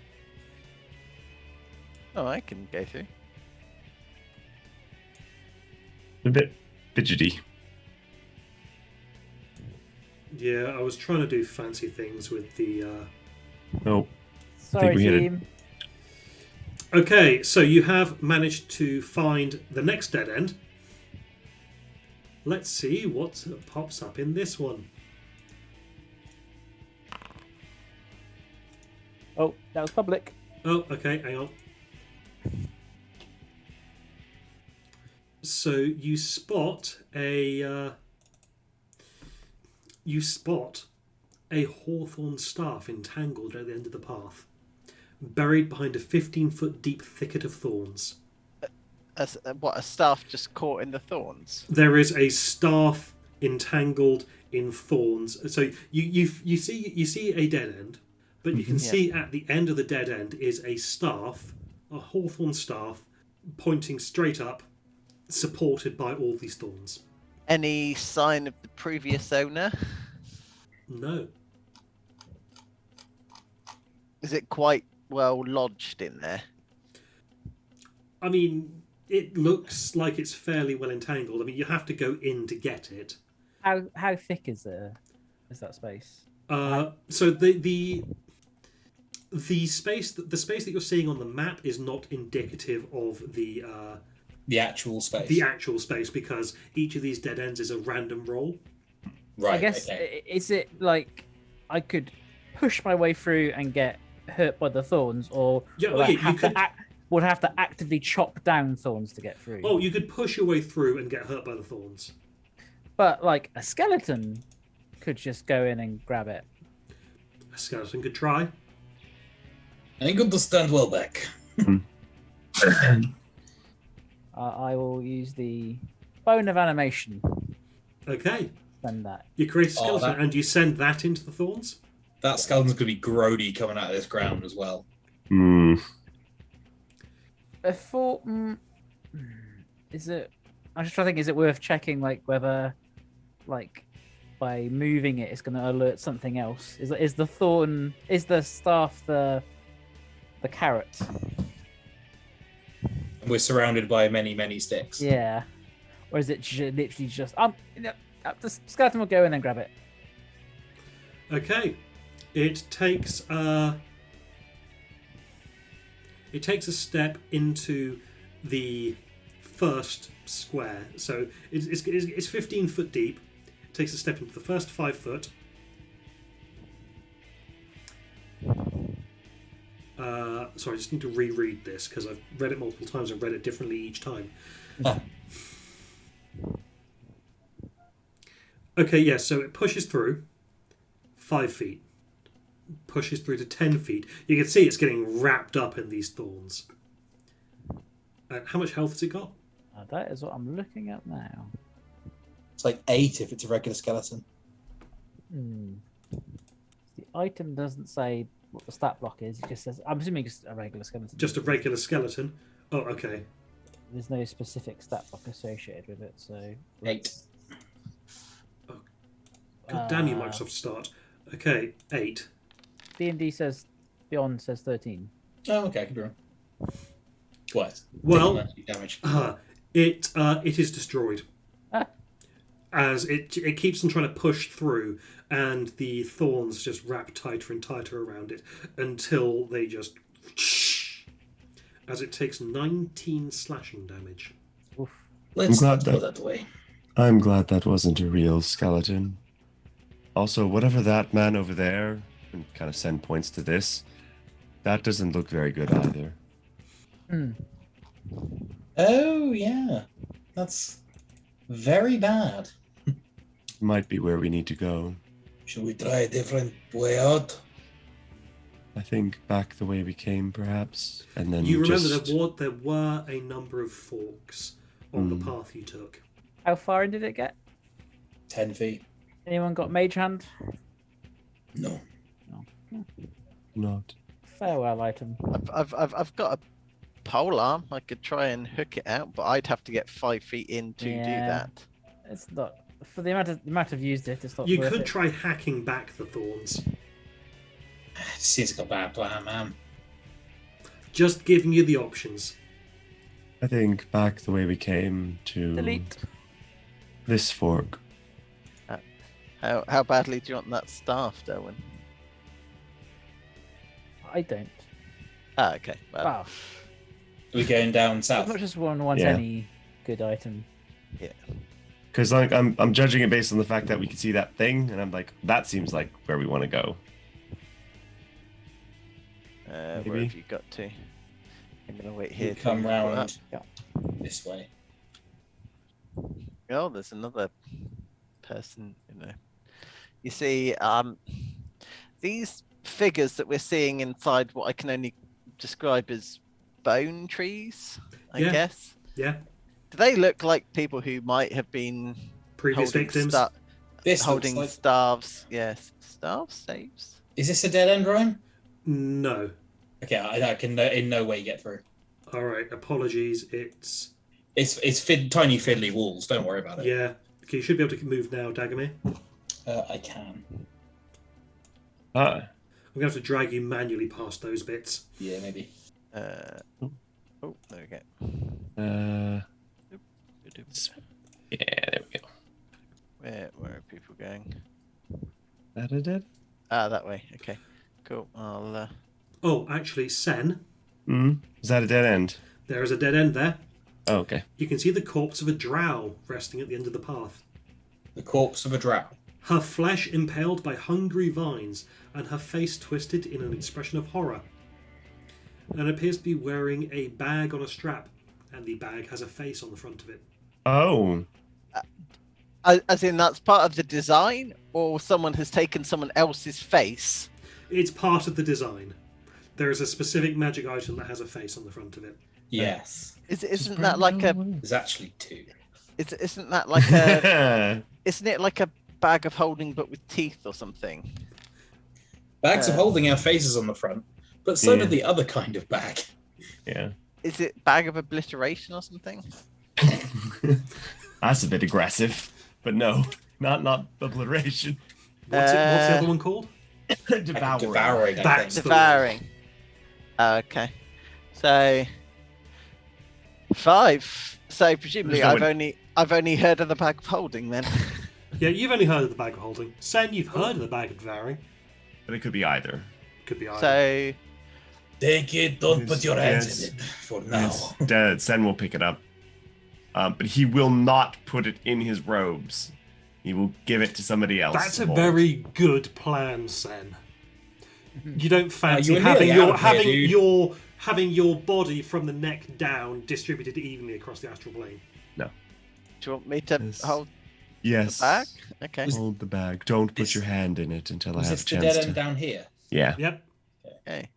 Oh, I can go through. A bit fidgety. Yeah, I was trying to do fancy things with the. Oh, Sorry, we hit it. team. Okay, so you have managed to find the next dead end. Let's see what pops up in this one. Oh, that was public. Oh, okay, hang on. So you spot a hawthorn staff entangled at the end of the path, buried behind a 15-foot deep thicket of thorns. A staff just caught in the thorns? There is a staff entangled in thorns. So you see a dead end, but you can see at the end of the dead end is a staff, a hawthorn staff, pointing straight up, supported by all these thorns. Any sign of the previous owner? No. Is it quite well lodged in there? I mean, it looks like it's fairly well entangled. I mean, you have to go in to get it. How thick is that space? So the space that you're seeing on the map is not indicative of the actual space. The actual space, because each of these dead ends is a random roll. Right. I guess Okay. is it like I could push my way through and get hurt by the thorns, or Yeah, would I okay, you have could- would have to actively chop down thorns to get through? Oh, you could push your way through and get hurt by the thorns. But like a skeleton could just go in and grab it. A skeleton could try. I'm going to stand well back. I will use the bone of animation. Okay. Send that. You create a skeleton that- and you send that into the thorns. That skeleton's going to be grody coming out of this ground as well. Hmm. Before, is it? I'm just trying to think. Is it worth checking, like whether, like, by moving it, it's going to alert something else? Is the thorn? Is the staff the carrot? We're surrounded by many, many sticks. Yeah. Or is it literally just the skeleton will go in and grab it? Okay. It takes a step into the first square. So it's 15 foot deep. It takes a step into the first 5 foot. Sorry, I just need to reread this because I've read it multiple times and read it differently each time. Oh. Okay, yeah, so it pushes through 5 feet. Pushes through to 10 feet. You can see it's getting wrapped up in these thorns. How much health has it got? That is what I'm looking at now. It's like 8 if it's a regular skeleton. The item doesn't say what the stat block is. It just says, I'm assuming it's a regular skeleton. Just a regular skeleton. Oh, okay. There's no specific stat block associated with it, so 8. God damn you, Microsoft Start. Okay, 8. D&D says Beyond says 13. Oh, okay, I could be wrong. What? Well, Damage. it is destroyed. Ah. As it keeps on trying to push through, and the thorns just wrap tighter and tighter around it until they just... as it takes 19 slashing damage. Oof. Let's I'm not glad go that- that way. I'm glad that wasn't a real skeleton. Also, whatever that man over there, and kind of send points to this, that doesn't look very good either. Oh, yeah. That's very bad. Might be where we need to go. Should we try a different way out? I think back the way we came, perhaps, and then You remember just... there were a number of forks on the path you took. How far in did it get? 10 feet. Anyone got mage hand? No. not. Farewell item. I've got a pole arm. I could try and hook it out, but I'd have to get 5 feet in to do Yeah. that. It's not for the amount I've used it. It's not. You worth could it. try hacking back the thorns. Seems like a bad plan, man. Just giving you the options. I think back the way we came to Delete. this fork. How badly do you want that staff, Derwin? I don't. Ah, okay. Well, Wow. We're going down As south. much as one wants Yeah. any good item. Because like I'm judging it based on the fact that we can see that thing, and I'm like, that seems like where we want to go. where Maybe. have you got to? I'm gonna wait here. You till come you call round up. this way. Oh, there's another person. You see, these figures that we're seeing inside what I can only describe as bone trees, I Yeah. guess. Yeah. Do they look like people who might have been Previous holding victims. This holding looks like. staves? Yes, staves, saves. Is this a dead end, Ryan? No. Okay, I can in no way get through. All right. Apologies. It's Tiny fiddly walls. Don't worry about it. yeah. Okay, you should be able to move now, Dagomir. I can. Ah, I'm gonna have to drag you manually past those bits. Yeah, maybe. Oh, there we go. yeah, there we go. Where are people going? That it did? Ah, that way. Okay, cool. I'll. Oh, actually, Sen, Is that a dead end? there is a dead end there. Oh, okay. You can see the corpse of a drow resting at the end of the path. The corpse of a drow. Her flesh impaled by hungry vines, and her face twisted in an expression of horror. And appears to be wearing a bag on a strap, and the bag has a face on the front of it. Oh, As in, that's part of the design, or someone has taken someone else's face. It's part of the design. There is a specific magic item that has a face on the front of it. Yes. Isn't that like a? There's actually two. Isn't that like a? Isn't it like a bag of holding, but with teeth or something? Bags of holding our faces on the front, but so Yeah. did the other kind of bag. yeah. Is it bag of obliteration or something? That's a bit aggressive, but no, not obliteration. What's the other one called? Devouring. Devouring. I That's think. the- Devouring. Okay, so 5. So presumably, There's no I've only heard of the bag of holding then. Yeah, you've only heard of the bag of holding. Sen, you've heard of the bag of devouring. But it could be either. Could be either. So Take it, don't put your hands Yes. in it for now. Yes, Sen will pick it up. But he will not put it in his robes. He will give it to somebody else. That's to a hold. very good plan, Sen. You don't fancy you're having nearly your out here, dude. having your body from the neck down distributed evenly across the astral plane. do you want me to Yes. hold Yes. the bag? Okay. Hold the bag. Don't put This- your hand in it until I Was have this a the chance dead to. end down here? Yeah. Yep. Okay.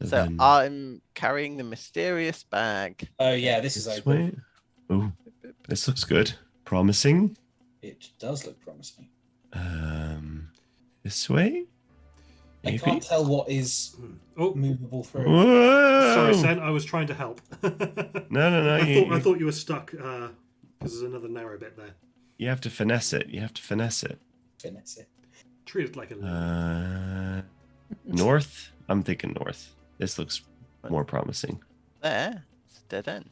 So then I'm carrying the mysterious bag. Oh yeah, this is this open. way. Oh, this looks good. Promising. It does look promising. This way. I Maybe. can't tell what is Oh, movable through. Whoa! sorry, Sen. I was trying to help. No. I thought you were stuck because there's another narrow bit there. You have to finesse it. You have to finesse it. Finesse it. Treat it like a North. I'm thinking north. This looks more promising. There. It's a dead end.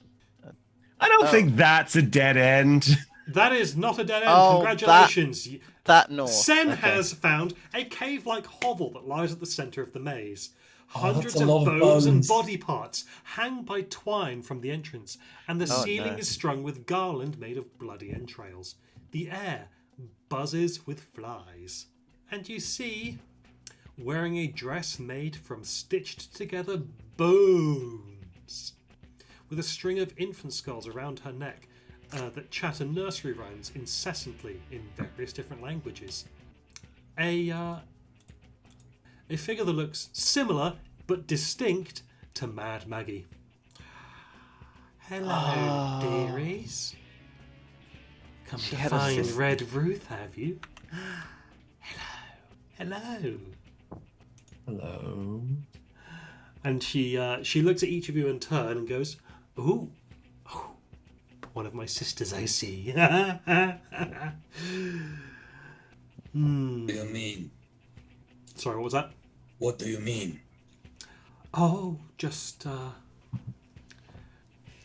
I don't Oh. think that's a dead end. That is not a dead end. Oh, Congratulations. That north. Sen Okay. has found a cave-like hovel that lies at the center of the maze. Oh, Hundreds that's a of lot of bones and bones. body parts hang by twine from the entrance, and the Oh, ceiling no. is strung with garland made of bloody entrails. The air buzzes with flies. And you see, wearing a dress made from stitched together bones, with a string of infant skulls around her neck that chatter nursery rhymes incessantly in various different languages. A figure that looks similar but distinct to Mad Maggie. Hello, dearies. Come She to had a find sister. Red Ruth, have you? Hello. Hello. And she looks at each of you in turn and goes, "Ooh, oh, one of my sisters, I see." What do you mean? Sorry, what was that? What do you mean? Oh, just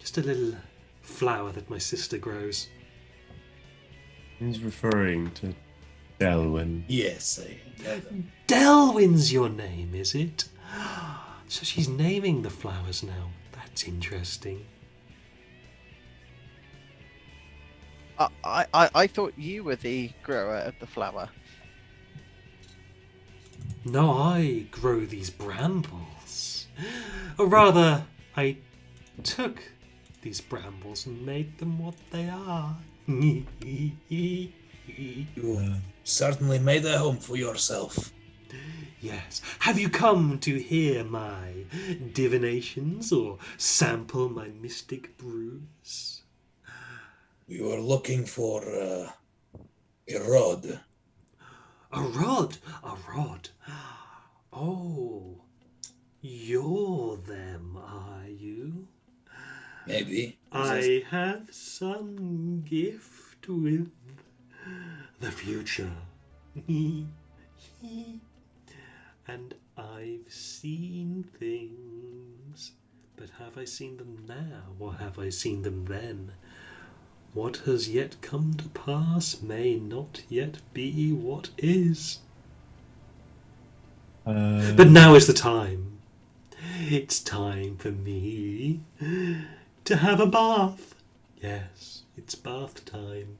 Just a little flower that my sister grows. He's referring to Delwyn. Yes, I know them. Delwyn's your name, is it? So she's naming the flowers now. That's interesting. I thought you were the grower of the flower. No, I grow these brambles. Or rather, I took these brambles and made them what they are. You certainly made a home for yourself. Yes. Have you come to hear my divinations or sample my mystic brews? We were looking for a rod. A rod? A rod? Oh, you're them, are you? Maybe. I have some gift with the future. And I've seen things. But have I seen them now, or have I seen them then? What has yet come to pass may not yet be what is. But now is the time. It's time for me to have a bath. Yes, it's bath time.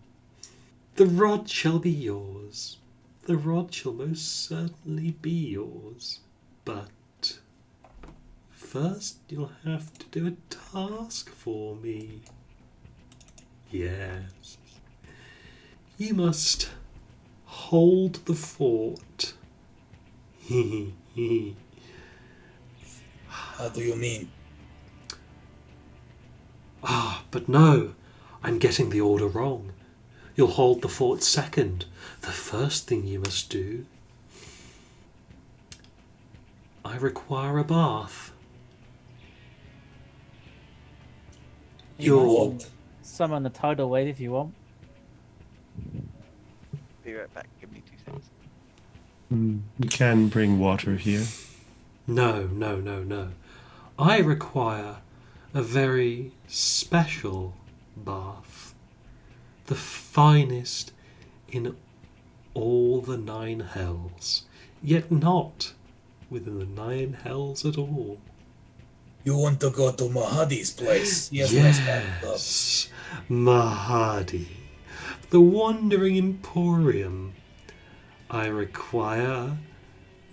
The rod shall be yours. The rod shall most certainly be yours. But first you'll have to do a task for me. Yes. You must hold the fort. How do you mean? But no, I'm getting the order wrong. You'll hold the fort second. The first thing you must do... I require a bath. You're... Summon the tidal wave if you want. Be right back. Give me 2 seconds. You can bring water here. No. I require a very special bath. The finest in all the 9 hells. Yet not within the 9 hells at all. You want to go to Mahadi's place? He has nice bathtubs. Yes, Mahadi, the wandering emporium. I require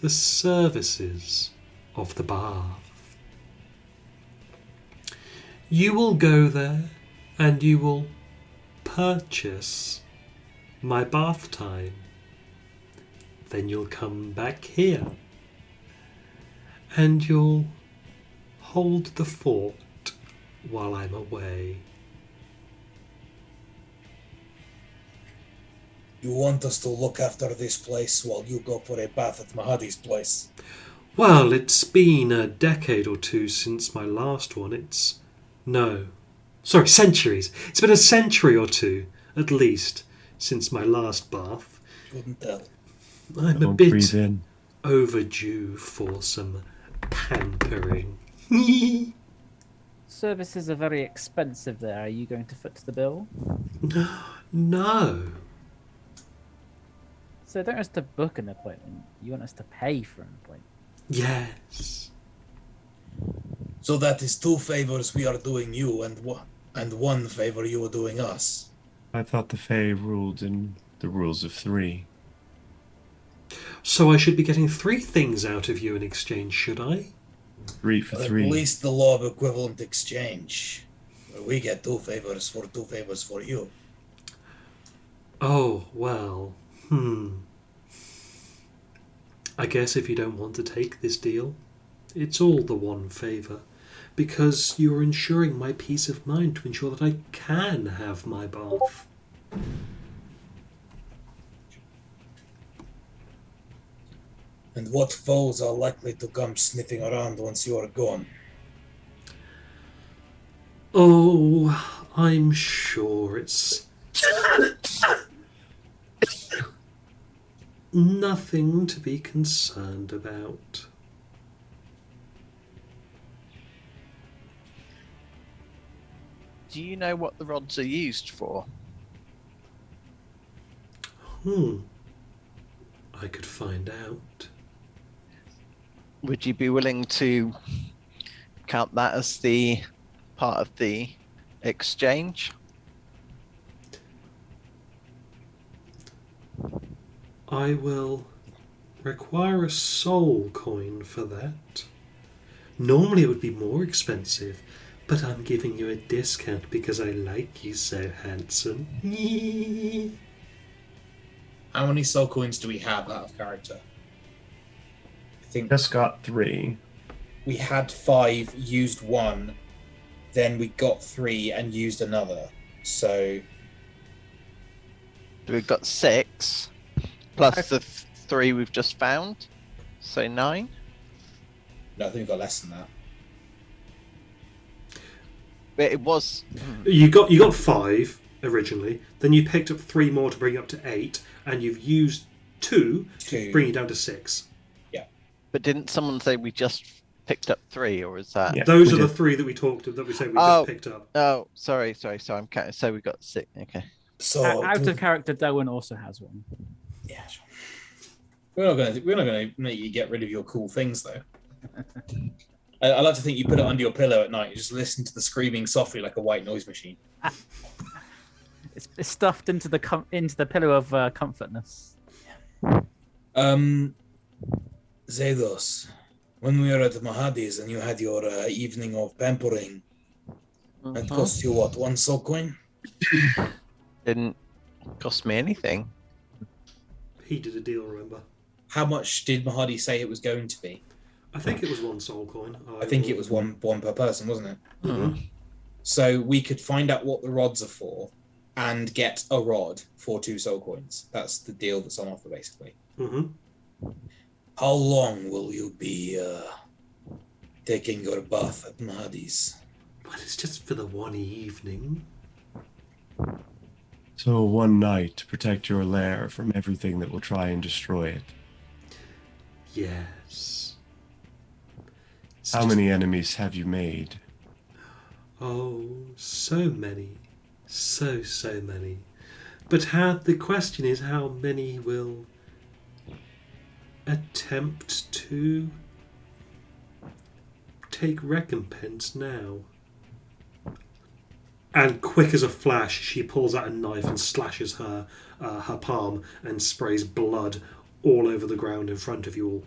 the services of the bath. You will go there and you will purchase my bath time. Then you'll come back here and you'll hold the fort while I'm away. You want us to look after this place while you go for a bath at Mahadi's place? Well, it's been a decade or 2 since my last one. Centuries. It's been a century or 2, at least, since my last bath. Couldn't tell. I'm Don't a bit breathe in. overdue for some pampering. Services are very expensive there. Are you going to foot the bill? No. So don't want us to book an appointment. You want us to pay for an appointment. Yes. So that is 2 favors we are doing you and 1 favor you are doing us. I thought the Fae ruled in the rules of 3. So I should be getting 3 things out of you in exchange, should I? 3 for At 3. least the law of equivalent exchange. Where we get 2 favors for 2 favors for you. Oh, well, I guess if you don't want to take this deal, it's all the 1 favour, because you're ensuring my peace of mind to ensure that I can have my bath. And what foes are likely to come sniffing around once you are gone? Oh, I'm sure it's nothing to be concerned about. do you know what the rods are used for? I could find out. Would you be willing to count that as the part of the exchange? I will require a soul coin for that. Normally it would be more expensive, but I'm giving you a discount because I like you so handsome. How many soul coins do we have out of character? I think Just got 3. we had 5, used 1, then we got 3 and used another. So We've got 6, plus the 3 we've just found, so 9. no, I think we got less than that. But it was You got 5 originally, then you picked up 3 more to bring you up to 8, and you've used 2 to 2. bring you down to 6. But didn't someone say we just picked up 3, or is that? Yeah, Those we are the did. 3 that we said we Oh. just picked up. Oh, sorry. So I'm counting. So we got 6. Okay. So Out of character, Darwin also has one. Yeah, sure. We're not gonna make you get rid of your cool things though. I like to think you put it under your pillow at night. You just listen to the screaming softly like a white noise machine. It's stuffed into the pillow of comfortness. Zedos, when we were at Mahadi's and you had your evening of pampering, it cost you what, 1 soul coin? Didn't cost me anything. He did a deal, remember? How much did Mahadi say it was going to be? I think it was 1 soul coin. I think it was one per person, wasn't it? Mhm. So we could find out what the rods are for and get a rod for 2 soul coins. That's the deal that's on offer, basically. Mhm. How long will you be taking your bath at Mahadi's? Well, it's just for the one evening. So 1 night to protect your lair from everything that will try and destroy it. Yes. It's How just- many enemies have you made? Oh, so many. So many. But the question is how many will attempt to take recompense now? And quick as a flash, she pulls out a knife and slashes her palm and sprays blood all over the ground in front of you all.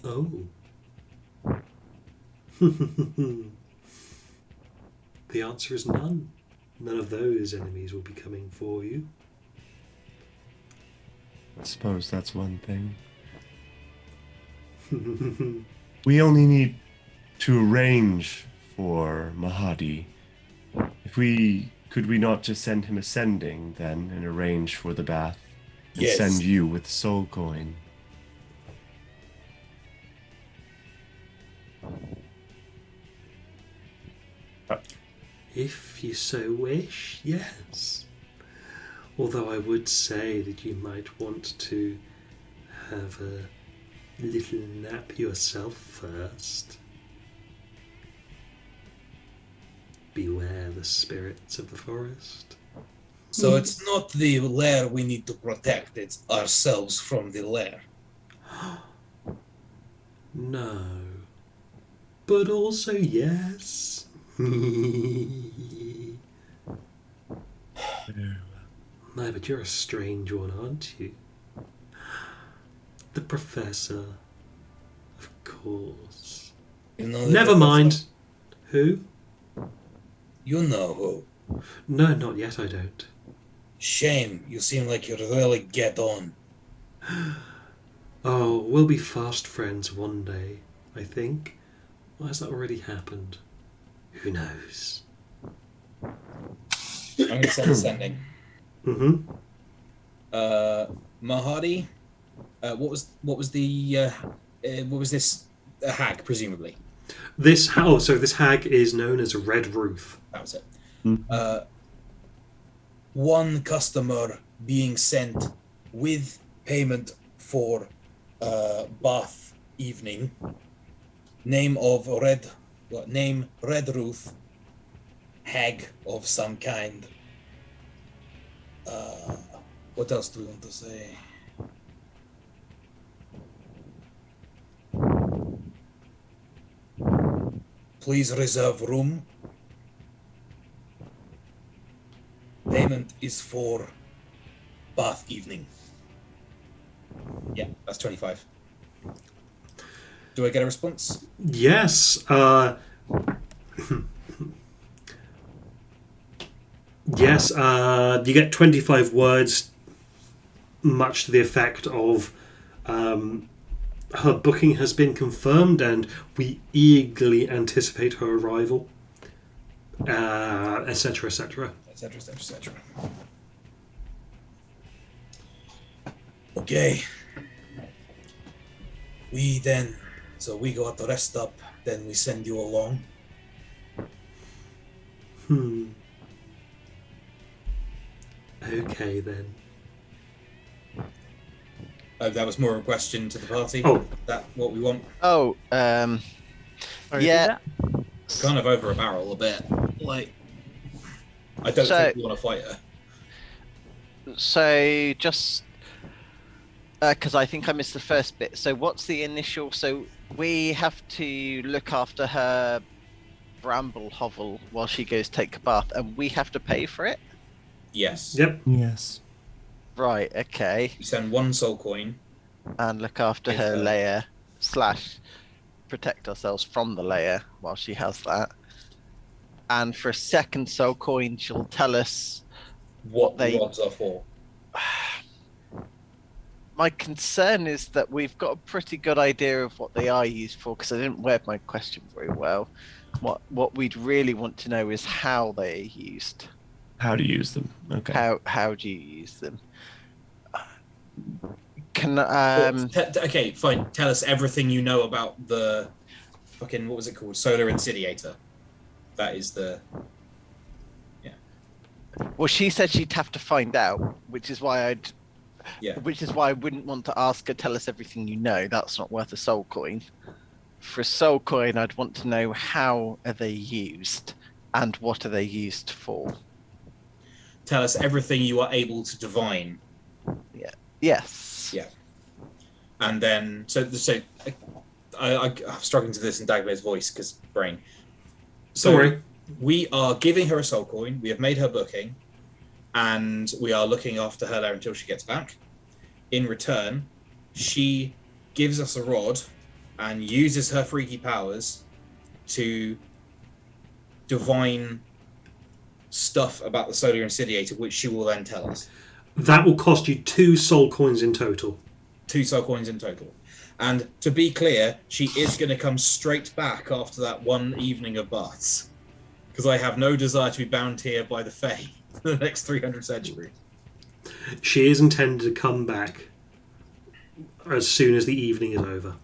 Oh. The answer is none. None of those enemies will be coming for you. I suppose that's one thing. We only need to arrange for Mahadi. Could we not just send him ascending then and arrange for the bath and Yes. send you with the soul coin? If you so wish, yes. Although I would say that you might want to have a little nap yourself first. Beware the spirits of the forest. So it's not the lair we need to protect, it's ourselves from the lair. No. But also yes. No, but you're a strange one, aren't you? The professor. Of course. You know the Never professor? mind. Who? You know who. No, not yet, I don't. Shame, you seem like you really get on. Oh, we'll be fast friends one day, I think. Why has that already happened? Who knows? I'm going to send ascending. Mm-hmm. Mahadi, what was this? A hag, presumably. This hag is known as Red Ruth. That was it. One customer being sent with payment for bath evening. Name Red Ruth. hag of some kind. What else do we want to say? Please reserve room. Payment is for bath evening. Yeah, that's 25. Do I get a response? Yes. Yes. You get 25 words, much to the effect of, her booking has been confirmed, and we eagerly anticipate her arrival. Etc. Etc. Etc. Etc. Etc. Okay. So we got the rest up, then we send you along. Okay then. Oh, that was more of a question to the party. Oh. Is that what we want? Oh, Sorry, yeah. repeat It's kind of over a barrel a bit. Like, I don't think we want to fight her. So just because I think I missed the first bit. So what's the initial? So we have to look after her bramble hovel while she goes take a bath, and we have to pay for it. Yes. Yep. Yes. Right. Okay. You send 1 soul coin. And look after Give her her- layer / protect ourselves from the layer while she has that. And for a second soul coin, she'll tell us What they- the rods are for. My concern is that we've got a pretty good idea of what they are used for, because I didn't word my question very well. What we'd really want to know is how they are used. How to use them. Okay. How do you use them? Can Okay, fine. Tell us everything you know about the fucking, what was it called? Solar Insidiator. That is the... well, she said she'd have to find out, which is why I wouldn't want to ask her, tell us everything you know. That's not worth a soul coin. For a soul coin, I'd want to know how are they used and what are they used for. Tell us everything you are able to divine. Yes. Yeah. And then, I'm struggling to this in Dagobah's voice because brain. So Don't worry. we are giving her a soul coin. We have made her booking, and we are looking after her there until she gets back. In return, she gives us a rod and uses her freaky powers to divine stuff about the Solar Insidiator, which she will then tell us. That will cost you 2 soul coins in total. 2 soul coins in total. And to be clear, she is going to come straight back after that one evening of baths. Because I have no desire to be bound here by the Fae for the next 300 centuries. She is intended to come back as soon as the evening is over.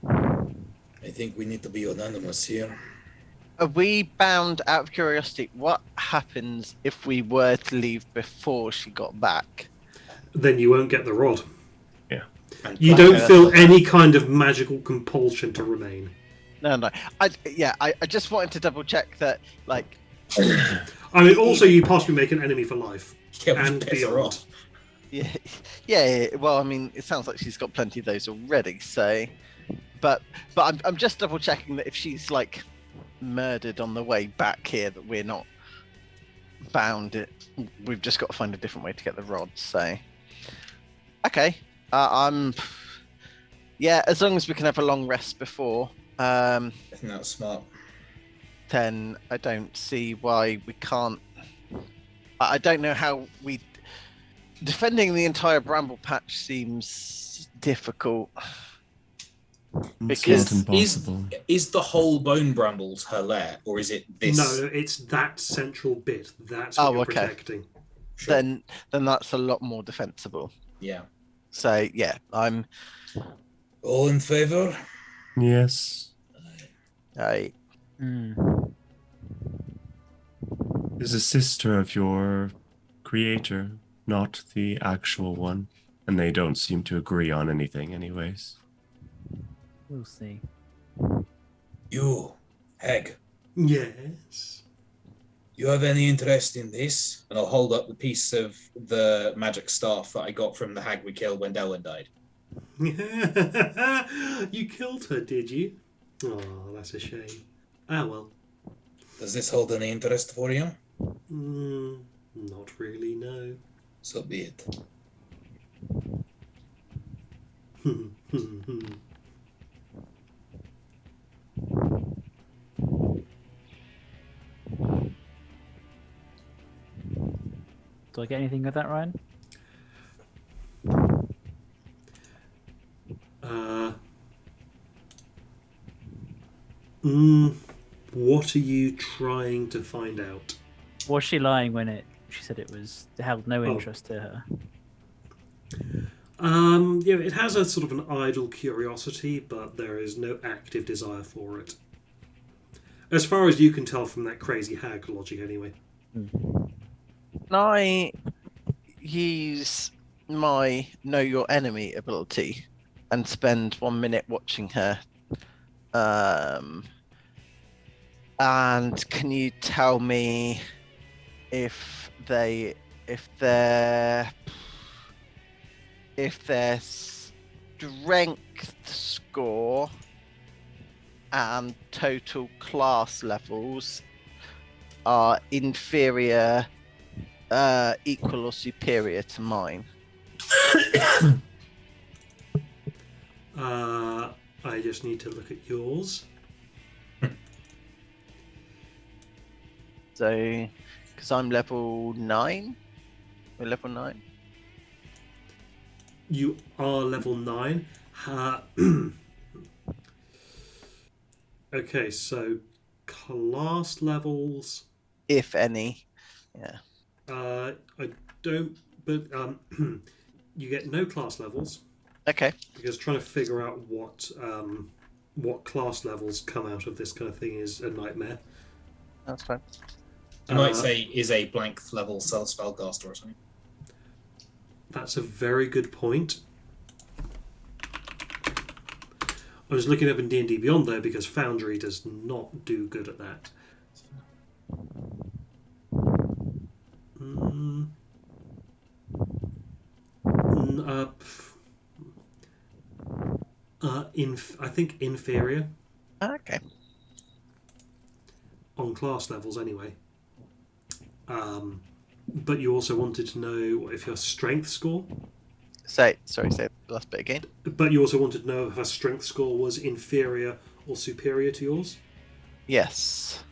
I think we need to be unanimous here. Are we bound, out of curiosity, what happens if we were to leave before she got back? Then you won't get the rod. And You don't feel any kind of magical compulsion to remain. No. I just wanted to double check that, like... I mean, also you possibly make an enemy for life. Yeah, we And just piss her beyond. off. Yeah, well, I mean, it sounds like she's got plenty of those already, so... But I'm just double checking that if she's, like, murdered on the way back here, that we're not bound. We've just got to find a different way to get the rod, so... Okay. Yeah, as long as we can have a long rest before, I think that was smart. then I don't see why we can't. I don't know how we. Defending the entire bramble patch seems difficult. It's Because not impossible. Is the whole bone brambles her lair, or is it this? No, it's that central bit. That's what Oh, you're okay. protecting. Sure. Then that's a lot more defensible. Yeah. So yeah, I'm. All in favor? Yes. that. Is a sister of your creator, not the actual one. And they don't seem to agree on anything, anyways. We'll see. You, hag, Yes. You have any interest in this? And I'll hold up the piece of the magic staff that I got from the hag we killed when Delwyn died. You killed her, did you? Oh, that's a shame. Ah, well. Does this hold any interest for you? Not really, no. So be it. Do I get anything with that, Ryan? What are you trying to find out? Was she lying when she said it held no interest to her? Yeah, it has a sort of an idle curiosity, but there is no active desire for it. As far as you can tell from that crazy hag logic, anyway. Can I use my Know Your Enemy ability and spend 1 minute watching her? And can you tell me if their strength score and total class levels are inferior, equal or superior to mine? I just need to look at yours. So, because I'm level 9? We're level 9? You are level 9. Okay, so class levels. If any. Yeah. I don't, but you get no class levels. Okay. Because trying to figure out what class levels come out of this kind of thing is a nightmare. That's fine. You might say is a blank level spellcaster or something. That's a very good point. I was looking up in D&D Beyond though, because Foundry does not do good at that. I think inferior Okay. on class levels anyway. But you also wanted to know if your strength score. Say the last bit again. But you also wanted to know if her strength score was inferior or superior to yours. Yes.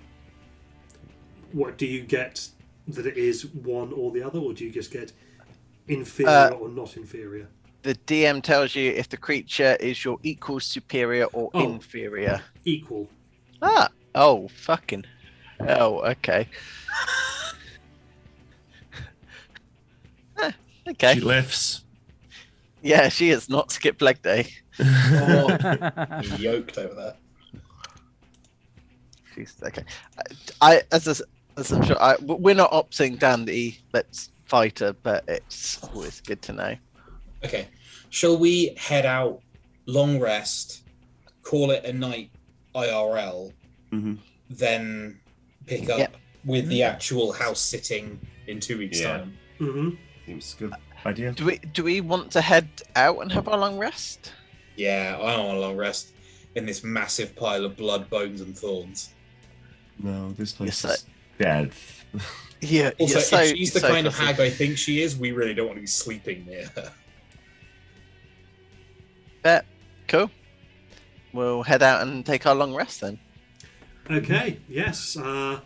What do you get? That it is one or the other, or do you just get inferior or not inferior? The DM tells you if the creature is your equal, superior, or inferior. Equal. Ah. Oh, fucking. Oh, okay. Okay. She lifts. Yeah, she has not skipped leg day. Yoked over there. She's okay. As I'm sure, we're not opting down the let's fight her, but it's always good to know. Okay. Shall we head out, long rest, call it a night IRL, then pick up with the actual house sitting in 2 weeks' time? Mm-hmm. Seems a good idea. Do we want to head out and have our long rest? Yeah, I don't want a long rest in this massive pile of blood, bones, and thorns. No, this place Yes, is dead. Yeah. Also, you're so- if she's the so kind of fussy. hag I think she is, we really don't want to be sleeping near her. Bet. Cool. We'll head out and take our long rest then. Okay. Yes. Yeah.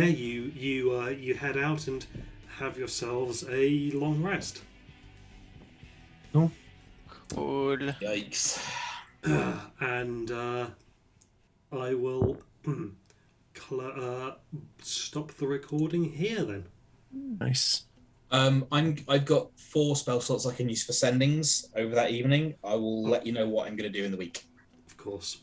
You head out and have yourselves a long rest. Cool. Yikes. And I will stop the recording here then. Nice. I've got 4 spell slots I can use for sendings over that evening. I will let you know what I'm going to do in the week. Of course.